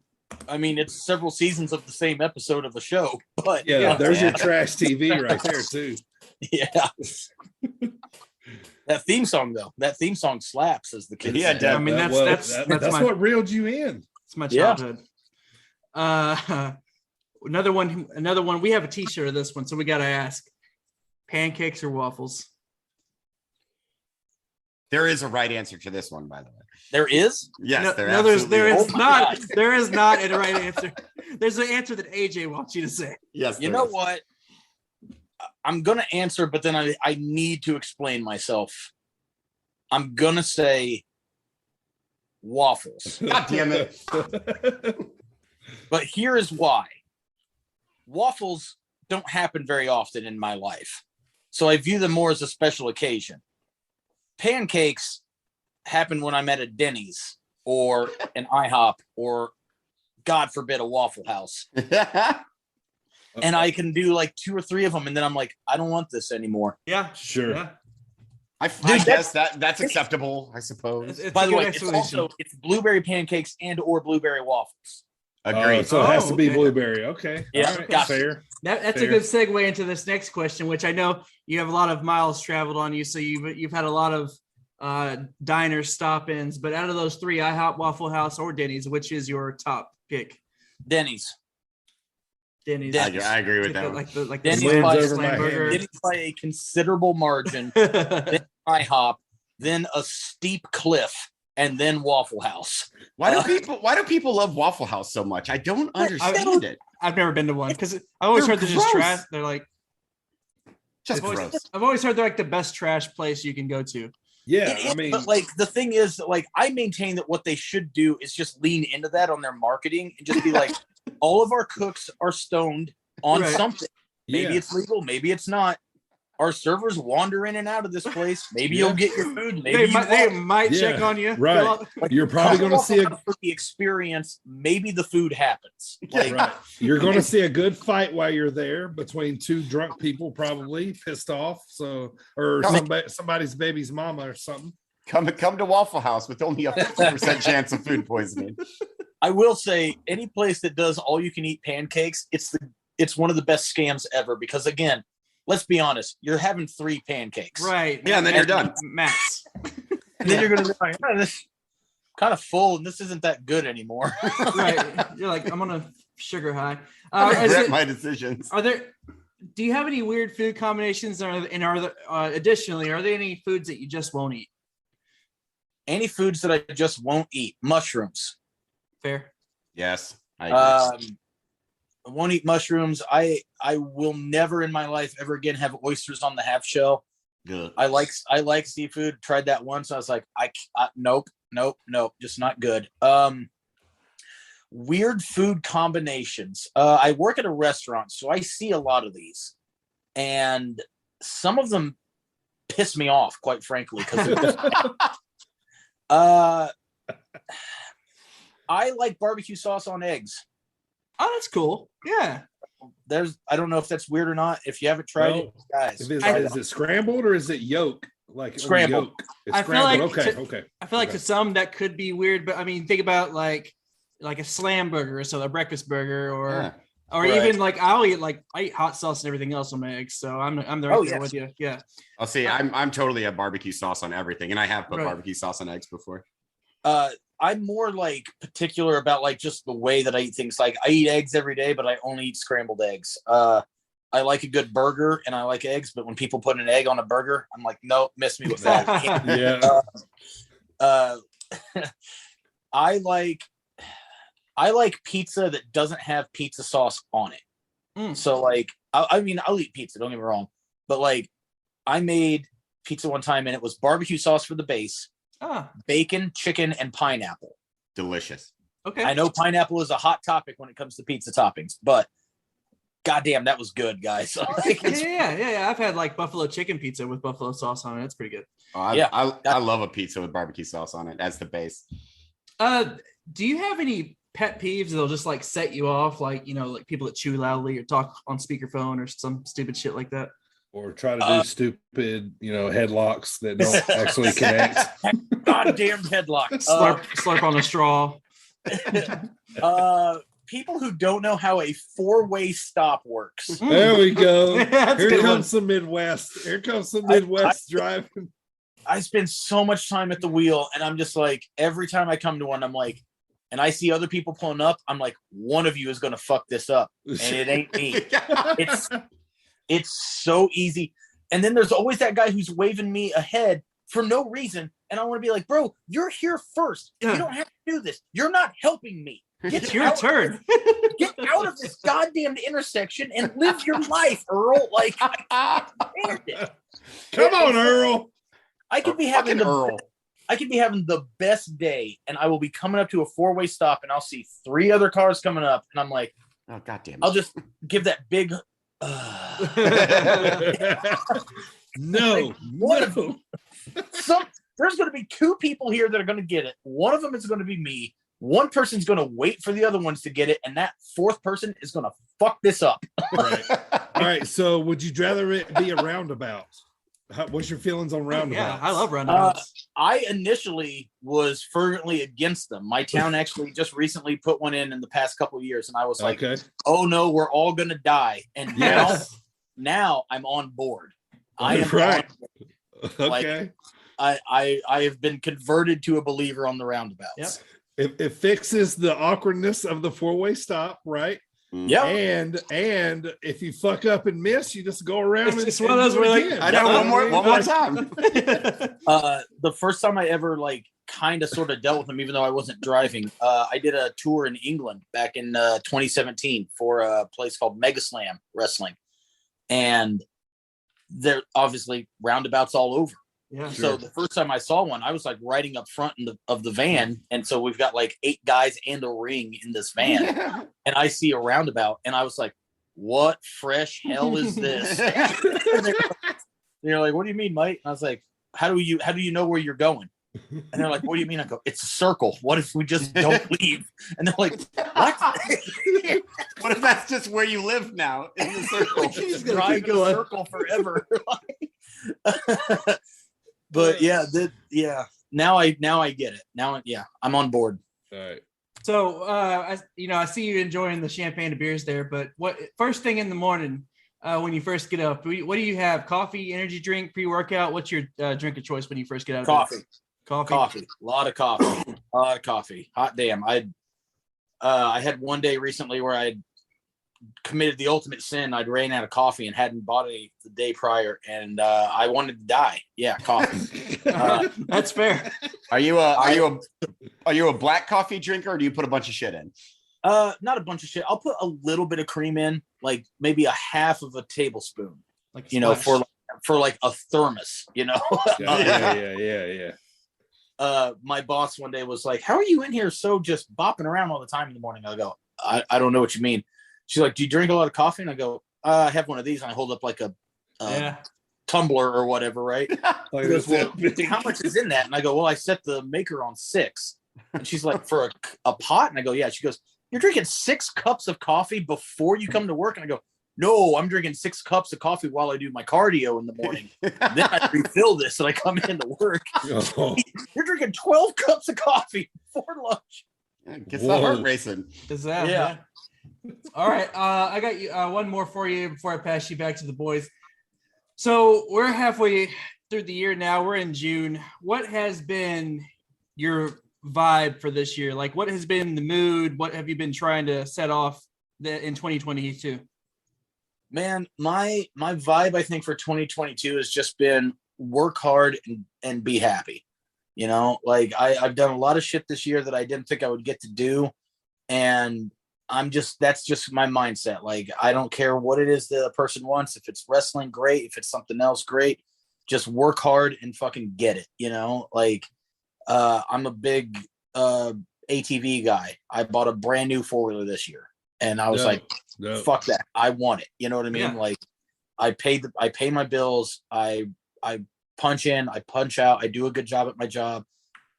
I mean, it's several seasons of the same episode of the show, but Yeah, there's your trash TV right there too. yeah. That theme song, though, that theme song slaps, as the kids Yeah, say. I mean, that's my, what reeled you in. it's my Yeah. childhood. Another one. We have a T-shirt of this one, so we got to ask: pancakes or waffles? There is a right answer to this one, by the way. There is. Yes, there there absolutely is Oh my not. God. There is not a right answer. There's an answer that AJ wants you to say. Yes, You there know is. what? I'm gonna answer, but then I need to explain myself. I'm gonna say waffles, God damn it. but here is why. Waffles don't happen very often in my life, so I view them more as a special occasion. Pancakes happen when I'm at a Denny's or an IHOP or, God forbid, a Waffle House. And I can do like 2 or 3 of them, and then I'm like, I don't want this anymore. Yeah, Sure. yeah. I Dude, guess that's acceptable, I suppose. It's By a the good way, it's explanation. also it's blueberry pancakes and or blueberry waffles. Agreed. So it has to be okay. blueberry. Okay. Yeah, All right. gotcha. Fair. That's Fair. a good segue into this next question, which I know you have a lot of miles traveled on you, so you've had a lot of diner stop-ins. But out of those 3, IHOP, Waffle House, or Denny's, which is your top pick? Denny's. Denny's. I agree with that one. Like the Denny's slam, by- over my slam head. burger. Denny's by a considerable margin. IHOP, then a steep cliff, and then Waffle House. Why do people love Waffle House so much? I don't understand it. I've never been to one because I always They're heard they're just gross. trash. They're like Just I've always, gross. I've always heard they're like the best trash place you can go to. Yeah. It is, I mean, but like the thing is that like I maintain that what they should do is just lean into that on their marketing and just be like, all of our cooks are stoned on Right. something. Maybe yeah. it's legal, maybe it's not. Our servers wander in and out of this place. Maybe Yeah. you'll get your food. Maybe They you might Yeah, check on you. right. fill up- You're probably going to see a for the experience. Maybe the food happens. Like, right. You're going to see a good fight while you're there between 2 drunk people, probably pissed off. So, or somebody's baby's mama or something. Come to Waffle House with only a 50% chance of food poisoning. I will say, any place that does all you can eat pancakes, it's one of the best scams ever. Because again, let's be honest, you're having 3 pancakes, Right. Yeah, and then you're done. Max. and then you're going to be like, oh, this kind of full, and this isn't that good anymore. Right. You're like, I'm on a sugar high. I Is regret it- my decisions. do you have any weird food combinations? And are there, additionally, are there any foods that you just won't eat? Any foods that I just won't eat. Mushrooms. Fair. Yes, I agree. I won't eat mushrooms. I will never in my life ever again have oysters on the half shell. Good. I like seafood. Tried that once. I was like, nope, just not good. Weird food combinations. I work at a restaurant, so I see a lot of these, and some of them piss me off, quite frankly, because I like barbecue sauce on eggs. Oh, that's cool. Yeah. I don't know if that's weird or not. If you haven't tried it, guys, try it. Is it scrambled or is it yolk? Like Scrambled. Yolk? It's I feel scrambled. like Okay. I feel like Okay. to some that could be weird, but I mean, think about like a slam burger, so a breakfast burger, or Yeah. or Right. even like I eat hot sauce and everything else on my eggs, so I'm there Oh, there yes. with you. Yeah. I'll see. I'm totally a barbecue sauce on everything, and I have put Right. barbecue sauce on eggs before. I'm more like particular about like just the way that I eat things. Like I eat eggs every day, but I only eat scrambled eggs. I like a good burger and I like eggs, but when people put an egg on a burger, I'm like, no, miss me with that. Yeah. I like pizza that doesn't have pizza sauce on it. Mm. So like, I mean, I'll eat pizza, don't get me wrong, but like I made pizza one time and it was barbecue sauce for the base, Ah, bacon, chicken, and pineapple. Delicious. okay. I know pineapple is a hot topic when it comes to pizza toppings, but goddamn, that was good, guys. Like, Yeah. I've had like buffalo chicken pizza with buffalo sauce on it. It's pretty good. Oh, Yeah. I love a pizza with barbecue sauce on it as the base. do you have any pet peeves that'll just like set you off? Like, like people that chew loudly or talk on speakerphone or some stupid shit like that. Or try to do stupid, headlocks that don't actually connect. Goddamn headlock. Slurp on a straw. People who don't know how a 4-way stop works. There we go. That's Here good comes one. some Midwest. Here comes some Midwest driving. I spend so much time at the wheel, and I'm just like, every time I come to one, I'm like, and I see other people pulling up, I'm like, one of you is going to fuck this up, and it ain't me. It's so easy. And then there's always that guy who's waving me ahead for no reason, and I want to be like, bro, you're here first. Yeah. You don't have to do this. You're not helping me. It's your turn. Get out of this goddamn intersection and live your life, Earl. Like, I can't stand it. Come on, Earl. I could be having the best day, and I will be coming up to a 4-way stop, and I'll see 3 other cars coming up, and I'm like, Oh, goddamn. I'll just give that big. No. There's going to be 2 people here that are going to get it. One of them is going to be me. One person's going to wait for the other ones to get it, and that 4th person is going to fuck this up. Right. All right. So, would you rather it be a roundabout? What's your feelings on roundabouts? Yeah, I love roundabouts. I initially was fervently against them. My town actually just recently put one in the past couple of years, and I was like, okay. "Oh no, we're all going to die." And now I'm on board. I am right. on board. Like, Okay. I have been converted to a believer on the roundabouts. Yep. It fixes the awkwardness of the 4-way stop, right? Yeah. And if you fuck up and miss, you just go around and It's one of those do it where, like, again. I know, one more time. The first time I ever kind of sort of dealt with them, even though I wasn't driving, I did a tour in England back in 2017 for a place called Mega Slam Wrestling, and there obviously roundabouts all over. Yeah. So the first time I saw one, I was like riding up front of the van, and so we've got like 8 guys and a ring in this van, and I see a roundabout, and I was like, "What fresh hell is this?" They're like, "What do you mean, Mike?" And I was like, "How do you know where you're going?" And they're like, "What do you mean?" I go, "It's a circle. What if we just don't leave?" And they're like, "What?" What if that's just where you live now in the circle? Just drive in a circle forever. But now I get it. Now, I'm on board. All right. So, I see you enjoying the champagne and beers there, but what first thing in the morning when you first get up, what do you have? Coffee, energy drink, pre-workout? What's your drink of choice when you first get out of bed? Coffee. A lot of coffee. Hot damn. I had one day recently where I committed the ultimate sin. I'd ran out of coffee and hadn't bought any the day prior, and I wanted to die. Yeah, coffee. That's fair. Are you a black coffee drinker, or do you put a bunch of shit in? Not a bunch of shit. I'll put a little bit of cream in, like maybe a half of a tablespoon, Like for like a thermos, Yeah. My boss one day was like, "How are you in here so just bopping around all the time in the morning?" I go, I don't know what you mean. She's like, "Do you drink a lot of coffee?" And I go, "I have one of these." And I hold up like a tumbler or whatever, right? Like She goes, "Well, how much is in that?" And I go, "Well, I set the maker on 6." And she's like, "For a pot?" And I go, "Yeah." She goes, "You're drinking 6 cups of coffee before you come to work?" And I go, "No, I'm drinking 6 cups of coffee while I do my cardio in the morning. Then I refill this and I come in to work." Oh. You're drinking 12 cups of coffee before lunch. Gets the heart racing. Yeah. All right. I got you one more for you before I pass you back to the boys. So we're halfway through the year now. We're in June. What has been your vibe for this year? Like, what has been the mood? What have you been trying to set off in 2022? Man, my vibe, I think, for 2022 has just been work hard and be happy. Like I've done a lot of shit this year that I didn't think I would get to do. And that's just my mindset. Like, I don't care what it is that a person wants. If it's wrestling, great. If it's something else, great. Just work hard and fucking get it. Like, I'm a big ATV guy. I bought a brand new 4-wheeler this year, and I was fuck that. I want it. You know what I mean? Yeah. Like, I pay my bills. I punch in, I punch out. I do a good job at my job.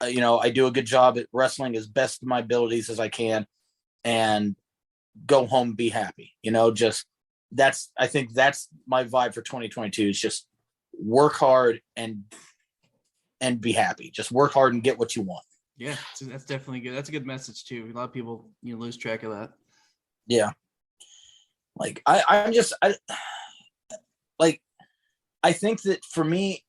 I do a good job at wrestling as best of my abilities as I can, and go home and be happy. I think that's my vibe for 2022 is just work hard and be happy. Just work hard and get what you want. Yeah, so that's definitely good. That's a good message too. A lot of people lose track of that. Yeah. Like I think that for me,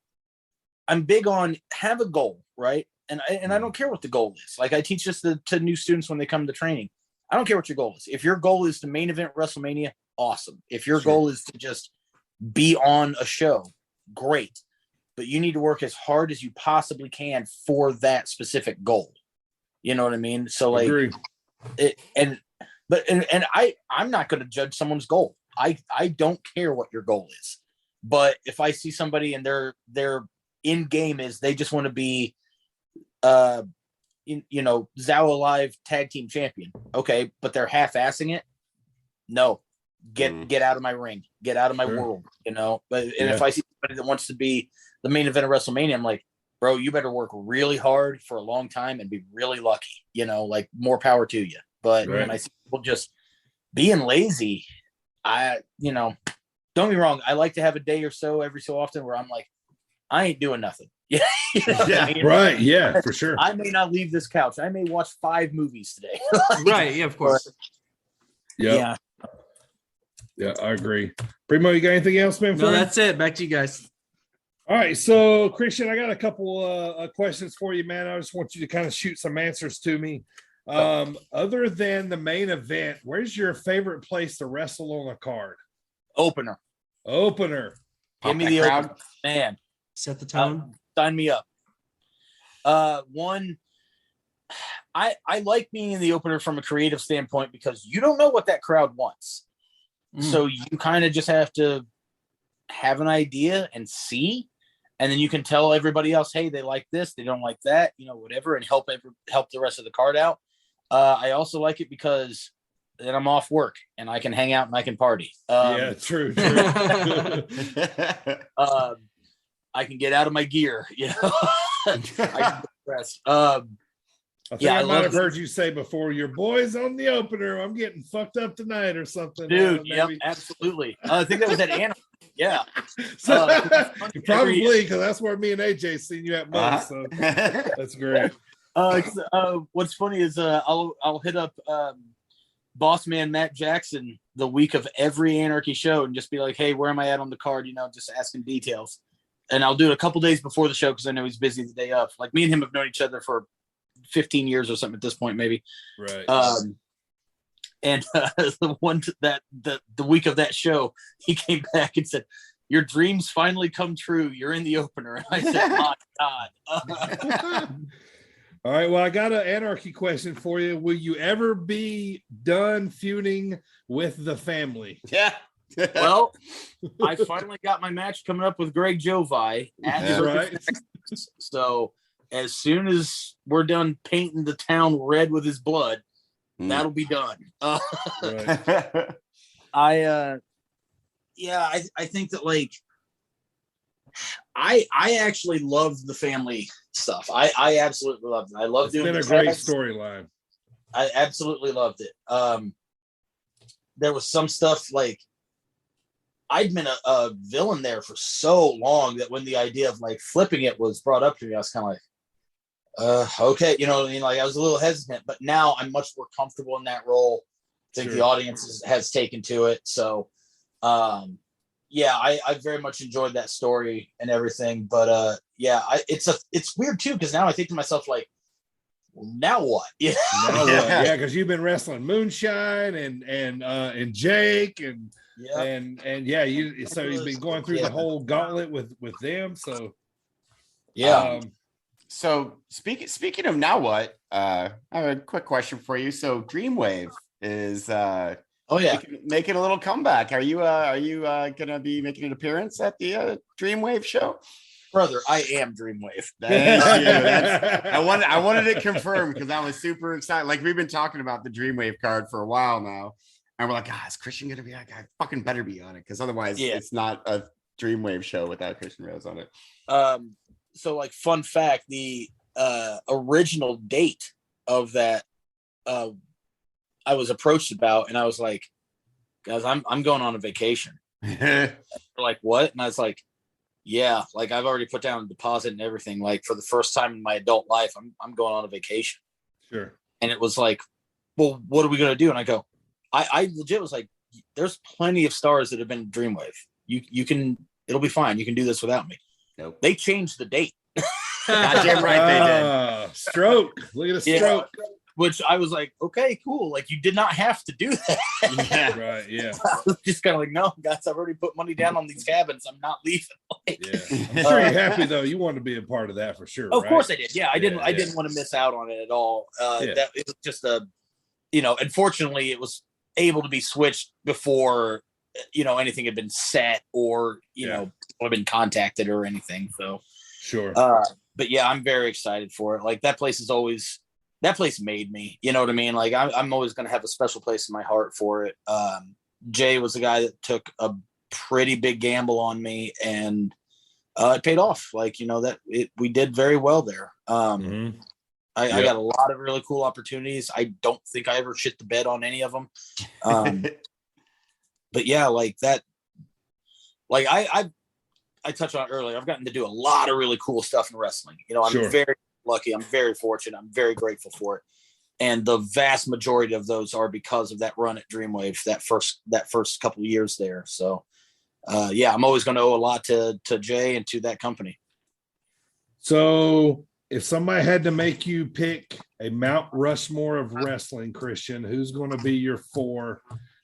I'm big on have a goal, right? And I don't care what the goal is. Like I teach this to new students when they come to training. I don't care what your goal is. If your goal is to main event WrestleMania, awesome. If your goal is to just be on a show, great. But you need to work as hard as you possibly can for that specific goal. You know what I mean? So like, I'm not going to judge someone's goal. I don't care what your goal is. But if I see somebody and their in game is they just want to be, Zao Alive tag team champion. Okay, but they're half-assing it. No, get out of my ring, get out of my world. But if I see somebody that wants to be the main event of WrestleMania, I'm like, bro, you better work really hard for a long time and be really lucky. Like more power to you. But when I see people just being lazy, don't get me wrong. I like to have a day or so every so often where I'm like, I ain't doing nothing. Right. Yeah, for sure. I may not leave this couch. I may watch 5 movies today. Right. Yeah, of course. Yeah. Yeah, I agree. Primo, you got anything else, man? No, that's it. Back to you guys. All right. So, Christian, I got a couple questions for you, man. I just want you to kind of shoot some answers to me. Other than the main event, where's your favorite place to wrestle on a card? Opener. Pop Give me that the crowd. opener. Man. Set the tone. Sign me up. One, I like being in the opener from a creative standpoint because you don't know what that crowd wants. So you kind of just have to have an idea and see, and then you can tell everybody else, hey, they like this, they don't like that, whatever, and help the rest of the card out. I also like it because then I'm off work and I can hang out and I can party. Yeah, true. I can get out of my gear, I can rest. I think I might have heard you say before, your boy's on the opener. I'm getting fucked up tonight or something. Dude, yep, absolutely. I think that was at Anaheim. Yeah. Probably, because that's where me and AJ seen you at most. So that's great. What's funny is I'll hit up boss man Matt Jackson the week of every Anarchy show and just be like, hey, where am I at on the card? Just asking details. And I'll do it a couple days before the show because I know he's busy the day of. Like me and him have known each other for 15 years or something at this point, maybe. Right. The week of that show, he came back and said, your dreams finally come true. You're in the opener. And I said, my God. All right. Well, I got an Anarchy question for you. Will you ever be done feuding with the family? Yeah. Well, I finally got my match coming up with Greg Jovi. Right. So as soon as we're done painting the town red with his blood, that'll be done. Right. I think that like I actually love the family stuff. I absolutely loved it. I love doing. It's been a great storyline. I absolutely loved it. There was some stuff like I'd been a villain there for so long that when the idea of like flipping it was brought up to me, I was kind of like, okay, you know what I mean? Like I was a little hesitant, but now I'm much more comfortable in that role. I think the audience has taken to it. So, yeah, I very much enjoyed that story and everything. But it's weird too because now I think to myself like, well, now what? Yeah, yeah, because you've been wrestling Moonshine and Jake and you've been going through the whole gauntlet with them. So So speaking of now what, I have a quick question for you. So Dreamwave is making a little comeback. Are you gonna be making an appearance at the Dreamwave show? Brother, I am Dreamwave. Thank you. I wanted it confirmed because I was super excited. Like we've been talking about the Dreamwave card for a while now, and we're like, is Christian gonna be? I fucking better be on it because otherwise, it's not a Dreamwave show without Christian Rose on it. So like fun fact, the original date of that I was approached about, and I was like, guys, I'm going on a vacation. They're like, what? And I was like, yeah, like I've already put down a deposit and everything. Like for the first time in my adult life, I'm going on a vacation. Sure. And it was like, well, what are we going to do? And I go, I legit was like, there's plenty of stars that have been Dreamwave. You can, it'll be fine. You can do this without me. Nope. They changed the date. Goddamn right they did. Stroke. Look at the stroke. Which I was like, okay, cool. Like you did not have to do that. Yeah. Right. Yeah. I was just kind of like, no, guys, I've already put money down on these cabins. I'm not leaving. Like, Yeah. I'm sure you're happy though. You wanted to be a part of that for sure. of right? course I did. Yeah, I didn't. Yeah, I didn't want to miss out on it at all. That it was just a, unfortunately, it was able to be switched before anything had been set or have been contacted or anything. So Sure. But yeah, I'm very excited for it. Like that place made me. You know what I mean? Like I'm always going to have a special place in my heart for it. Jay was the guy that took a pretty big gamble on me, and it paid off. Like we did very well there. I got a lot of really cool opportunities. I don't think I ever shit the bed on any of them. But yeah, like that. Like I touched on it earlier. I've gotten to do a lot of really cool stuff in wrestling. I'm very lucky. I'm very fortunate. I'm very grateful for it. And the vast majority of those are because of that run at Dreamwave, that first couple of years there. So I'm always going to owe a lot to Jay and to that company. So if somebody had to make you pick a Mount Rushmore of wrestling, Christian, who's going to be your 4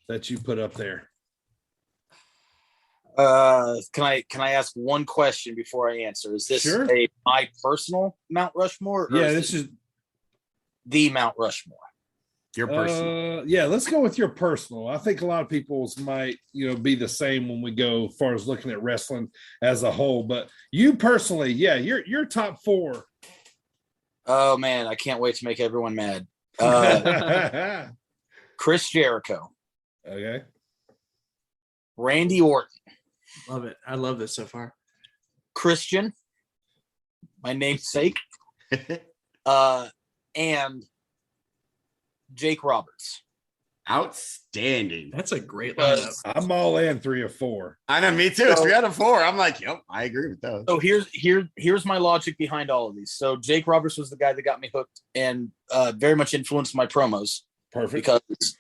that you put up there? Can I ask one question before I answer? Is this my personal Mount Rushmore? Yeah, this is the Mount Rushmore. Your personal. Yeah, let's go with your personal. I think a lot of people's might, be the same when we go as far as looking at wrestling as a whole. But you personally, your top 4. Oh man, I can't wait to make everyone mad. Chris Jericho. Okay. Randy Orton. Love it. I love this so far. Christian, my namesake, and Jake Roberts. Outstanding. That's a great lineup. I'm all in 3 or 4. I know, me too. 3 out of 4. I'm like, yep, I agree with those. So here's my logic behind all of these. So Jake Roberts was the guy that got me hooked and very much influenced my promos. Perfect. Because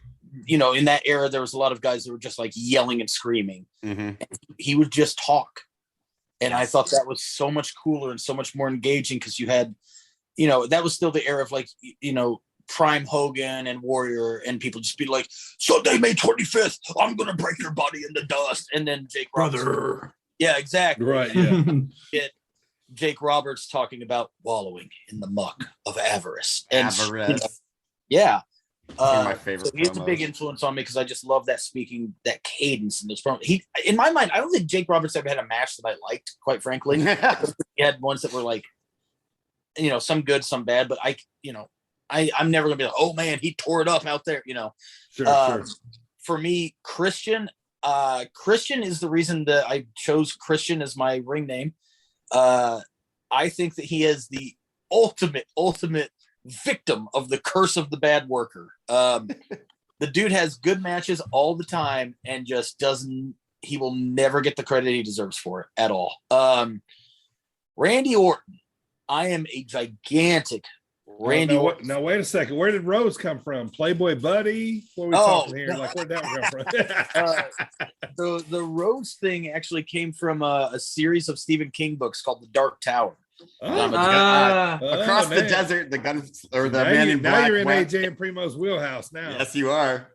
in that era, there was a lot of guys that were just like yelling and screaming. Mm-hmm. And he would just talk. And I thought that was so much cooler and so much more engaging because you had, that was still the era of like, Prime Hogan and Warrior, and people just be like, Sunday, May 25th, I'm going to break your body into dust. And then Jake Roberts. Yeah, exactly. Right. Yeah. Get Jake Roberts talking about wallowing in the muck of avarice. And, yeah. One of my favorite. So he's a big influence on me because I just love that that cadence in those promos. In my mind, I don't think Jake Roberts ever had a match that I liked, quite frankly. He had ones that were like, some good, some bad, but I'm never gonna be like, oh man, he tore it up out there, Sure. For me, Christian is the reason that I chose Christian as my ring name. I think that he is the ultimate victim of the curse of the bad worker. The dude has good matches all the time and just he will never get the credit he deserves for it at all. Randy Orton. I am a gigantic Randy Orton. Now wait a second. Where did Rose come from? Playboy Buddy? What are we talking here? Like where'd that come from? The Rose thing actually came from a series of Stephen King books called The Dark Tower. Across the desert, the guns or the man in black. Now you're in AJ and Primo's wheelhouse now. Yes, you are.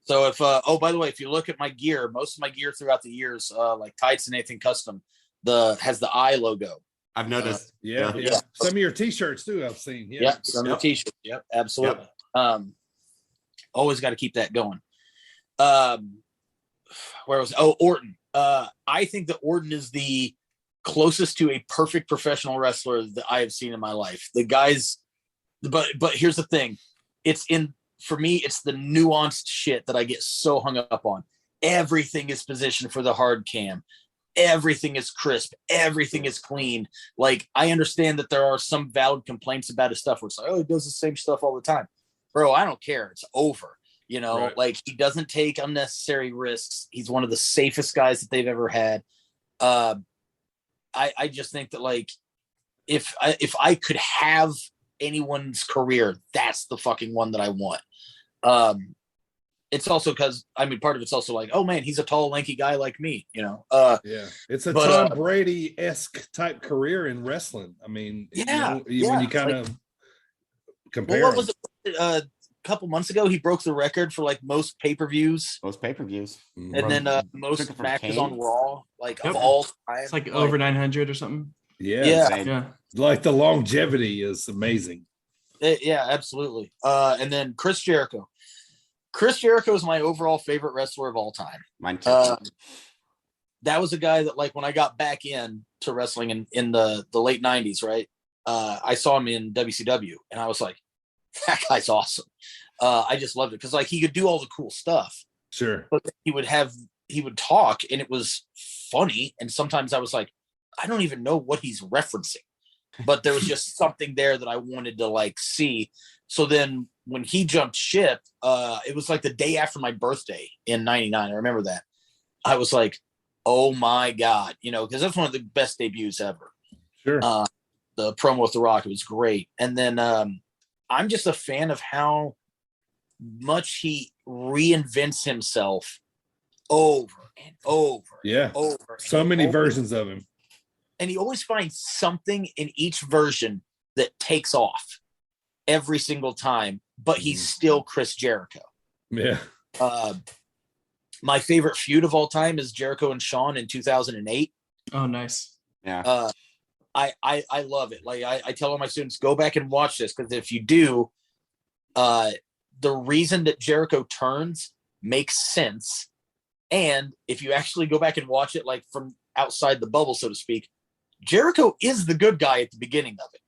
So if by the way, if you look at my gear, most of my gear throughout the years, like tights and anything custom, has the eye logo. I've noticed. Yeah. Some of your t-shirts too, I've seen. Yeah. Yep, some of the t-shirts. Yep, absolutely. Yep. Always got to keep that going. Where was Orton? I think that Orton is the closest to a perfect professional wrestler that I have seen in my life. The guys, but here's the thing. For me, it's the nuanced shit that I get so hung up on. Everything is positioned for the hard cam. everything is crisp, everything is clean. Like, I understand that there are some valid complaints about his stuff where it's like, oh, he does the same stuff all the time. Bro, I don't care. It's over. You know, Right. like, he doesn't take unnecessary risks. He's one of the safest guys that they've ever had. I just think that, like, if I could have anyone's career, that's the fucking one that I want. It's also because, I mean, part of it's also like, oh man, he's a tall, lanky guy like me, you know. Yeah, it's a but, Tom Brady-esque type career in wrestling. I mean, Yeah, when you kind like, of compare. Well, what was it? A couple months ago, he broke the record for like most pay-per-views, Most pay-per-views. and then most Took it from matches Kane? on Raw, like, Yep. of all time. It's like over 900 or something. Yeah, Yeah. it's Yeah. like the longevity is amazing. Yeah, absolutely. And then Chris Jericho. Chris Jericho is my overall favorite wrestler of all time. Mine too. That was a guy that, like, when I got back in to wrestling in the late 90s, right? I saw him in WCW, and I was like, that guy's awesome. I just loved it because, like, he could do all the cool stuff, Sure. but he would talk, and it was funny. And sometimes I was like, I don't even know what he's referencing, but there was just something there that I wanted to, like, see. So then when he jumped ship, it was like the day after my birthday in 99. I remember that. I was like, oh my God, you know, because that's one of the best debuts ever. Sure. The promo with The Rock, it was great. And then I'm just a fan of how much he reinvents himself over and over. Yeah. And over. So And many always- versions of him. And he always finds something in each version that takes off every single time, but he's still Chris Jericho. Yeah. My favorite feud of all time is Jericho and Shawn in 2008. Oh, nice. Yeah. I love it. Like, I tell all my students, go back and watch this, because if you do, the reason that Jericho turns makes sense. And if you actually go back and watch it, like, from outside the bubble, so to speak, Jericho is the good guy at the beginning of it.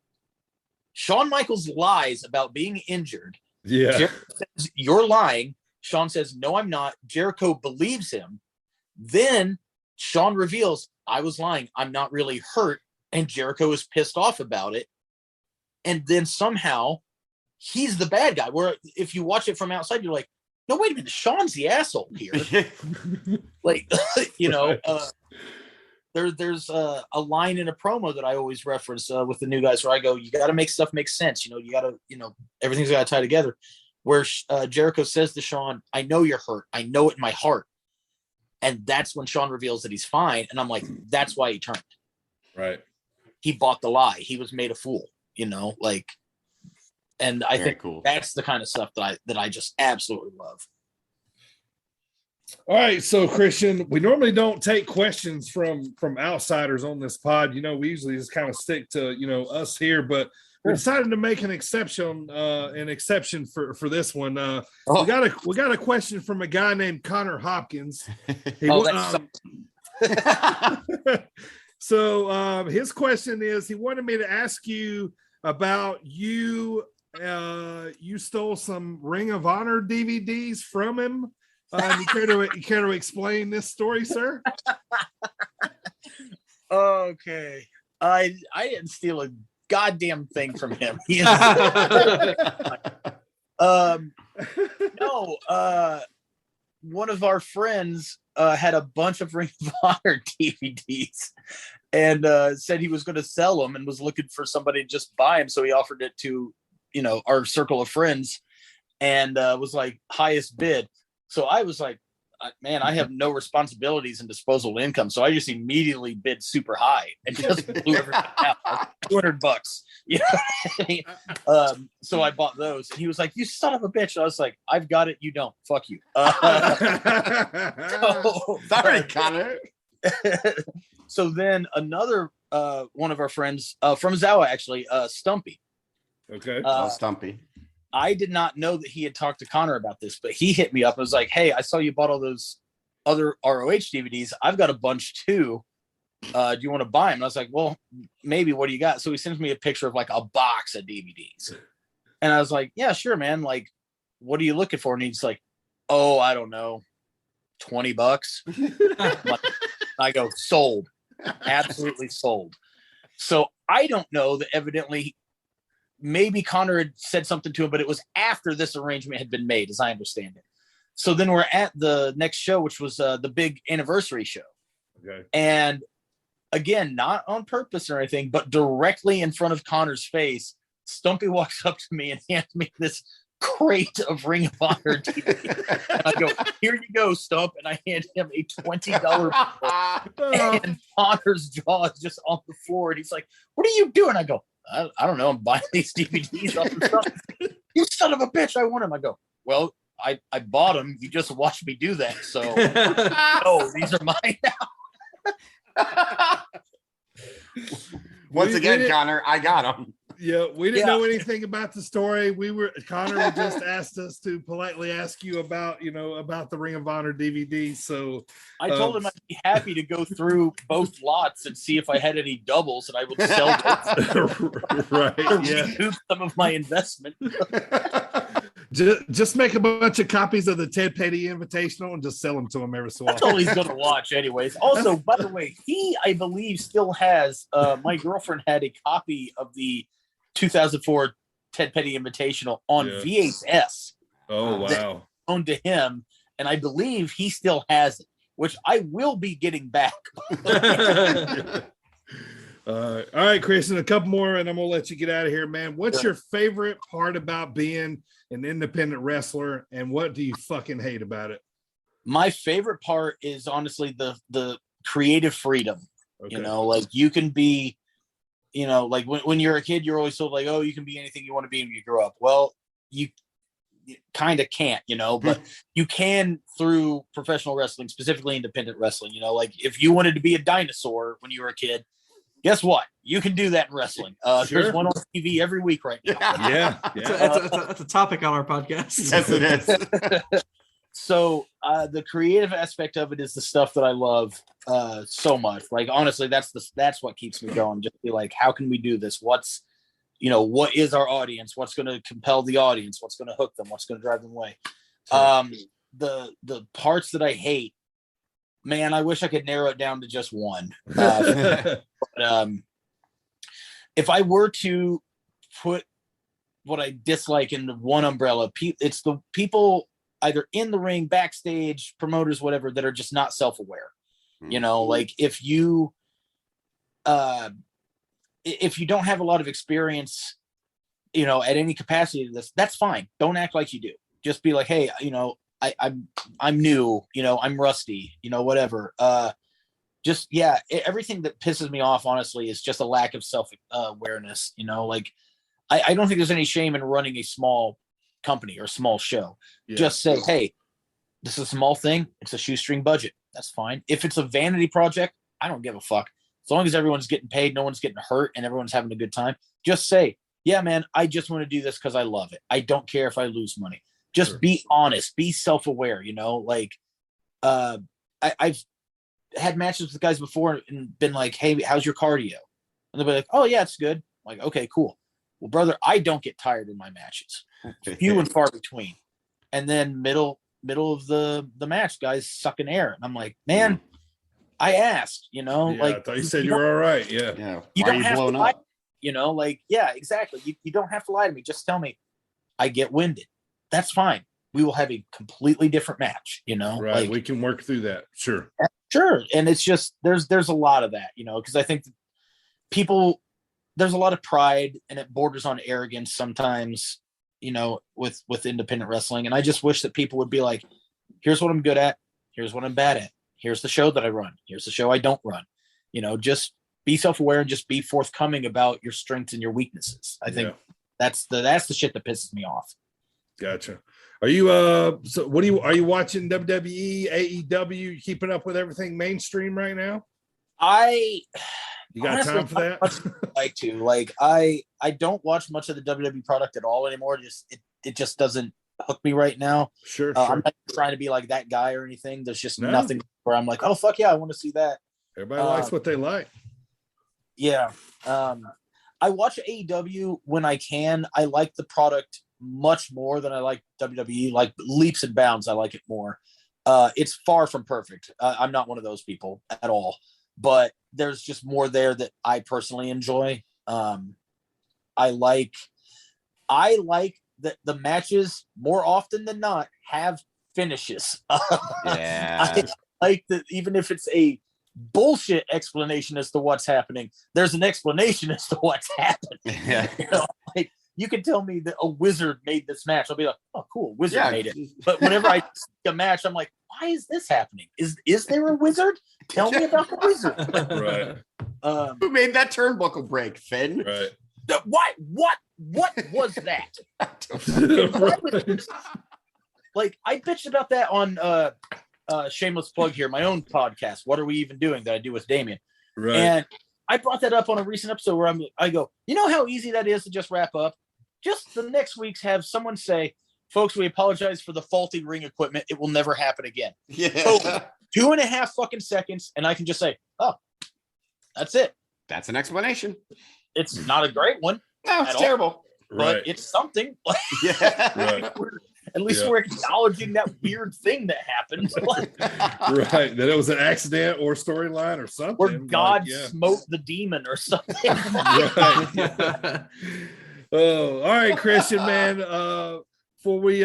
Shawn Michaels lies about being injured. Yeah. Jericho says, you're lying. Shawn says, no, I'm not. Jericho believes him. Then Shawn reveals, I was lying. I'm not really hurt. And Jericho is pissed off about it. And then somehow he's the bad guy. Where if you watch it from outside, you're like, no, wait a minute. Shawn's the asshole here. Like, you know, there's a line in a promo that I always reference with the new guys where I go, you got to make stuff make sense. You know, you got to, you know, everything's got to tie together. Where Jericho says to Shawn, I know you're hurt. I know it in my heart. And that's when Shawn reveals that he's fine. And I'm like, that's why he turned. Right. He bought the lie. He was made a fool, you know, like, and I Very think cool. that's the kind of stuff that I just absolutely love. All right, so Christian, we normally don't take questions from outsiders on this pod. You know, we usually just kind of stick to, you know, us here, but we decided to make an exception for this one. We got a question from a guy named Connor Hopkins. So his question is, he wanted me to ask you about you. You stole some Ring of Honor DVDs from him. You care to explain this story, sir? Okay. I didn't steal a goddamn thing from him. No, one of our friends had a bunch of Ring of Honor DVDs and said he was going to sell them and was looking for somebody to just buy them. So he offered it to, you know, our circle of friends and was like, highest bid. So I was like, man, I have no responsibilities and disposable income. So I just immediately bid super high and just blew everything out. $200. You know what I mean? So I bought those. And he was like, you son of a bitch. And I was like, I've got it. You don't. Fuck you. Sorry, Connor. So then another one of our friends from Zawa, actually, Stumpy. Okay. Stumpy. I did not know that he had talked to Connor about this, but he hit me up and was like, hey, I saw you bought all those other ROH DVDs. I've got a bunch too. Do you want to buy them? And I was like, well, maybe. What do you got? So he sends me a picture of like a box of DVDs. And I was like, yeah, sure, man. Like, what are you looking for? And he's like, oh, I don't know, $20. Like, I go, sold. Absolutely sold. So I don't know that evidently maybe Connor had said something to him, but it was after this arrangement had been made, as I understand it. So then we're at the next show, which was the big anniversary show. Okay. And again, not on purpose or anything, but directly in front of Connor's face, Stumpy walks up to me and hands me this crate of Ring of Honor DVD. And I go, here you go, Stump. And I hand him a $20 bill. And Connor's jaw is just on the floor. And he's like, what are you doing? I go, I don't know. I'm buying these DVDs off the stuff. You son of a bitch. I want them. I go, well, I bought them. You just watched me do that. So, oh, these are mine now. Once again, Connor, I got them. Yeah, we didn't know anything about the story. Connor just asked us to politely ask you about, about the Ring of Honor DVD. So I told him I'd be happy to go through both lots and see if I had any doubles, and I would sell those. Right. Yeah. Recoup some of my investment. Just make a bunch of copies of the Ted Petty Invitational and just sell them to him every so often. That's all he's going to watch, anyways. Also, by the way, he, I believe, still has. My girlfriend had a copy of the 2004 Ted Petty Invitational on VHS. Oh, wow. Owned to him, and I believe he still has it, which I will be getting back. All right, Christian, a couple more, and I'm going to let you get out of here, man. What's your favorite part about being an independent wrestler, and what do you fucking hate about it? My favorite part is honestly the creative freedom. Okay. Like you can be, like when you're a kid, you're always told like, oh, you can be anything you want to be when you grow up. Well, you kind of can't, but you can through professional wrestling, specifically independent wrestling. Like if you wanted to be a dinosaur when you were a kid, guess what? You can do that in wrestling. There's one on TV every week right now. Yeah. That's a topic on our podcast. Yes, it is. So the creative aspect of it is the stuff that I love so much. Like honestly, that's what keeps me going. Just be like, how can we do this? What's what is our audience? What's going to compel the audience? What's going to hook them? What's going to drive them away? The parts that I hate, man, I wish I could narrow it down to just one. But, if I were to put what I dislike into one umbrella, it's the people either in the ring, backstage, promoters, whatever, that are just not self-aware. Like if you don't have a lot of experience, at any capacity to this, that's fine. Don't act like you do. Just be like, hey, I'm new, I'm rusty, whatever. Everything that pisses me off, honestly, is just a lack of self-awareness. Like I don't think there's any shame in running a small company or small show. Just say, hey, this is a small thing. It's a shoestring budget. That's fine. If it's a vanity project, I don't give a fuck. As long as everyone's getting paid, no one's getting hurt, and everyone's having a good time. Just say, yeah, man, I just want to do this because I love it. I don't care if I lose money. Just be honest, be self-aware, like I've had matches with guys before and been like, hey, how's your cardio? And they'll be like, oh yeah, it's good. I'm like, okay, cool. Well, brother, I don't get tired in my matches. Few and far between. And then middle of the match, guys sucking air. And I'm like, man, I asked, I like thought you said you were all right. Yeah. You don't have to lie, like, yeah, exactly. You don't have to lie to me. Just tell me I get winded. That's fine. We will have a completely different match, Right. Like, we can work through that. Sure. And it's just, there's a lot of that, because I think there's a lot of pride and it borders on arrogance sometimes, with independent wrestling. And I just wish that people would be like, here's what I'm good at. Here's what I'm bad at. Here's the show that I run. Here's the show I don't run, just be self-aware and just be forthcoming about your strengths and your weaknesses. I think that's the shit that pisses me off. Gotcha. Are you are you watching WWE, AEW? You keeping up with everything mainstream right now? You got time for that? I don't watch much of the WWE product at all anymore. It just doesn't hook me right now. Sure. I'm not trying to be like that guy or anything. There's just nothing where I'm like, oh fuck yeah, I want to see that. Everybody likes what they like. Yeah. I watch AEW when I can. I like the product much more than I like WWE, like leaps and bounds. I like it more. It's far from perfect. I'm not one of those people at all, but there's just more there that I personally enjoy. I like that the matches more often than not have finishes. Yeah. I like that even if it's a bullshit explanation as to what's happening, there's an explanation as to what's happened. Yeah. You know, like you can tell me that a wizard made this match. I'll be like, oh, cool, wizard made it. But whenever I see a match, I'm like, why is this happening? Is there a wizard? Tell me about the wizard. Right. Who made that turnbuckle break, Finn? Right. What was that? Like I bitched about that on shameless plug here, my own podcast. What are we even doing that I do with Damien? Right. And I brought that up on a recent episode where I go, you know how easy that is to just wrap up? Just the next week's have someone say, folks, we apologize for the faulty ring equipment. It will never happen again. Yeah. So 2.5 fucking seconds, and I can just say, oh, that's it. That's an explanation. It's not a great one. No, it's terrible. But Right. it's something. Yeah. Right. At least we're acknowledging that weird thing that happened. Right. That it was an accident or storyline or something. Where God smote the demon or something. Right. Oh, all right, Christian, man. Before we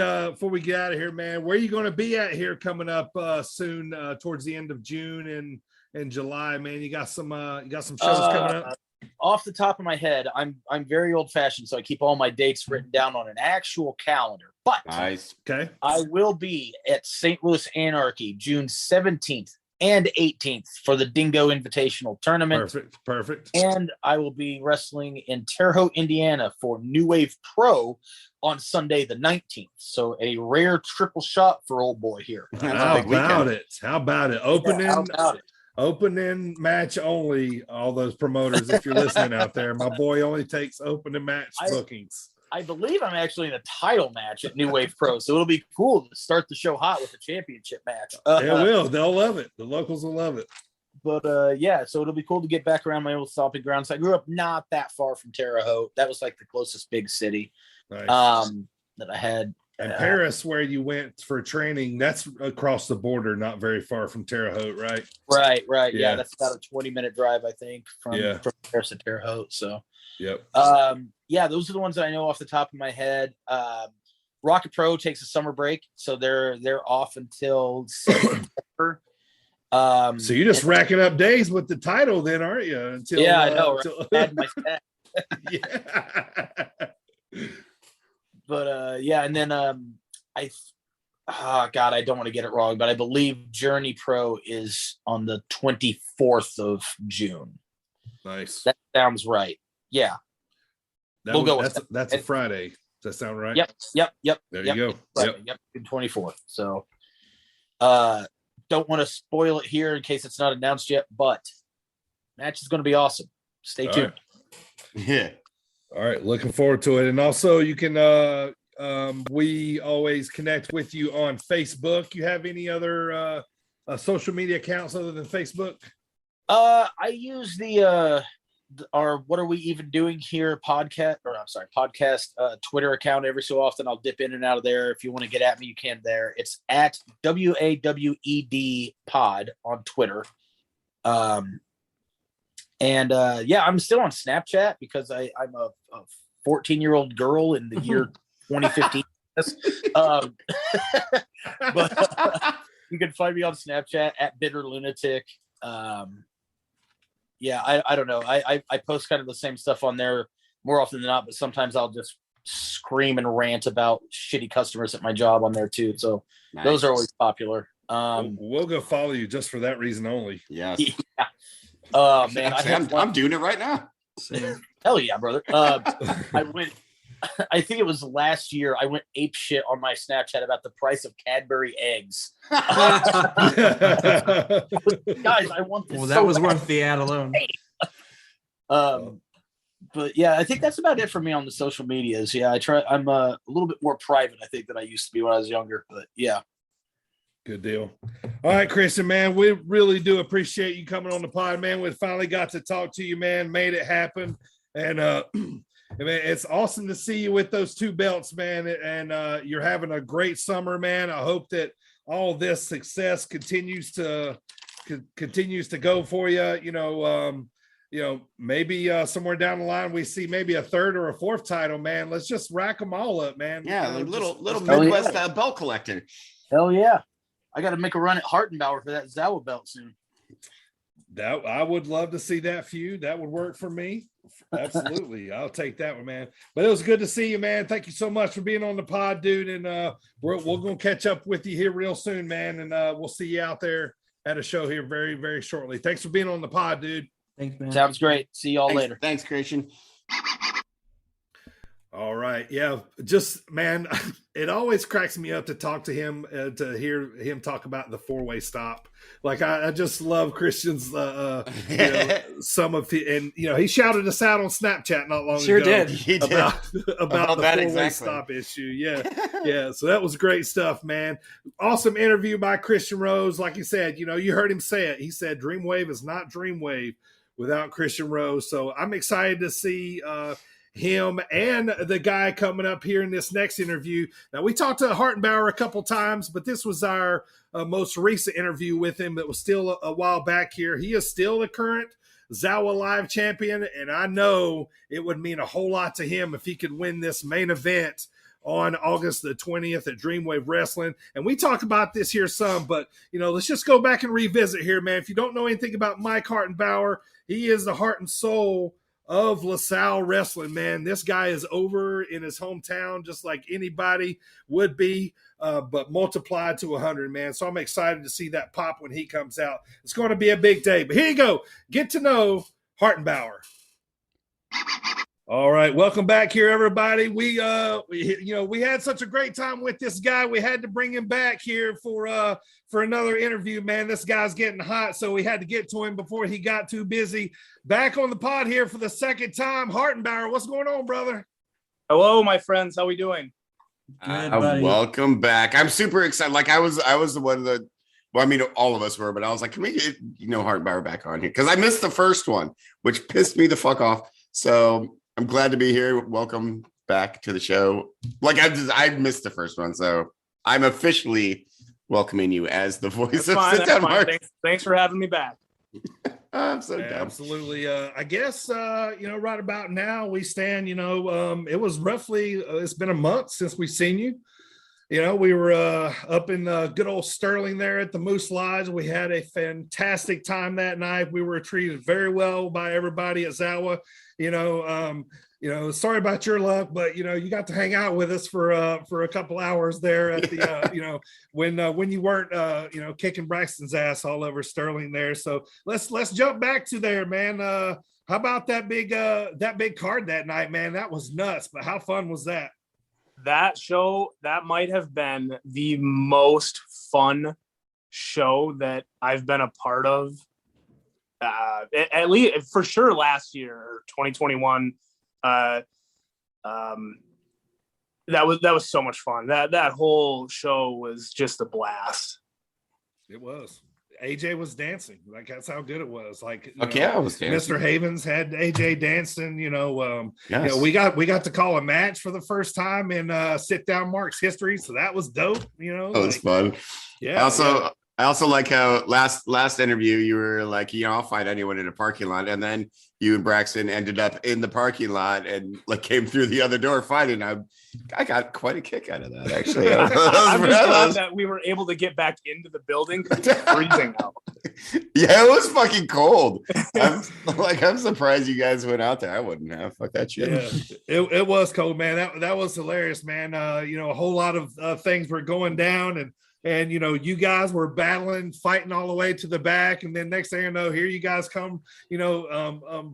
get out of here, man, where are you going to be at here coming up soon towards the end of June and July, man? You got some shows coming up? Off the top of my head, I'm very old fashioned, so I keep all my dates written down on an actual calendar. But Nice. Okay. I will be at St. Louis Anarchy June 17th and 18th for the Dingo Invitational Tournament. Perfect. And I will be wrestling in Terre Haute, Indiana for New Wave Pro on Sunday the 19th. So a rare triple shot for old boy here. How about it? How about it? Opening match only, all those promoters, if you're listening out there. My boy only takes opening match bookings. I believe I'm actually in a title match at New Wave Pro, so it'll be cool to start the show hot with a championship match. They will. They'll love it. The locals will love it. But yeah, so it'll be cool to get back around my old stomping grounds. I grew up not that far from Terre Haute. That was like the closest big city Nice. that I had. And Paris, where you went for training, that's across the border, not very far from Terre Haute, right? Right. Yeah. Yeah, that's about a 20-minute drive, I think, from Paris to Terre Haute. So, yep. yeah, those are the ones that I know off the top of my head. Rocket Pro takes a summer break, so they're off until September. So you're just racking up days with the title, then, aren't you? Until, I know. Right? My stat. Yeah. But yeah, and then I don't want to get it wrong, but I believe Journey Pro is on the 24th of June. Nice. That sounds right. Yeah. That's a Friday. Does that sound right? Yep. There you go. Right. Yep. 24th. So don't want to spoil it here in case it's not announced yet, but match is going to be awesome. Stay tuned. Right. Yeah. All right, looking forward to it. And also you can we always connect with you on Facebook. You have any other social media accounts other than Facebook? I use our What Are We Even Doing Here podcast Twitter account. Every so often I'll dip in and out of there. If you want to get at me, you can there. It's at WAWED pod on Twitter. And yeah, I'm still on Snapchat because I'm a 14-year-old girl in the year 2015. But you can find me on Snapchat at Bitter Lunatic. Yeah, I don't know. I post kind of the same stuff on there more often than not, but sometimes I'll just scream and rant about shitty customers at my job on there too. So Nice. Those are always popular. We'll go follow you just for that reason only. Yes. Yeah. Oh man, Actually, I'm doing it right now. Same. Hell yeah, brother. I think it was last year, I went ape shit on my Snapchat about the price of Cadbury eggs. Guys, I want this. Well, that was worth the ad alone. But yeah, I think that's about it for me on the social medias. Yeah, I'm a little bit more private, I think, than I used to be when I was younger. But yeah. Good deal. All right, Christian, man, we really do appreciate you coming on the pod, man. We finally got to talk to you, man, made it happen. And man, it's awesome to see you with those two belts, man. And you're having a great summer, man. I hope that all this success continues to go for you. Maybe somewhere down the line we see maybe a third or a fourth title, man. Let's just rack them all up, man. Yeah, like little Hell Midwest yeah. belt collector. Hell yeah. I got to make a run at Hartenbower for that Zawa belt soon. That I would love to see that feud. That would work for me. Absolutely. I'll take that one, man. But it was good to see you, man. Thank you so much for being on the pod, dude. And we're going to catch up with you here real soon, man. And we'll see you out there at a show here very, very shortly. Thanks for being on the pod, dude. Thanks, man. Sounds great. See y'all later. Thanks, Christian. All right. Yeah. Just, man, it always cracks me up to talk to him, to hear him talk about the four-way stop. Like, I just love Christian's, some of the, and, he shouted us out on Snapchat not long Sure ago. did. He did. About the that four-way exactly. stop issue. Yeah. Yeah. So that was great stuff, man. Awesome interview by Christian Rose. Like you said, you heard him say it. He said, Dreamwave is not Dreamwave without Christian Rose. So I'm excited to see, him and the guy coming up here in this next interview. Now, we talked to Hartenbower a couple times, but this was our most recent interview with him that was still a while back here. He is still the current Zawa Live champion, and I know it would mean a whole lot to him if he could win this main event on August the 20th at Dreamwave Wrestling. And we talk about this here some, but, let's just go back and revisit here, man. If you don't know anything about Mike Hartenbower, he is the heart and soul of LaSalle Wrestling, man. This guy is over in his hometown just like anybody would be, but multiplied to 100, man. So I'm excited to see that pop when he comes out. It's going to be a big day. But here you go. Get to know Hartenbower. All right, welcome back here, everybody. We had such a great time with this guy. We had to bring him back here for another interview, man. This guy's getting hot, so we had to get to him before he got too busy. Back on the pod here for the second time. Hartenbower, what's going on, brother? Hello, my friends. How we doing? Good, buddy. Welcome back. I'm super excited. Like I was the one that, well, I mean, all of us were, but I was like, can we get Hartenbower back on here? Because I missed the first one, which pissed me the fuck off. So I'm glad to be here. Welcome back to the show. Like I missed the first one, so I'm officially welcoming you as the voice of Sit Down Mark. Thanks for having me back. I'm so dumb. Absolutely. I guess right about now we stand. It was roughly it's been a month since we've seen you. We were up in good old Sterling there at the Moose Lodge. We had a fantastic time that night. We were treated very well by everybody at Zawa. Sorry about your luck, but you got to hang out with us for a couple hours there at the when you weren't kicking Braxton's ass all over Sterling there. So let's jump back to there, man. How about that big card that night, man? That was nuts. But how fun was that? That show, that might have been the most fun show that I've been a part of. At least for sure last year, or 2021. That was so much fun. That whole show was just a blast. It was. AJ was dancing. Like, that's how good it was. Like, I was dancing. Mr. Havens had AJ dancing. Yes. We got to call a match for the first time in Sit Down Mark's history, so that was dope. That was fun. Yeah. I also like how last interview you were like, I'll fight anyone in a parking lot, and then you and Braxton ended up in the parking lot and like came through the other door fighting. I got quite a kick out of that, actually. I'm just glad that we were able to get back into the building because it's freezing out. Yeah, it was fucking cold. I'm surprised you guys went out there. I wouldn't have. Fuck that shit. Yeah, it was cold, man. That was hilarious, man. A whole lot of things were going down, and you guys were battling, fighting all the way to the back, and then next thing you know, here you guys come,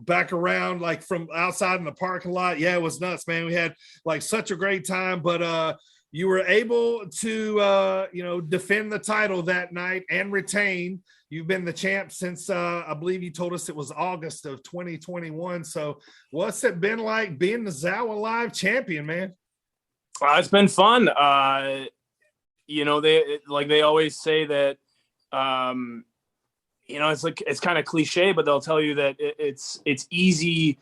back around like from outside in the parking lot. Yeah, it was nuts, man. We had like such a great time, but you were able to defend the title that night and retain. You've been the champ since I believe you told us it was August of 2021. So what's it been like being the Zawa Live champion, man? It's been fun. They always say that, it's kind of cliche, but they'll tell you that it's easy,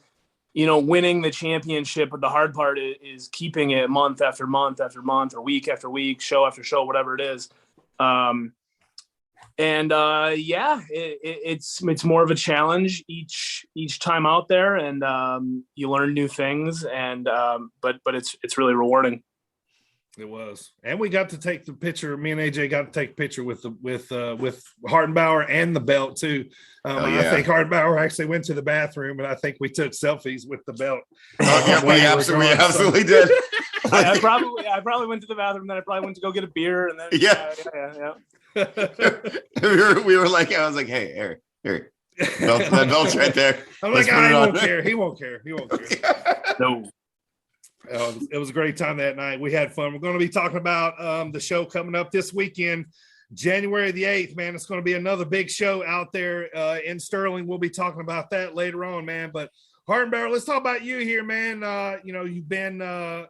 winning the championship. But the hard part is keeping it month after month after month, or week after week, show after show, whatever it is. It's more of a challenge each time out there, and you learn new things, and but it's really rewarding. It was, and we got to take the picture. Me and AJ got to take a picture with Hartenbower and the belt too. I think Hartenbower actually went to the bathroom, and I think we took selfies with the belt. We absolutely did. I probably went to the bathroom, then I probably went to go get a beer, and then yeah. we were like, I was like, hey, Eric, that belt's right there. I'm like, I won't care. He won't care. No. It was a great time that night. We had fun. We're going to be talking about the show coming up this weekend, January the 8th, man. It's going to be another big show out there in Sterling. We'll be talking about that later on, man. But Hartenbower, let's talk about you here, man. You've been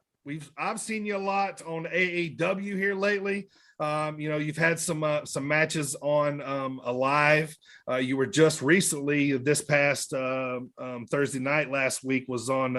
I've seen you a lot on AAW here lately. You've had some matches on Alive. You were just recently this past Thursday night last week was on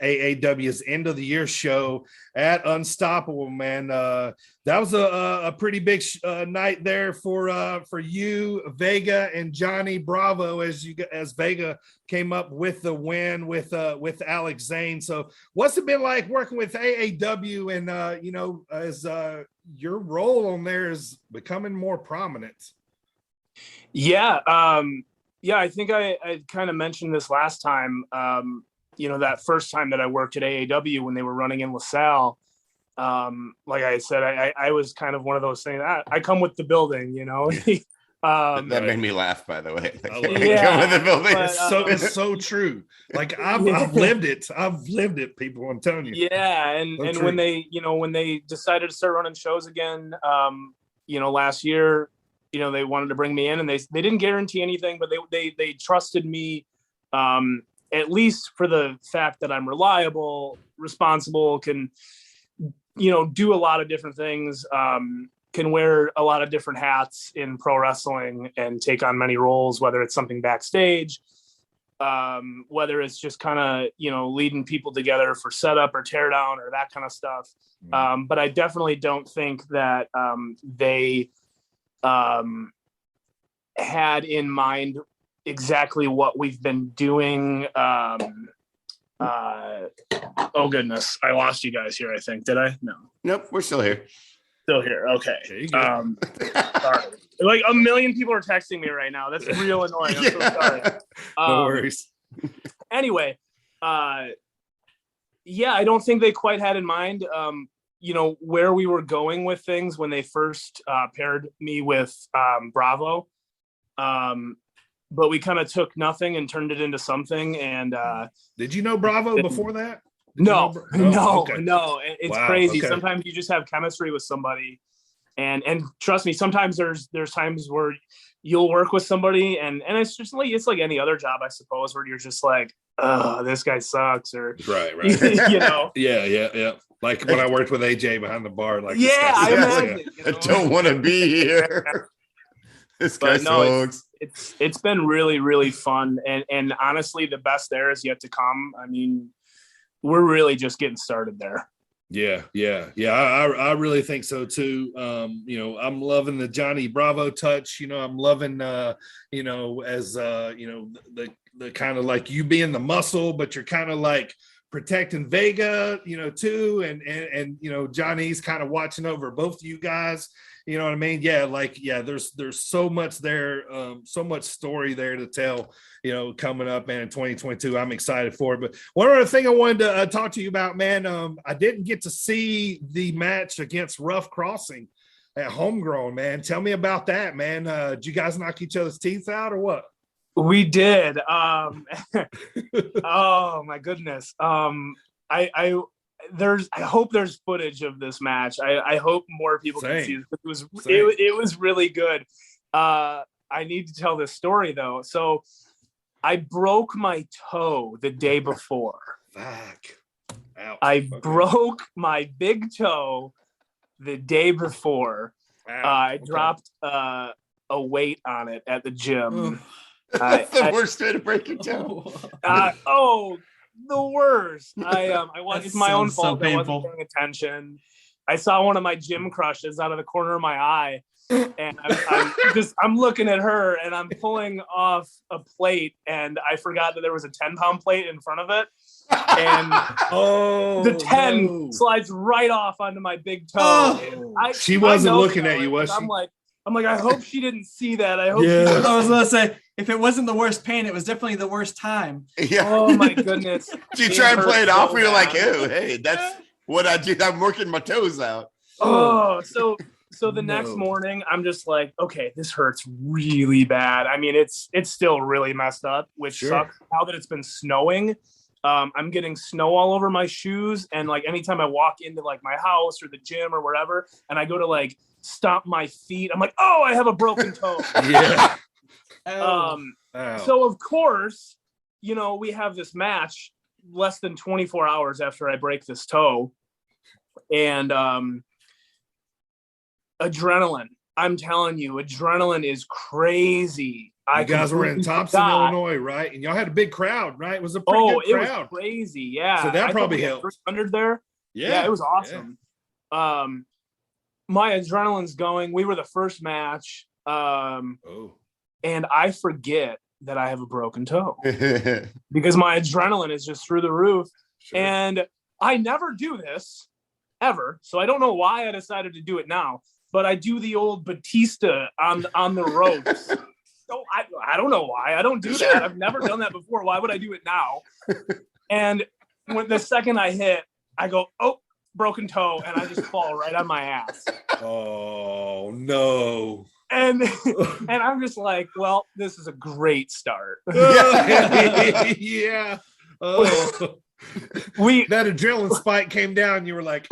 AAW's end of the year show at Unstoppable, man. That was a pretty big night there for you, Vega, and Johnny Bravo as Vega came up with the win with Alex Zane. So what's it been like working with AAW and as your role on there is becoming more prominent? Yeah. I think I kind of mentioned this last time, that first time that I worked at AAW when they were running in LaSalle. Like I said, I was kind of one of those things. I come with the building, that made me laugh, by the way. Come with the building. But, it's so true. Like I've lived it. People, I'm telling you. Yeah. And when they decided to start running shows again, last year, they wanted to bring me in, and they didn't guarantee anything, but they trusted me, at least for the fact that I'm reliable, responsible, can, do a lot of different things, can wear a lot of different hats in pro wrestling and take on many roles, whether it's something backstage, whether it's just kind of, leading people together for setup or teardown or that kind of stuff. But I definitely don't think that they had in mind exactly what we've been doing. Oh goodness, I lost you guys here, I think. Did I? No. Nope, we're still here. Still here. Okay. Sorry. Like a million people are texting me right now. That's real annoying. I'm so sorry. No worries. Anyway, I don't think they quite had in mind, where we were going with things when they first paired me with Bravo. But we kind of took nothing and turned it into something. And did you know Bravo before that? No. Okay. No. It's crazy. Okay. Sometimes you just have chemistry with somebody, and trust me, sometimes there's times where you'll work with somebody and it's just like, it's like any other job, I suppose, where you're just like, oh, this guy sucks, or right. Yeah. Like when I worked with AJ behind the bar, like, I imagine. I don't want to be here. This guy sucks. It's been really, really fun, and honestly, the best there is yet to come. I mean, we're really just getting started there. Yeah. I really think so too. I'm loving the Johnny Bravo touch. I'm loving, as the kind of like you being the muscle, but you're kind of like protecting Vega, too, and Johnny's kind of watching over both of you guys. You know what I mean? Yeah. There's so much there, so much story there to tell, coming up, man, in 2022. I'm excited for it. But one other thing I wanted to talk to you about, man, I didn't get to see the match against Rough Crossing at Homegrown, man. Tell me about that, man. Did you guys knock each other's teeth out or what? We did. Oh my goodness. I hope there's footage of this match. I hope more people can see it. It was really good. I need to tell this story though. So I broke my toe the day before. I broke my big toe the day before. I dropped a weight on it at the gym. That's the worst way to break your toe. The worst. It's my own fault. So I wasn't paying attention. I saw one of my gym crushes out of the corner of my eye, and I'm looking at her, and I'm pulling off a plate, and I forgot that there was a 10-pound plate in front of it, and the 10 slides right off onto my big toe. And she wasn't looking at you, was she? I'm like, I hope she didn't see that. I hope she Yeah. didn't. I was gonna say, if it wasn't the worst pain, it was definitely the worst time. Yeah. Oh my goodness. You try and play it off, so you're like, bad. oh, hey, that's what I do. I'm working my toes out. Oh, so the next morning, I'm just like, okay, this hurts really bad. I mean, it's still really messed up, which sucks. Now that it's been snowing, I'm getting snow all over my shoes, and like anytime I walk into like my house or the gym or wherever, and I go to like stomp my feet, I'm like, oh, I have a broken toe. Yeah. So of course, we have this match less than 24 hours after I break this toe, and adrenaline. I'm telling you, adrenaline is crazy. You guys were in Thompson, Illinois, right? And y'all had a big crowd, right? It was a pretty good crowd. It was crazy. Yeah. So that probably helped. 300 there. Yeah, it was awesome. Yeah. My adrenaline's going. We were the first match. And I forget that I have a broken toe because my adrenaline is just through the roof. Sure. And I never do this ever. So I don't know why I decided to do it now, but I do the old Batista on the ropes. So I don't know why. I don't do that. I've never done that before. Why would I do it now? And when the second I hit, I go, oh, broken toe, and I just fall right on my ass. Oh no. And I'm just like, well, this is a great start. Yeah. Oh. That adrenaline spike came down, and you were like,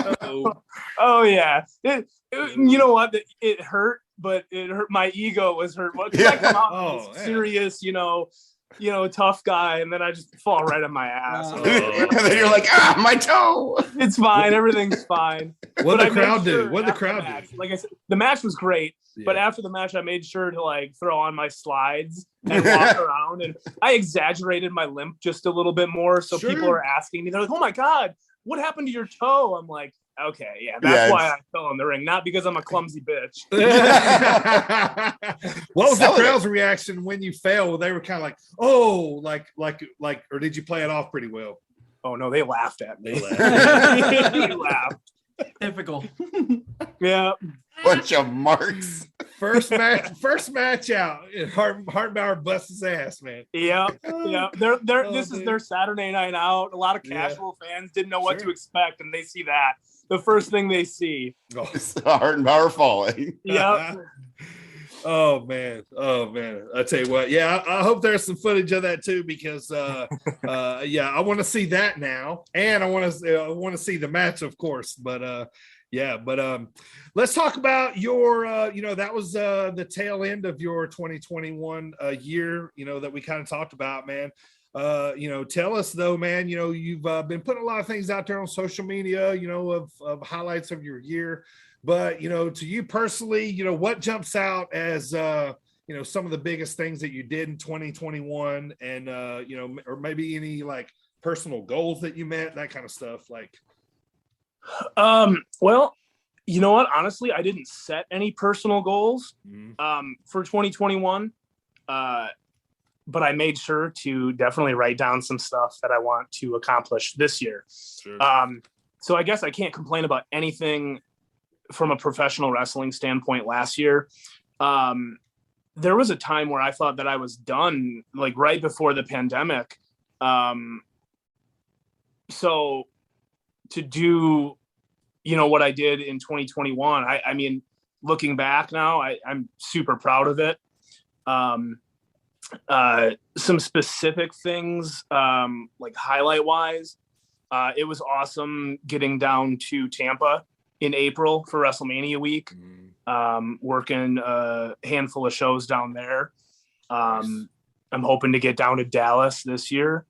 oh yeah. You know what? It hurt, but it hurt. My ego was hurt. Well, I come out serious, tough guy, and then I just fall right on my ass. And then you're like, my toe. It's fine. Everything's fine. What did the crowd do? Like I said, the match was great, but after the match, I made sure to like throw on my slides and walk around, and I exaggerated my limp just a little bit more, so people are asking me, they're like, "Oh my god, what happened to your toe?" I'm like, okay, yeah, that's why I fell in the ring, not because I'm a clumsy bitch. What was the crowd's reaction when you fell? They were kind of like, oh, like, or did you play it off pretty well? Oh no, they laughed at me. They laughed. Typical. Yeah. Bunch of marks. First match out. Hartenbower busts his ass, man. Yeah. This is their Saturday night out. A lot of casual fans didn't know what to expect, and they see that. The first thing they see. Hartenbower falling. Yep. Oh man. I tell you what, I hope there's some footage of that too, because I want to see that now, and I want to see the match, of course. But let's talk about your that was the tail end of your 2021 year, that we kind of talked about, man. Tell us though, man, you've been putting a lot of things out there on social media, of highlights of your year. But, to you personally, what jumps out as, some of the biggest things that you did in 2021 and, or maybe any like personal goals that you met, that kind of stuff. Like, well, you know what? Honestly, I didn't set any personal goals, for 2021. But I made sure to definitely write down some stuff that I want to accomplish this year. Sure. So I guess I can't complain about anything from a professional wrestling standpoint last year. There was a time where I thought that I was done, like right before the pandemic. So to do, what I did in 2021, I mean, looking back now, I'm super proud of it. Some specific things, like highlight wise, it was awesome getting down to Tampa in April for WrestleMania week, working a handful of shows down there. I'm hoping to get down to Dallas this year.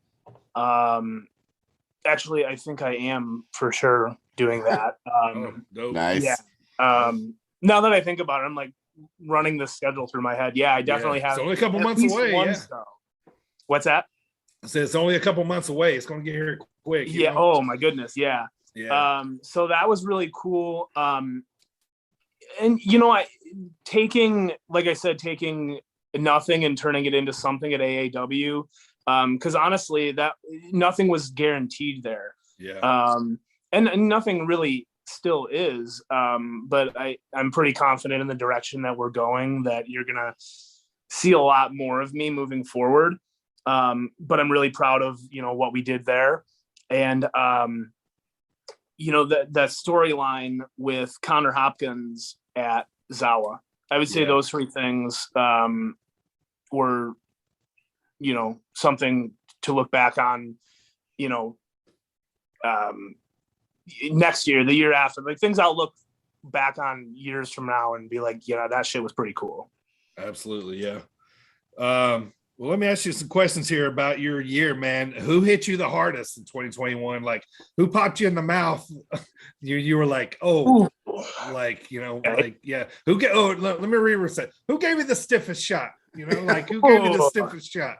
Actually, I think I am for sure doing that. Nice. Yeah. Now that I think about it, I'm like running the schedule through my head. Yeah, I definitely have. It's only a couple months away. What's that? I said it's only a couple months away. It's going to get here quick. Oh my goodness. Yeah. So that was really cool. and taking nothing and turning it into something at AAW, because honestly, that nothing was guaranteed there. Yeah. And nothing really still is. But I'm pretty confident in the direction that we're going, that you're gonna see a lot more of me moving forward. But I'm really proud of what we did there, and that storyline with Connor Hopkins at Zawa. I would say those three things were something to look back on. Next year, the year after, like things I'll look back on years from now and be like, that shit was pretty cool. Absolutely, yeah. Well, let me ask you some questions here about your year, man. Who hit you the hardest in 2021? Like, who popped you in the mouth? You were like, oh, like, yeah. Who get? Oh, let me reverse that. Who gave you the stiffest shot? Like, who gave you the stiffest shot?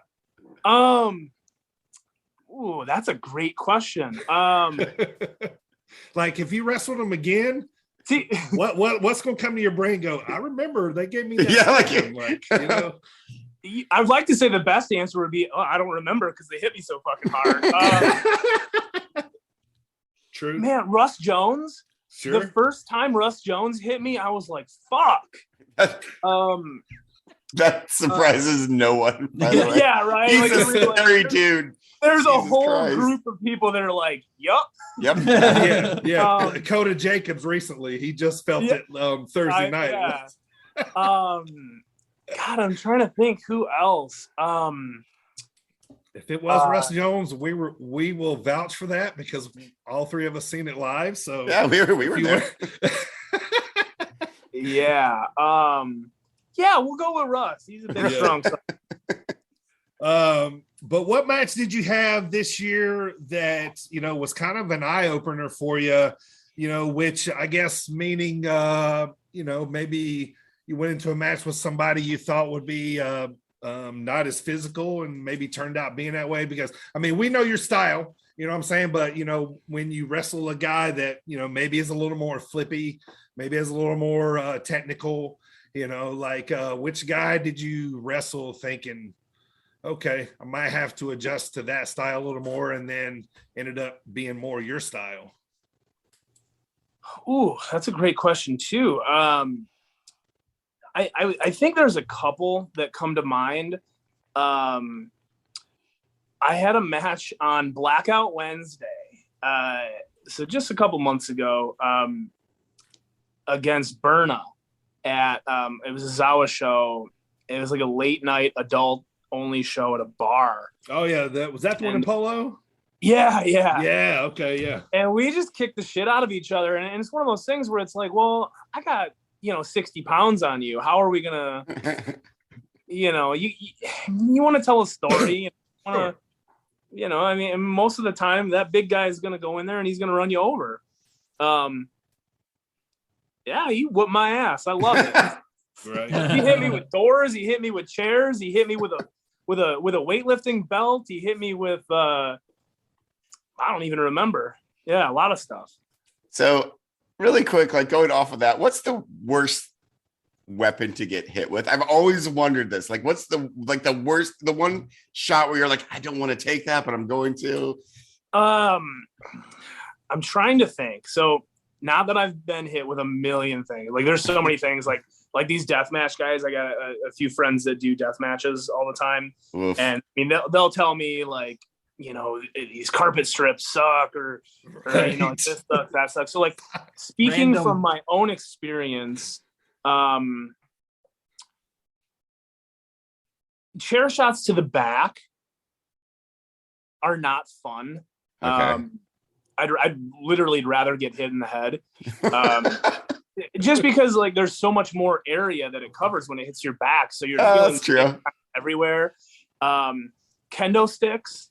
Ooh, that's a great question. Like, if you wrestled them again, see, what's going to come to your brain? Go, I remember they gave me that. Yeah, I'd like to say the best answer would be, I don't remember because they hit me so fucking hard. True. Man, Russ Jones. Sure. The first time Russ Jones hit me, I was like, fuck. That surprises no one, by the way. Yeah, right. He's a scary dude. There's Jesus a whole Christ. group of people that are like, yup. Yep. Yeah. Coda Jacobs recently, he just felt it Thursday night. Yeah. God, I'm trying to think who else. If it was Russ Jones, we will vouch for that because all three of us seen it live. So yeah, we were there. Yeah. Yeah, we'll go with Russ. He's a big strong son. But what match did you have this year that was kind of an eye opener for you? Which I guess meaning maybe you went into a match with somebody you thought would be not as physical and maybe turned out being that way, because we know your style, what I'm saying, but when you wrestle a guy that maybe is a little more flippy, maybe is a little more technical, which guy did you wrestle thinking, okay, I might have to adjust to that style a little more, and then ended up being more your style? Ooh, that's a great question too. I think there's a couple that come to mind. I had a match on Blackout Wednesday, so just a couple months ago, against Berna at it was a Zawa show. It was like a late night adult only show at a bar. Oh yeah, was that the one in Polo? Yeah. Okay, yeah. And we just kicked the shit out of each other, and it's one of those things where it's like, well, I got 60 pounds on you. How are we gonna, you want to tell a story? Sure. Most of the time that big guy is gonna go in there and he's gonna run you over. Yeah, he whooped my ass. I love it. Right. He hit me with doors. He hit me with chairs. He hit me with a weightlifting belt. He hit me with I don't even remember. Yeah, a lot of stuff. So really quick, like going off of that, what's the worst weapon to get hit with? I've always wondered this. Like, what's the worst, the one shot where you're like, I don't want to take that, but I'm going to? I'm trying to think. So now that I've been hit with a million things, like there's so many things, like these deathmatch guys. I got a few friends that do death matches all the time. Oof. And they'll tell me like, these carpet strips suck, or Right. this sucks, that sucks. So like speaking from my own experience, chair shots to the back are not fun. Okay. I'd literally rather get hit in the head. Just because like there's so much more area that it covers when it hits your back. So you're feeling that's true. Everywhere. Kendo sticks.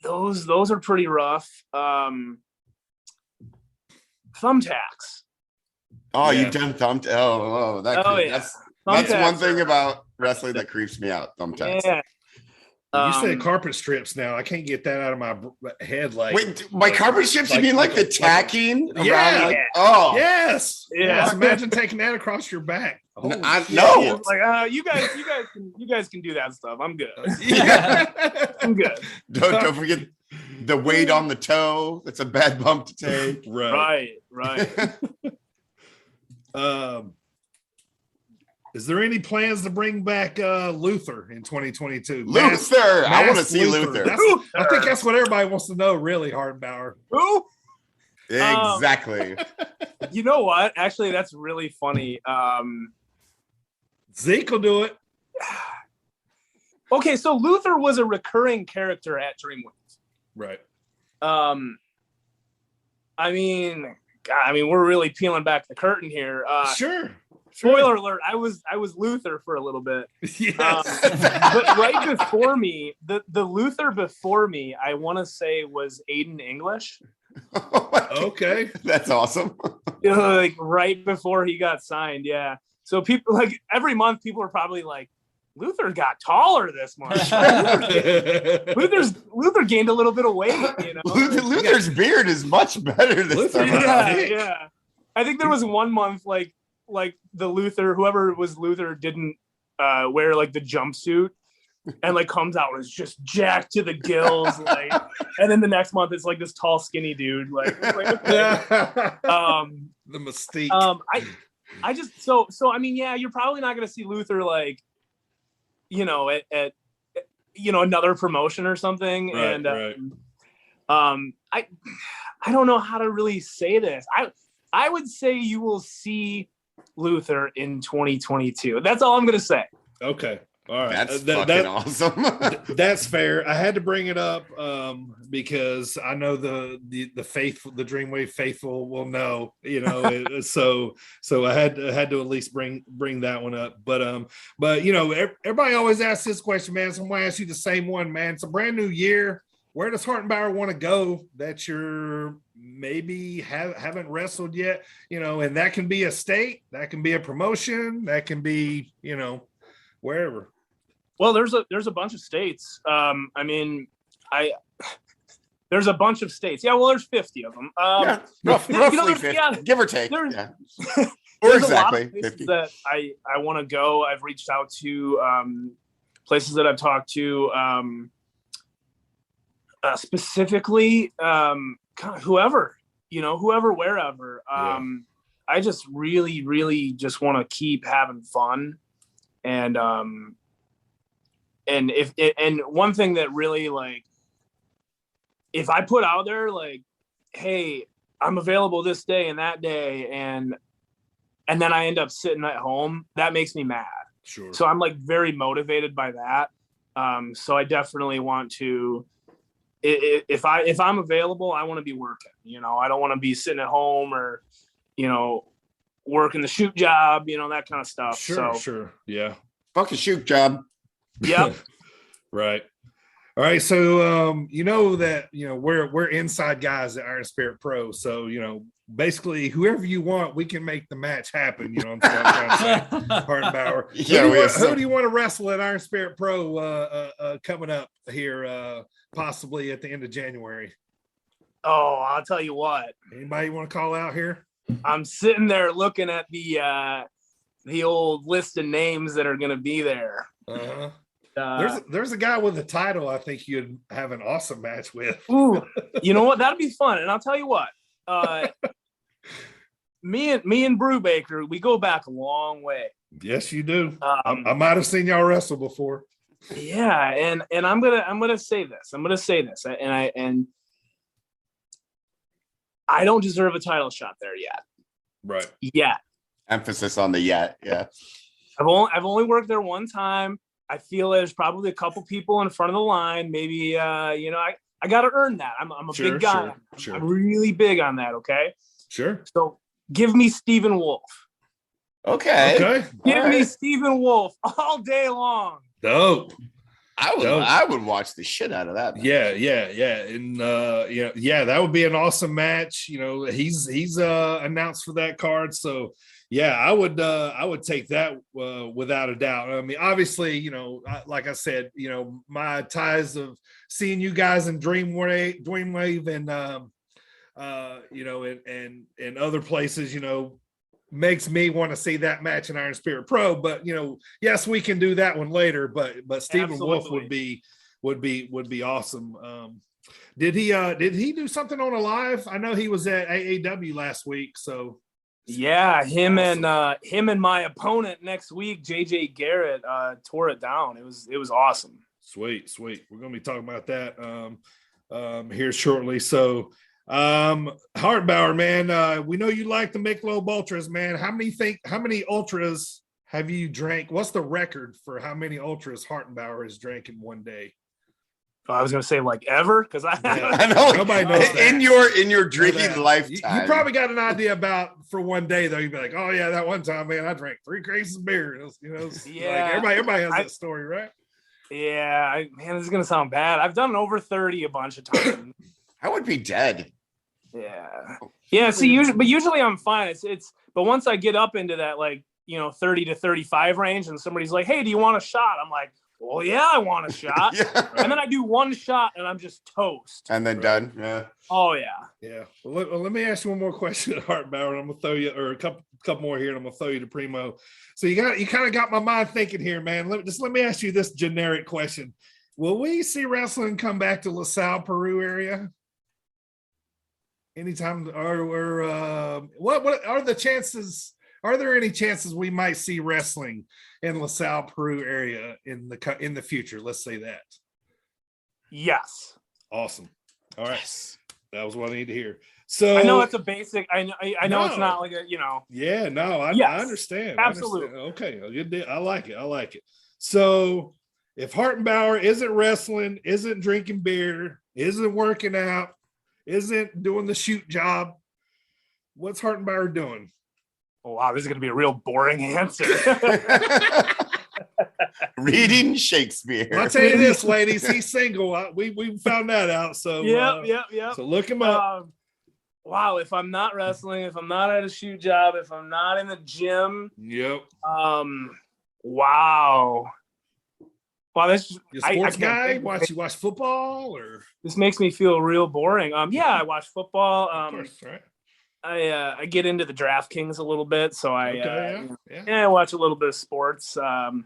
Those are pretty rough. Thumbtacks. Oh, Yeah. you've done thumbtacks. Oh, Yeah. that's one Thumbtacks thing are- about wrestling that creeps me out. Thumbtacks. Yeah. You said carpet strips now. I can't get that out of my head. Like, wait, my carpet strips? You mean like the tacking around? Yeah. Like, oh, yes. Yeah. Yes. Imagine taking that across your back. Oh, no. Like, you guys can do that stuff. I'm good. yeah. I'm good. Don't forget the weight on the toe. That's a bad bump to take. Right. Is there any plans to bring back Luther in 2022? Luther! I want to see Luther. I think that's what everybody wants to know, really, Hartenbower. Who? Exactly. You know what? Actually, that's really funny. Zeke will do it. Okay, so Luther was a recurring character at Dreamwave. Right. I mean, we're really peeling back the curtain here. Sure. Spoiler alert! I was Luther for a little bit. Yes. But right before me, the Luther before me, I want to say was Aiden English. Okay. That's awesome. Like right before he got signed, yeah. So people like every month, people are probably like, Luther got taller this month. Luther gained a little bit of weight, you know. Luther's beard is much better this time. Yeah. I think there was one month like the Luther, whoever was Luther, didn't wear like the jumpsuit and like comes out and is just jacked to the gills, like, and then the next month it's like this tall, skinny dude, like okay. The mystique. I just so I mean, yeah, you're probably not gonna see Luther like, you know, at you know, another promotion or something. Right, and right. I don't know how to really say this. I would say you will see Luther in 2022. That's all I'm gonna say. Okay. All right. That's fucking awesome. That's fair. I had to bring it up because I know the faithful, the Dreamwave faithful will know, you know. so I had to at least bring that one up. But you know, everybody always asks this question, man. So I'm gonna ask you the same one, man. It's a brand new year. Where does Hartenbower want to go that you're maybe haven't wrestled yet? You know, and that can be a state, that can be a promotion, that can be, you know, wherever. Well, there's a bunch of states. I mean, there's a bunch of states. Yeah, well, there's 50 of them. Yeah, roughly 50, give or take. Yeah. Or There's exactly a lot of places 50. that I want to go. I've reached out to places that I've talked to, specifically, kind of whoever, wherever. I just really, really just want to keep having fun. And one thing that really, like, if I put out there like, hey, I'm available this day and that day, and then I end up sitting at home, that makes me mad. Sure. So I'm like very motivated by that. So I definitely want to, if I'm available, I want to be working, you know, I don't want to be sitting at home or, you know, working the shoot job, you know, that kind of stuff. Sure. Yeah. Fuck a shoot job. Yep. Right. All right. So, you know that, you know, we're inside guys at Iron Spirit Pro. So, you know, basically whoever you want, we can make the match happen. You know what I'm trying to say, Hartenbower. Who do you want to wrestle at Iron Spirit Pro coming up here, possibly at the end of January? Oh, I'll tell you what. Anybody want to call out here? I'm sitting there looking at the old list of names that are going to be there. Uh-huh. There's a guy with a title I think you'd have an awesome match with. Ooh, you know what? That'd be fun. And I'll tell you what, me and Brubaker, we go back a long way. Yes, you do. I might have seen y'all wrestle before. Yeah, and I'm gonna say this. And I don't deserve a title shot there yet. Right. Yet. Emphasis on the yet. Yeah. I've only worked there one time. I feel there's probably a couple people in front of the line. Maybe you know, I got to earn that. I'm a big guy. Sure. I'm really big on that. Okay. Sure. So give me Stephen Wolf. Okay. Give me Stephen Wolf all day long. Dope. I would watch the shit out of that match. Yeah. And that would be an awesome match. You know, he's announced for that card. So, Yeah, I would take that without a doubt. I mean, obviously, like I said, my ties of seeing you guys in Dreamwave, and and other places, makes me want to see that match in Iron Spirit Pro. But yes, we can do that one later. But Stephen Wolf would be awesome. Did he do something on a live? I know he was at AAW last week, so. Yeah, him awesome. and my opponent next week, JJ Garrett, tore it down. It was awesome. Sweet. We're gonna be talking about that here shortly. So Hartenbower, man, we know you like the Michelob Ultras, man. How many Ultras have you drank? What's the record for how many Ultras Hartenbower has drank in one day? I was gonna say like ever, because I know nobody knows that. in your drinking lifetime. You probably got an idea about for one day though. You'd be like, oh yeah, that one time, man, I drank 3 cases of beer. Yeah, like everybody has that story, right? Yeah, man, this is gonna sound bad. I've done over 30 a bunch of times. I would be dead. Yeah. See, usually I'm fine. But once I get up into that 30 to 35 range, and somebody's like, hey, do you want a shot? I'm like, well, yeah, I want a shot. Yeah. And then I do one shot and I'm just toast. And then done. Yeah. Oh yeah. Yeah. Well, let me ask you one more question at Hartenbower, and I'm gonna throw you, or a couple more here, and I'm gonna throw you to Primo. So you kind of got my mind thinking here, man. Let me ask you this generic question: will we see wrestling come back to LaSalle, Peru area anytime? Or what are the chances? Are there any chances we might see wrestling in LaSalle, Peru area in the future? Let's say that. Yes. Awesome. All right. Yes. That was what I need to hear. So I know it's a basic. I know it's not like a. Yeah. No. I understand. Absolutely. Okay. I like it. So if Hartenbower isn't wrestling, isn't drinking beer, isn't working out, isn't doing the shoot job, what's Hartenbower doing? Oh, wow, this is going to be a real boring answer. Reading Shakespeare. I'll tell you this, ladies, he's single. We found that out. So yep. So look him up. Wow, if I'm not wrestling, if I'm not at a shoot job, if I'm not in the gym. Yep. Wow. Wow, this you a sports guy? You watch football, or this makes me feel real boring. Yeah, I watch football. Of course, right. I get into the DraftKings a little bit, so I watch a little bit of sports. So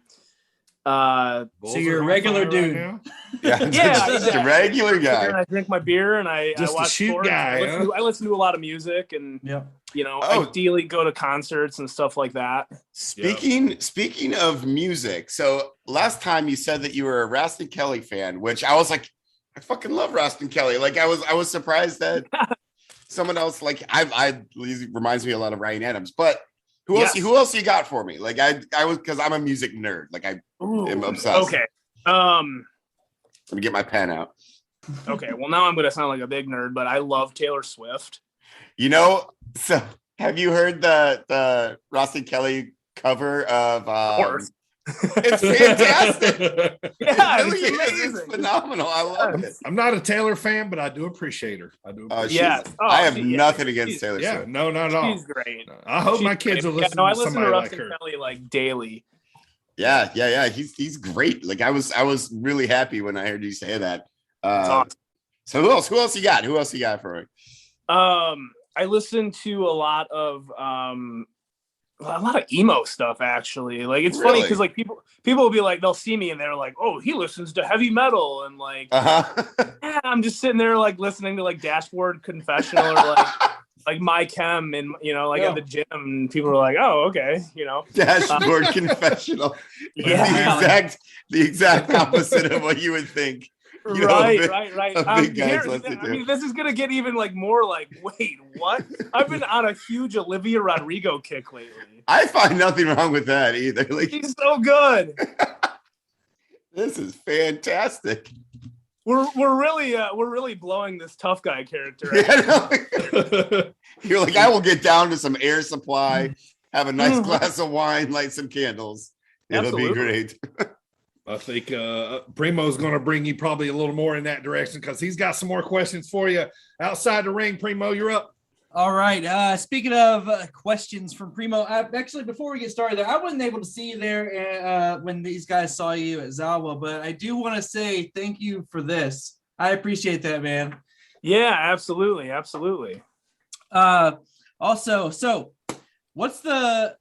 you're a regular dude. Just a regular guy. And I drink my beer and I watch a shoot sports. guy. I listen to a lot of music and ideally go to concerts and stuff like that. Speaking of music, so last time you said that you were a Raston Kelly fan, which I was like, I fucking love Raston Kelly. Like I was surprised that someone else reminds me a lot of Ryan Adams, but who else you got for me? Like I was, because I'm a music nerd. Like I am obsessed. Okay. Let me get my pen out. Okay. Well, now I'm going to sound like a big nerd, but I love Taylor Swift. So have you heard the Raston Kelly cover of course. It's fantastic. Yeah, it really is. It's phenomenal. I love it. I'm not a Taylor fan, but I do appreciate her. I have nothing against Taylor Swift. Yeah, no, not at all. She's great. I hope my kids are listening to somebody like her. Kelly like daily. Yeah. He's great. Like I was really happy when I heard you say that. Awesome. So who else you got? Who else you got for me? I listen to a lot of emo stuff, actually. Like it's funny because like people will be like, they'll see me and they're like, oh, he listens to heavy metal, and like I'm just sitting there like listening to like Dashboard Confessional or like My Chem, and at the gym, and people are like, oh, okay, Dashboard Confessional. Yeah, the exact opposite of what you would think. Right. This is gonna get even like more like, wait, what? I've been on a huge Olivia Rodrigo kick lately. I find nothing wrong with that either. Like, she's so good. This is fantastic. We're really blowing this tough guy character. You're like, I will get down to some Air Supply, have a nice glass of wine, light some candles. It'll be great. I think Primo's going to bring you probably a little more in that direction because he's got some more questions for you outside the ring. Primo, you're up. All right. Speaking of questions from Primo, actually, before we get started there, I wasn't able to see you there when these guys saw you at Zawa, but I do want to say thank you for this. I appreciate that, man. Yeah, absolutely. Absolutely. Also, so what's the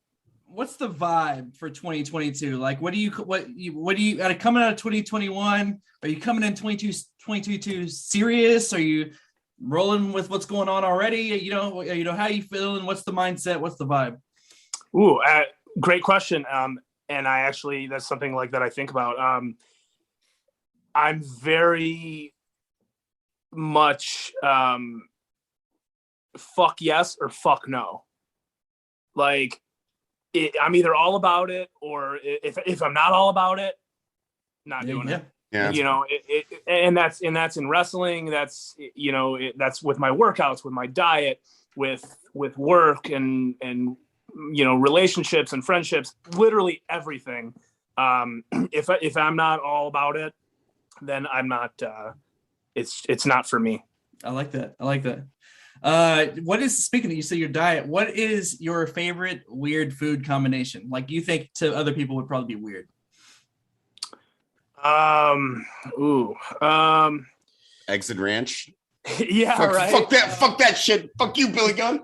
vibe for 2022? Like, what do you coming out of 2021? Are you coming in 2022 serious? Are you rolling with what's going on already? You know, how you feeling? What's the mindset? What's the vibe? Ooh, great question. And I actually, that's something like that I think about. I'm very much fuck yes or fuck no. Like, I'm either all about it, or if I'm not all about it, not doing it. Yeah. You know, and that's in wrestling. That's, you know, that's with my workouts, with my diet, with work, and you know, relationships and friendships, literally everything. If I'm not all about it, then I'm not. It's not for me. I like that. What is, speaking of, you say your diet, what is your favorite weird food combination? Like, you think to other people would probably be weird. Eggs and ranch. Yeah, right. Fuck that shit. Fuck you, Billy Gunn.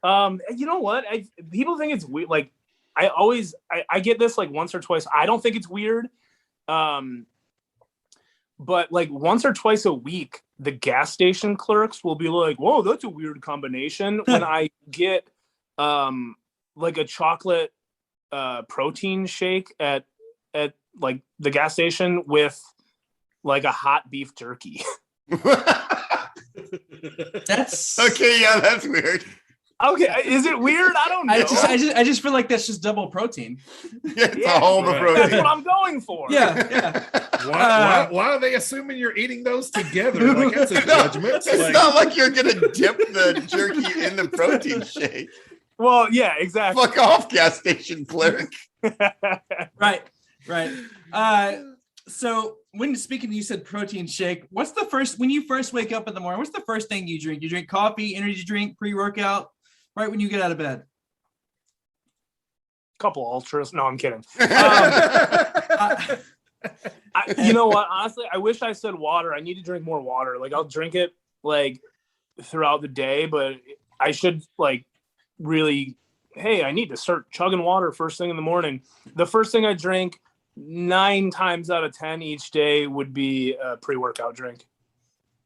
You know what? People think it's weird. Like, I get this like once or twice. I don't think it's weird. But like once or twice a week, the gas station clerks will be like, "Whoa, that's a weird combination." When I get like a chocolate protein shake at like the gas station with like a hot beef jerky. That's okay. Yeah, that's weird. Okay, is it weird? I don't know. I just feel like that's just double protein. Yeah, it's a whole protein. That's what I'm going for. Yeah. Why are they assuming you're eating those together? Like, that's a judgment. It's not like you're gonna dip the jerky in the protein shake. Well, yeah, exactly. Fuck off, gas station clerk. Right. So when speaking, you said protein shake. What's the first, when you first wake up in the morning, what's the first thing you drink? You drink coffee, energy drink, pre-workout, right when you get out of bed? Couple ultras. No, I'm kidding. You know what? Honestly, I wish I said water. I need to drink more water. Like, I'll drink it like throughout the day, but I should like really, hey, I need to start chugging water first thing in the morning. The first thing I drink 9 times out of 10 each day would be a pre-workout drink.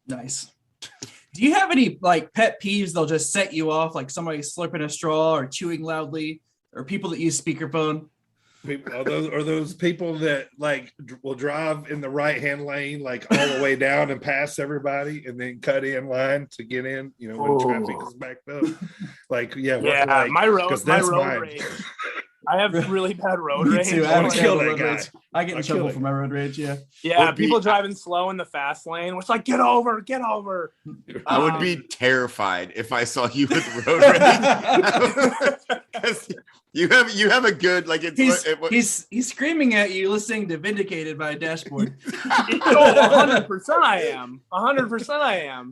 Nice. Do you have any like pet peeves that'll just set you off, like somebody slurping a straw or chewing loudly, or people that use speakerphone? Are those people that like will drive in the right hand lane, like all the way down and pass everybody, and then cut in line to get in? You know, when traffic is backed up. Like, like, my road mine. rage. I have really bad road Me rage. too. I kill that road guy. rage. I get in trouble for my road rage. Yeah. Yeah, people driving slow in the fast lane. It's like, get over. I would be terrified if I saw you with road rage. you have a good, like, it's he's screaming at you, listening to Vindicated by a dashboard. 100% I am. 100% I am.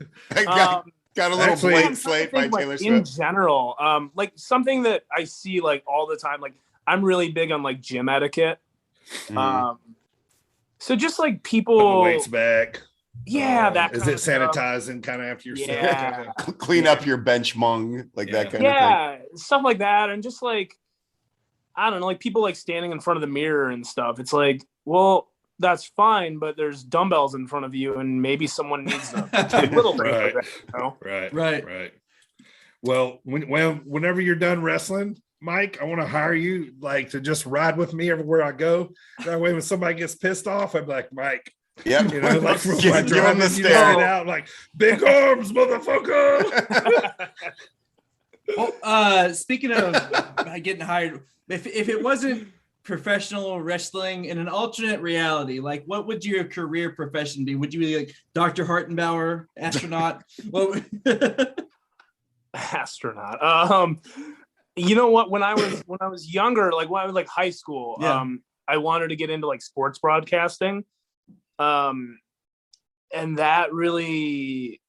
Got a little blank slate by Taylor Swift. In general, like something that I see like all the time, like I'm really big on like gym etiquette. So just like people put the weights back. Yeah, that is kind it of stuff. sanitizing kind of after your set? Yeah. Clean up your bench mung, like that kind of thing. Yeah, stuff like that. And just like, I don't know, like people like standing in front of the mirror and stuff. It's like, well, that's fine, but there's dumbbells in front of you, and maybe someone needs them. A little thing like that, you know? Right. Well, whenever you're done wrestling, Mike, I want to hire you like to just ride with me everywhere I go. That way, when somebody gets pissed off, I'm like, Mike. Yep. You know, like from Give my him driving, the you stare. get out like big arms, motherfucker. Well, speaking of getting hired, if it wasn't professional wrestling in an alternate reality, like what would your career profession be? Would you be like Dr. Hartenbower, astronaut? Astronaut. You know what? When I was younger, like when I was like high school, I wanted to get into like sports broadcasting. And that really,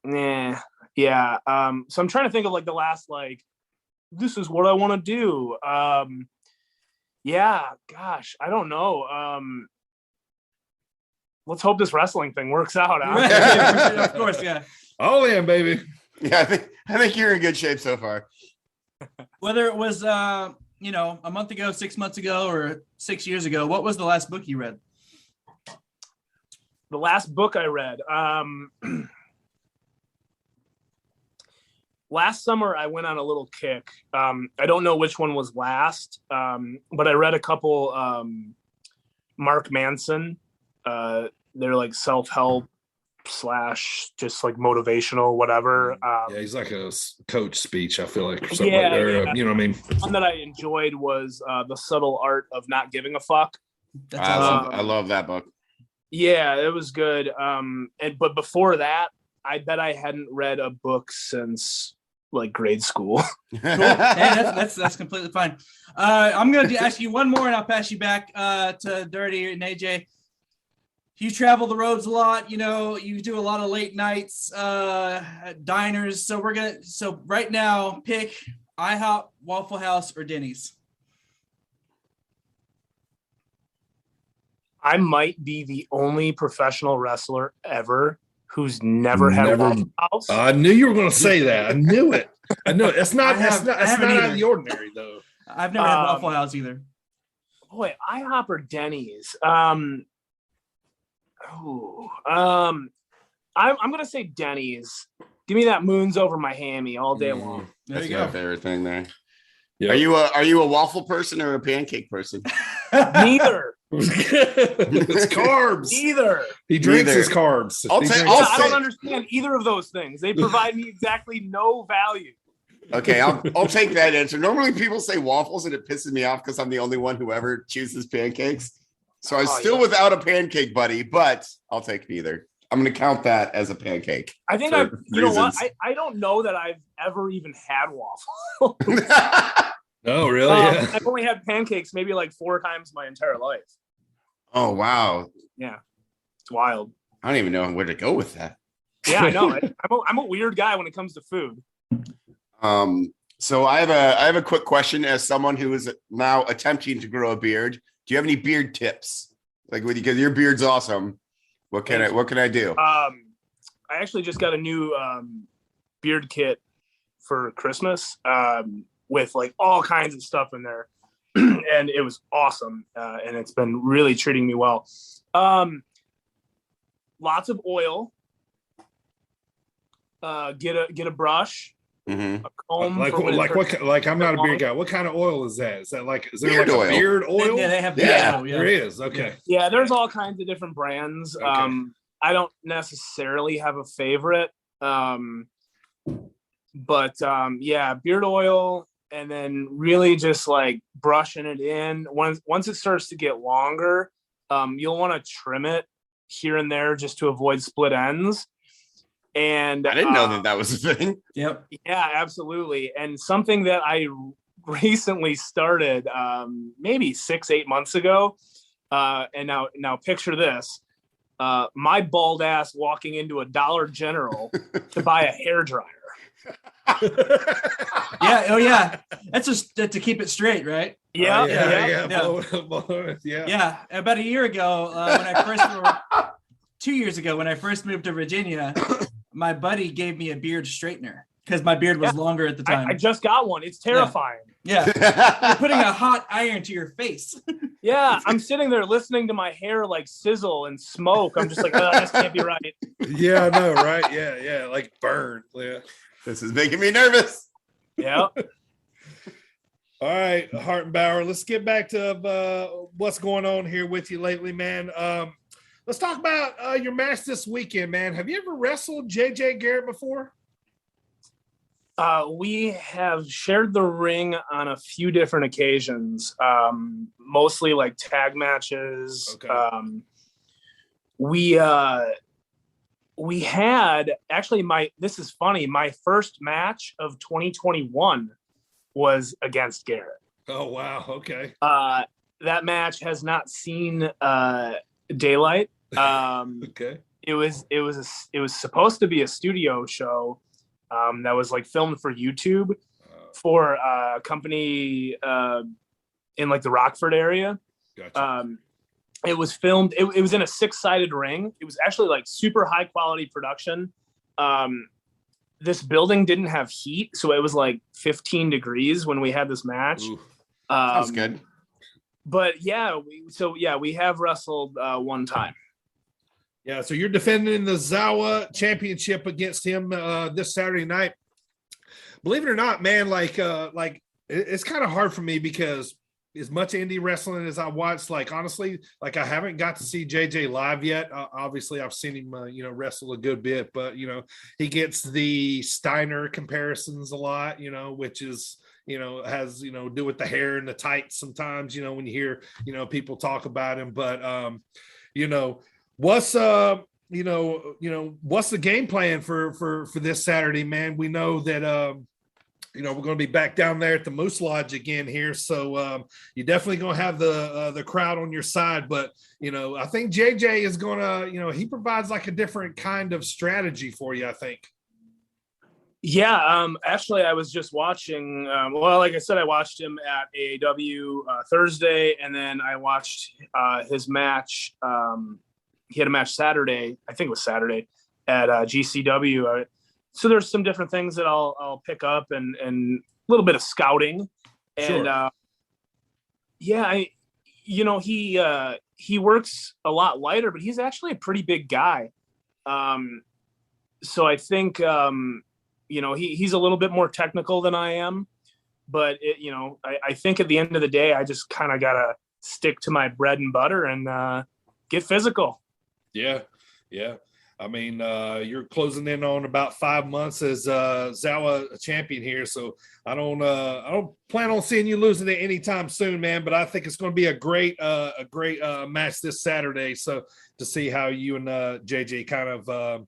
Yeah. So I'm trying to think of like the last, like, this is what I want to do. Yeah, gosh, I don't know. Let's hope this wrestling thing works out. Huh? Right. Of course, yeah. Oh yeah, baby. Yeah, I think you're in good shape so far. Whether it was a month ago, 6 months ago, or 6 years ago, what was the last book you read? The last book I read. Last summer, I went on a little kick. I don't know which one was last, but I read a couple Mark Manson. They're like self-help / just like motivational, whatever. Yeah, he's like a coach speech, I feel like, or something Yeah, like that. yeah. You know what I mean? One that I enjoyed was The Subtle Art of Not Giving a Fuck. That's I love that book. Yeah, it was good. But before that, I bet I hadn't read a book since like grade school. Cool. Hey, that's completely fine. I'm going to ask you one more, and I'll pass you back to Dirty and AJ. You travel the roads a lot. You do a lot of late nights, diners. So right now, pick IHOP, Waffle House, or Denny's. I might be the only professional wrestler ever who's never had Waffle House. I knew you were going to say that. I knew it. It's not out of the ordinary, though. I've never had Waffle House either. Boy, IHOP or Denny's? I'm going to say Denny's. Give me that moons over my hammy all day long. There you That's my go. favorite thing there. Yep. Are you a waffle person or a pancake person? Neither. It's carbs. Neither. He drinks Neither. his carbs. I don't understand either of those things. They provide me exactly no value. Okay, I'll take that answer. Normally people say waffles and it pisses me off because I'm the only one who ever chooses pancakes. So I'm still without a pancake buddy, but I'll take neither. I'm going to count that as a pancake. I think you know what? I don't know that I've ever even had waffles. Oh, really? Yeah. I've only had pancakes maybe like 4 times my entire life. Oh, wow. Yeah. It's wild. I don't even know where to go with that. Yeah, I know. I'm a weird guy when it comes to food. So I have a quick question as someone who is now attempting to grow a beard. Do you have any beard tips? Like, because your beard's awesome. What can I do? I actually just got a new beard kit for Christmas with like all kinds of stuff in there, and it was awesome. And it's been really treating me well. Lots of oil. Get a brush. Mm-hmm. A comb. Like I'm not a beard guy. What kind of oil is that? Is there Beard like oil. a beard oil? Yeah, they have Yeah. oil, There is. Okay. Yeah, there's all kinds of different brands. Okay. I don't necessarily have a favorite. But yeah, beard oil, and then really just like brushing it in. Once it starts to get longer, you'll want to trim it here and there just to avoid split ends. And I didn't know that was a thing. Yep. Yeah, absolutely. And something that I recently started maybe 6-8 months ago. And now picture this. My bald ass walking into a Dollar General to buy a hairdryer. Yeah. Oh, yeah. That's just to keep it straight, right? Yeah. Yeah. About a year ago, when I first 2 years ago, when I first moved to Virginia, my buddy gave me a beard straightener because my beard was longer at the time. I just got one. It's terrifying. Yeah. You're putting a hot iron to your face. Yeah. I'm sitting there listening to my hair like sizzle and smoke. I'm just like, oh, this can't be right. Yeah, I know, right? Yeah. Like burn. Yeah. This is making me nervous. Yeah. All right, Hartenbower, let's get back to what's going on here with you lately, man. Let's talk about your match this weekend, man. Have you ever wrestled JJ Garrett before? We have shared the ring on a few different occasions, mostly like tag matches. Okay. We had actually this is funny. My first match of 2021 was against Garrett. Oh, wow. Okay. That match has not seen daylight. Okay. It was supposed to be a studio show. that was like filmed for YouTube for a company in like the Rockford area. Gotcha. It was filmed. It was in a 6-sided ring. It was actually like super high quality production. This building didn't have heat, so it was like 15 degrees when we had this match. Sounds good. But yeah, we have wrestled one time. Yeah, so you're defending the Zawa championship against him this Saturday night. Believe it or not, man, like it's kind of hard for me because as much indie wrestling as I watch, like honestly, like I haven't got to see JJ live yet. Obviously, I've seen him, wrestle a good bit, but he gets the Steiner comparisons a lot, which is has do with the hair and the tights sometimes. When you hear people talk about him, but what's what's the game plan for this Saturday, man? We know that we're going to be back down there at the Moose Lodge again here. So you're definitely going to have the crowd on your side. But, I think JJ is going to, he provides like a different kind of strategy for you, I think. Yeah. Actually, I was just watching, like I said, I watched him at AAW Thursday, and then I watched his match. He had a match Saturday. I think it was Saturday at GCW. So there's some different things that I'll pick up and a little bit of scouting. And Sure. he works a lot lighter, but he's actually a pretty big guy. So I think, he's a little bit more technical than I am, but I think at the end of the day, I just kind of got to stick to my bread and butter and get physical. Yeah. Yeah. I mean, you're closing in on about 5 months as Zawa champion here, so I don't plan on seeing you losing it anytime soon, man. But I think it's going to be a great match this Saturday. So to see how you and JJ kind of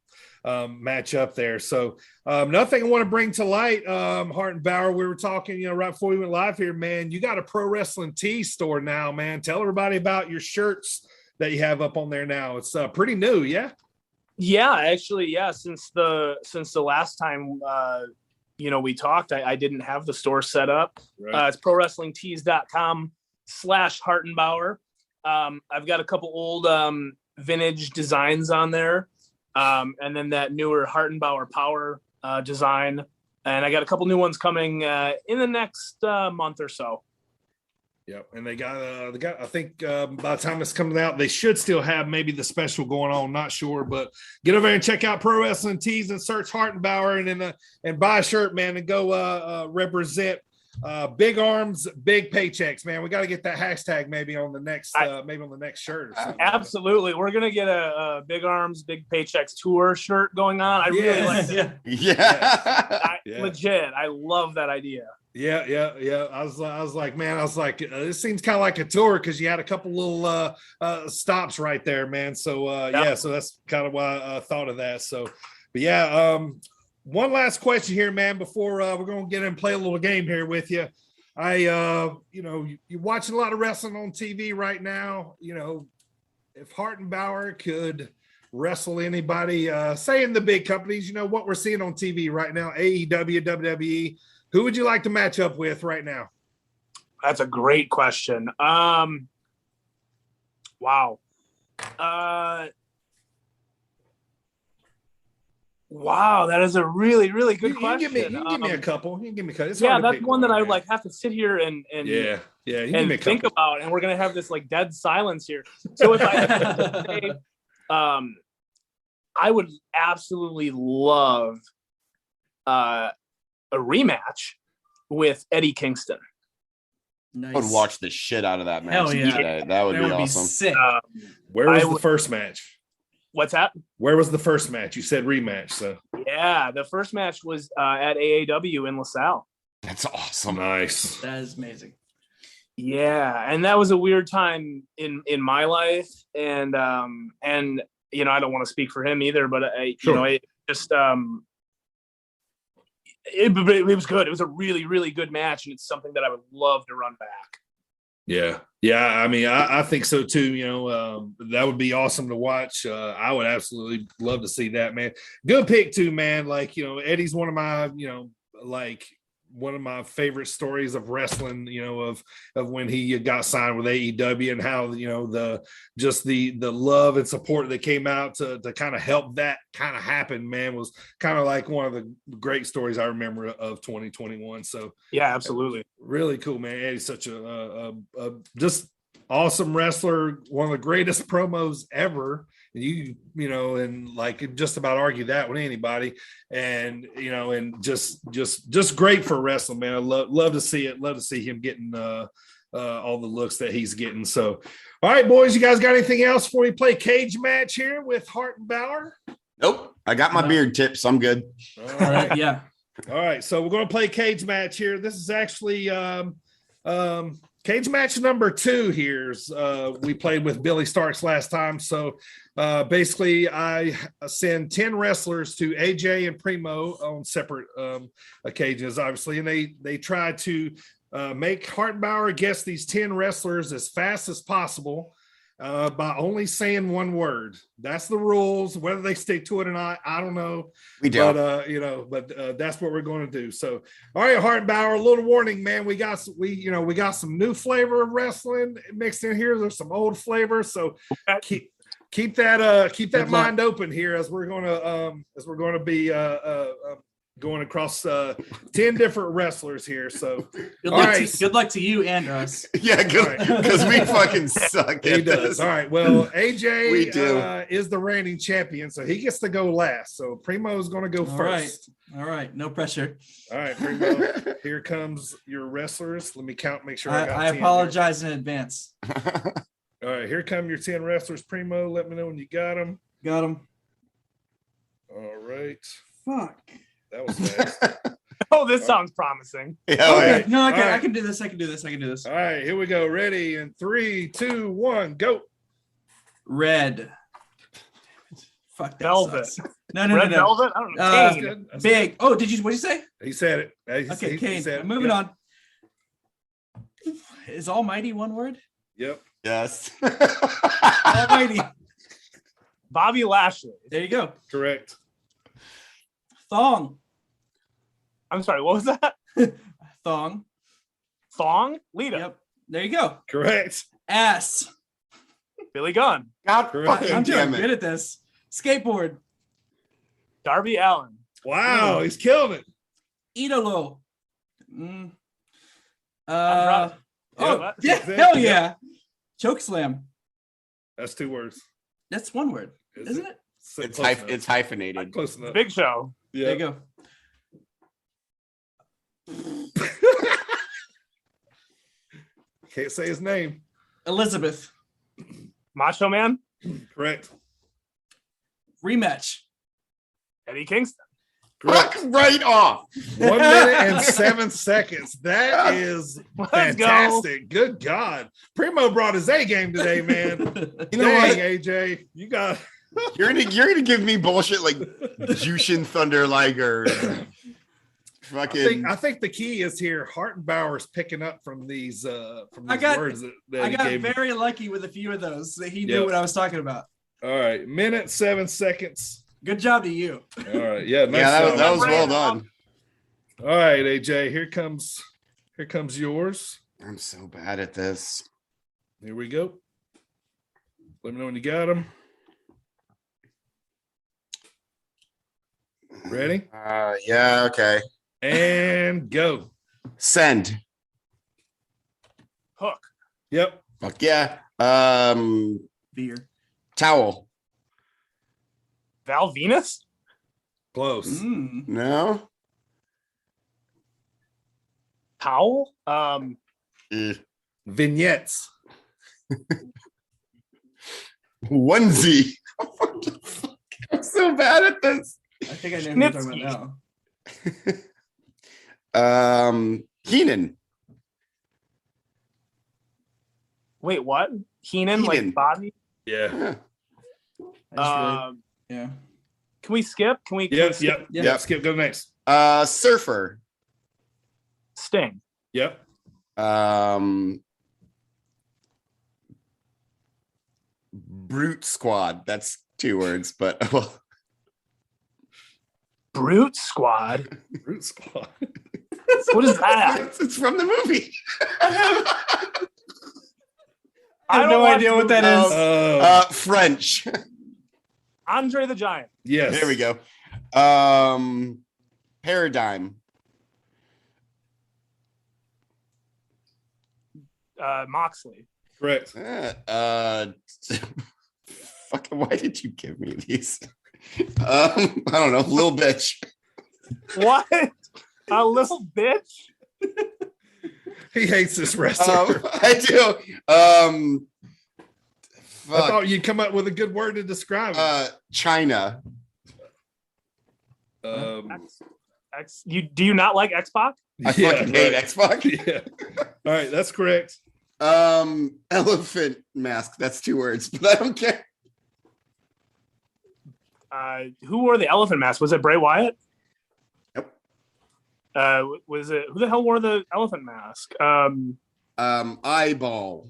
match up there. So another thing I want to bring to light, Hartenbower, we were talking, right before we went live here, man. You got a pro wrestling tee store now, man. Tell everybody about your shirts that you have up on there now. It's pretty new, yeah. Yeah, actually, yeah. Since the last time we talked, I didn't have the store set up. Right. It's prowrestlingtees.com/Hartenbower. I've got a couple old vintage designs on there, and then that newer Hartenbower Power design, and I got a couple new ones coming in the next month or so. Yep, and they got I think by the time it's coming out, they should still have maybe the special going on. Not sure, but get over there and check out Pro Wrestling Tees and search Hartenbower and buy a shirt, man, and go represent big arms, big paychecks, man. We got to get that hashtag maybe on the next shirt or something. Absolutely, we're gonna get a big arms, big paychecks tour shirt going on. I really like that. Yeah. Legit, I love that idea. Yeah. I was like, man, this seems kind of like a tour because you had a couple little stops right there, man. So so that's kind of why I thought of that. So, but yeah, one last question here, man, before we're gonna get in and play a little game here with you. You're watching a lot of wrestling on TV right now. If Hartenbower could wrestle anybody, say in the big companies, what we're seeing on TV right now, AEW, WWE. Who would you like to match up with right now? That's a great question. Wow. Wow, that is a really, really good question. You can give me a couple. You can give me a couple. That's one that I would have to sit here and you and think about, and we're gonna have this like dead silence here. So if I had to say, I would absolutely love a rematch with Eddie Kingston. Nice. I would watch the shit out of that match. Hell yeah. Today. That would be awesome. Sick. Where was the first match? What's that? Where was the first match? You said rematch, so. Yeah, the first match was at AAW in LaSalle. That's awesome. Nice. That is amazing. Yeah, and that was a weird time in my life, and I don't want to speak for him either, but it was good. It was a really, really good match, and it's something that I would love to run back. Yeah. Yeah. I mean, I think so too. That would be awesome to watch. I would absolutely love to see that, man. Good pick too, man. Like, Eddie's one of my, like one of my favorite stories of wrestling, of when he got signed with AEW and how, the love and support that came out to kind of help that kind of happen, man, was kind of like one of the great stories I remember of 2021. So Yeah, absolutely. really cool, man. Eddie's such a just awesome wrestler, one of the greatest promos ever. And like just about argue that with anybody. And and just great for wrestling, man. I love to see it. Love to see him getting all the looks that he's getting. So, all right, boys, you guys got anything else before we play cage match here with Hartenbower? Nope. I got my beard tips. I'm good. All right. Yeah. All right, so we're going to play cage match here. This is actually cage match number 2 here. We played with Billy Starks last time. So basically, I send 10 wrestlers to AJ and Primo on separate occasions, obviously, and they try to make Hartenbower guess these 10 wrestlers as fast as possible by only saying one word. That's the rules. Whether they stick to it or not, I don't know. We do. But that's what we're going to do. So, all right, Hartenbower, a little warning, man. We got some new flavor of wrestling mixed in here. There's some old flavor. So keep that mind open here as we're going to be going across 10 different wrestlers here. So Good luck to you and us. Yeah, because we fucking suck. He does. All right. Well, AJ is the reigning champion, so he gets to go last. So Primo is going to go first. All right. No pressure. All right, Primo. Here comes your wrestlers. Let me count. Make sure I apologize in advance. All right. Here come your 10 wrestlers. Primo, let me know when you got them. Got him. All right. Fuck. That was fast. Oh, this sounds promising. Yeah, Okay. right. No, All right. I can do this. I can do this. All right. Here we go. Ready? In 3, 2, 1, go. Red. Fuck that. Velvet. Sucks. No. Red Velvet? I don't know. Kane. Good. That's Big. Oh, what did you say? He said it. Okay, He Kane. said it. Moving Yep. on. Is Almighty one word? Yep. Yes. Almighty. Bobby Lashley. There you go. Correct. Thong. I'm sorry, what was that? Thong. Thong? Lita. Yep. There you go. Correct. Ass. Billy Gunn. God Correct. fucking I'm doing damn good it. at this. Skateboard. Darby Allin. Wow, he's killing it. Idolo. Andrade. Oh, What? yeah. That's it. Hell Yep. yeah. Choke slam. That's 2 words. That's one word, isn't it? It's Close enough. it's hyphenated. Close enough. Big Show. Yeah. There you go. Can't say his name. Elizabeth. Macho Man. Correct. Rematch. Eddie Kingston. Correct. Fuck right off. 1 minute and 7 seconds. That is Let's fantastic. Good God. Primo brought his A game today, man. You know Dang, what? AJ. You got You're gonna give me bullshit like Jushin Thunder Liger. Fucking. I think the key is here. Hartenbower's picking up from these I got- words that I he got gave me. very lucky with a few of those that he knew Yep. what I was talking about. All right, minute 7 seconds. Good job to you. All right, yeah, nice Yeah, job. that was well done. All right, AJ. Here comes yours. I'm so bad at this. Here we go. Let me know when you got them. Ready? Yeah, okay. And go. Send. Hook. Yep. Fuck yeah. Beer. Towel. Val Venus. Close. Mm. No. Powell. Vignettes. Onesie. I'm so bad at this. I think I know who you're talking about now. Heenan. Wait, what? Heenan, Heenan. like Bobby. Yeah. I just yeah. Can we skip? Can we? Yep. skip? Yep. Yeah. Yep. Skip. Go next. Surfer. Sting. Yep. Brute Squad. That's 2 words, but well. Brute Squad. Brute Squad. What is that? It's from the movie. I I have don't no watch idea what that movies. is. French. Andre the Giant. Yes. There we go. Paradigm. Moxley. Correct. Fucking, why did you give me these? I don't know. Little bitch. What? A little bitch? He hates this wrestler. I do. I Fuck. thought you'd come up with a good word to describe it. China. Do you not like X-Pac? I fucking hate Xbox. Yeah. All right, that's correct. Elephant mask. That's 2 words, but I don't care. Who wore the elephant mask? Was it Bray Wyatt? Yep. Was it who the hell wore the elephant mask? Eyeball.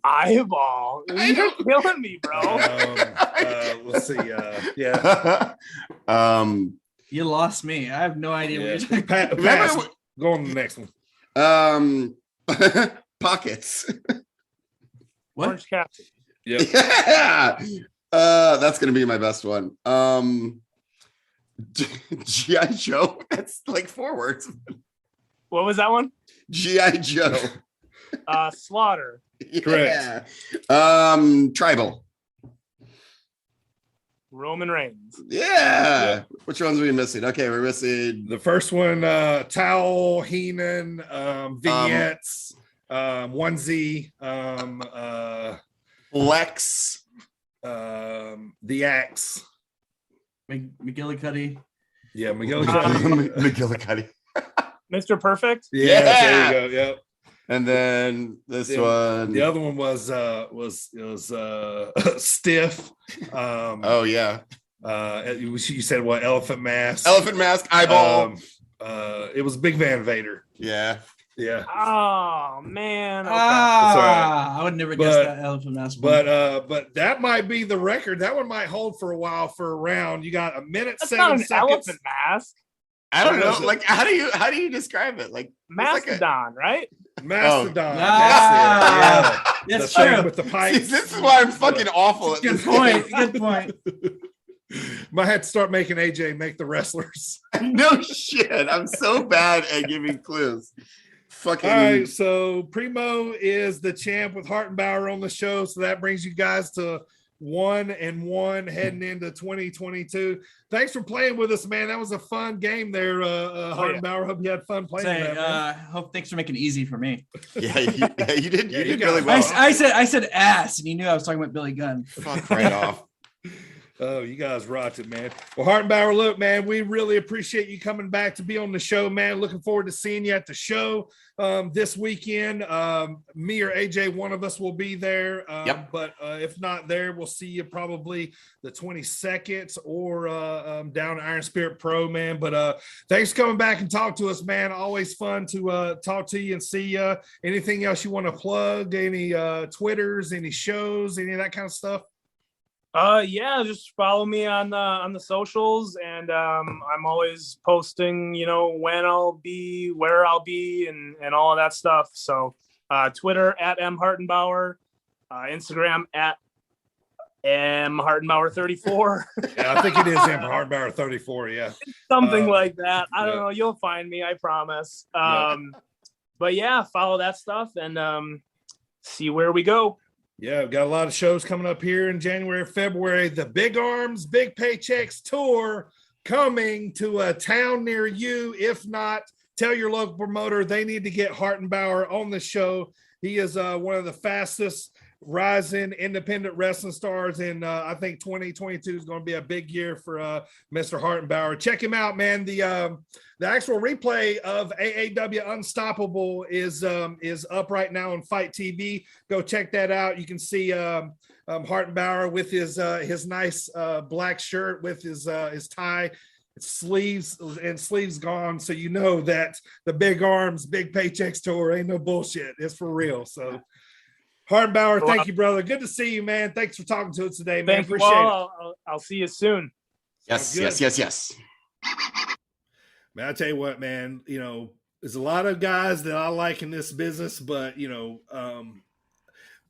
Eyeball. You're killing me, bro. Let's see. Yeah. You lost me. I have no idea what you're talking Pass. Go on to the next one. Pockets. What? Orange Cassidy. Yep. Yeah. That's gonna be my best one. G.I. Joe. That's like 4 words. What was that one? G.I. Joe. Slaughter. Yeah. Tribal. Roman Reigns. Yeah. Which ones are we missing? Okay, we're missing The first one, Towel, Heenan, vignettes, onesie, Flex. the axe. McGillicuddy. Yeah, McGillicuddy. McGillicuddy. Mr. Perfect. Yeah, there you go. Yep. And then this one. The other one was stiff. Oh yeah. You said what? Elephant mask. Elephant mask. Eyeball. It was Big Van Vader. Yeah. Yeah. Oh man. Okay. I would never guess that elephant mask. But that might be the record. That one might hold for a while for a round. You got a minute, That's 7 not an seconds. elephant mask. I don't know. What is it? Like, how do you describe it? Like Mastodon, right? Mastodon. Ah, That's it. that's The thing true. with the See, pipes. this is why I'm fucking awful at Good this point. game. Good point. Might have to start making AJ make the wrestlers. No shit. I'm so bad at giving clues. Fucking. All right, so Primo is the champ with Hartenbower on the show, so that brings you guys to 1-1 heading into 2022. Thanks for playing with us, man. That was a fun game there, Hartenbower. Hope you had fun playing. Say, that, man. hope thanks for making it easy for me. Yeah, you did. Yeah, You you did got really it. well. I said ass, and you knew I was talking about Billy Gunn. Fuck right off. Oh, you guys rocked it, man. Well, Hartenbower, look, man, we really appreciate you coming back to be on the show, man. Looking forward to seeing you at the show this weekend. Me or AJ, one of us will be there. Yep. But if not there, we'll see you probably the 22nd or down at Iron Spirit Pro, man. But thanks for coming back and talk to us, man. Always fun to talk to you and see you. Anything else you want to plug? Any Twitters, any shows, any of that kind of stuff? Yeah, just follow me on the socials, and I'm always posting, when I'll be, where I'll be, and all of that stuff. So Twitter at @mhartenbauer, Instagram at mhartenbauer34. Yeah, I think it is M. Hartenbower 34. Yeah. Something like that. I don't yeah. know. You'll find me, I promise. Yeah. But yeah, follow that stuff and see where we go. Yeah, we've got a lot of shows coming up here in January, February. The Big Arms, Big Paychecks tour coming to a town near you. If not, tell your local promoter they need to get Hartenbower on the show. He is one of the fastest rising independent wrestling stars, and I think 2022 is going to be a big year for Mr. Hartenbower. Check him out, man. The actual replay of AAW Unstoppable is up right now on Fight TV. Go check that out. You can see Hartenbower with his nice black shirt with his tie. Sleeves gone, so you know that the Big Arms, Big Paychecks tour ain't no bullshit. It's for real. So Hartenbower, thank you, brother. Good to see you, man. Thanks for talking to us today, man. Thank you. Appreciate it. I'll see you soon. Yes, Good. yes. Man, I tell you what, man, there's a lot of guys that I like in this business, but,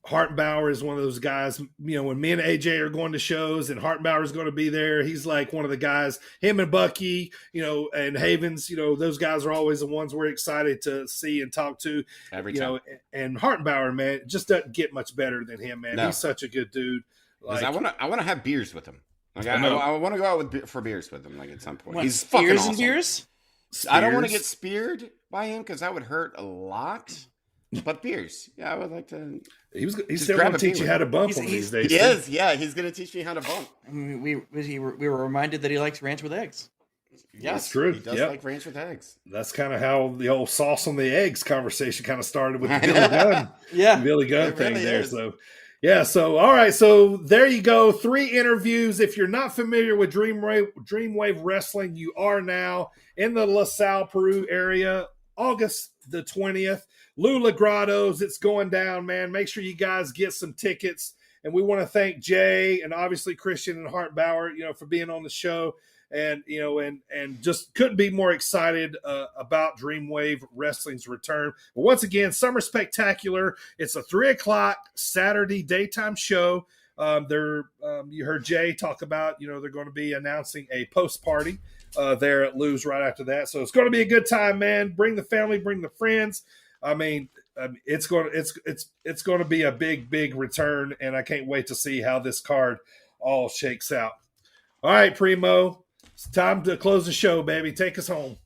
Hartenbower is one of those guys, when me and AJ are going to shows and Hartenbower is going to be there, he's like one of the guys, him and Bucky, and Havens, those guys are always the ones we're excited to see and talk to. Every time. And Hartenbower, man, just doesn't get much better than him, man. No. He's such a good dude. Like, I want to have beers with him. Like I want to go out for beers with him, like at some point. What, He's fucking spears awesome. and beers? I don't want to get speared by him because that would hurt a lot. But beers, yeah, I would like to. He's just still grab going to a teach you beer how to with bump one these days. He is, yeah. He's going to teach me how to bump. I mean, we were reminded that he likes ranch with eggs. Yes, That's true. He does Yep. like ranch with eggs. That's kind of how the old sauce on the eggs conversation kind of started with the Billy Gunn. Yeah. Billy Gunn It thing really there. is. So, yeah. So, all right. So there you go. 3 interviews. If you're not familiar with Dreamwave Wrestling, you are now in the LaSalle, Peru area, August the 20th. Lula Grottos, it's going down, man. Make sure you guys get some tickets. And we want to thank Jay and obviously Christian and Hartenbower, for being on the show. And, and just couldn't be more excited about Dreamwave Wrestling's return. But once again, Summer Spectacular. It's a 3:00 Saturday daytime show. You heard Jay talk about, they're going to be announcing a post party there at Lou's right after that. So it's going to be a good time, man. Bring the family, bring the friends. I mean, it's going to be a big return, and I can't wait to see how this card all shakes out. All right, Primo, it's time to close the show, baby. Take us home.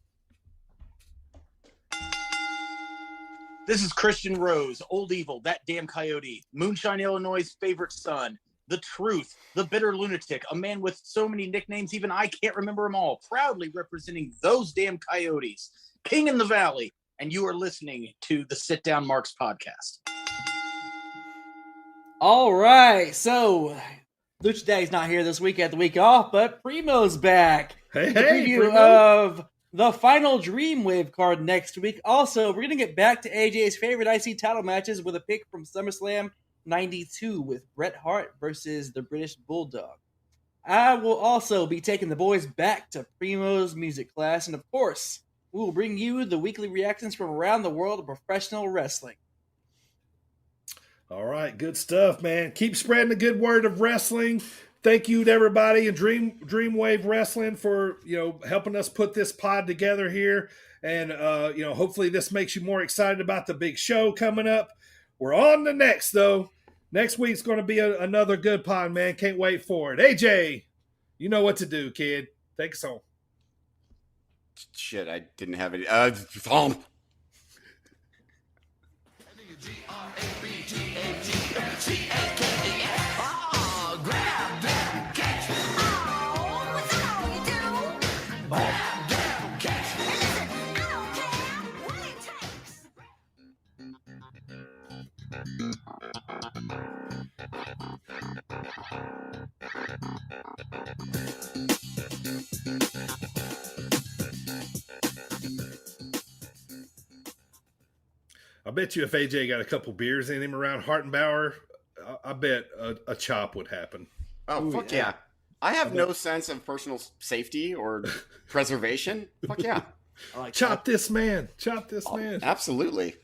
This is Christian Rose, Old Evil, That Damn Coyote, Moonshine, Illinois' favorite son, The Truth, The Bitter Lunatic, a man with so many nicknames even I can't remember them all, proudly representing those damn coyotes, King in the Valley, and you are listening to the Sit Down Marks podcast. All right. So, Lucha Daddy's not here this week at the week off, but Primo's back. Hey, The preview Primo. of the final Dreamwave card next week. Also, we're going to get back to AJ's favorite IC title matches with a pick from SummerSlam 92 with Bret Hart versus the British Bulldog. I will also be taking the boys back to Primo's music class, and of course, we will bring you the weekly reactions from around the world of professional wrestling. All right, good stuff, man. Keep spreading the good word of wrestling. Thank you to everybody in Dreamwave Wrestling for helping us put this pod together here, and hopefully this makes you more excited about the big show coming up. We're on the next though. Next week's going to be another good pod, man. Can't wait for it. AJ, you know what to do, kid. Take us home. Shit, I didn't have any. I bet you if AJ got a couple beers in him around Hartenbower, I bet a chop would happen. Oh, Ooh, fuck yeah. yeah. I have no sense of personal safety or preservation. Fuck yeah. I like Chop this man. Chop this man. Absolutely.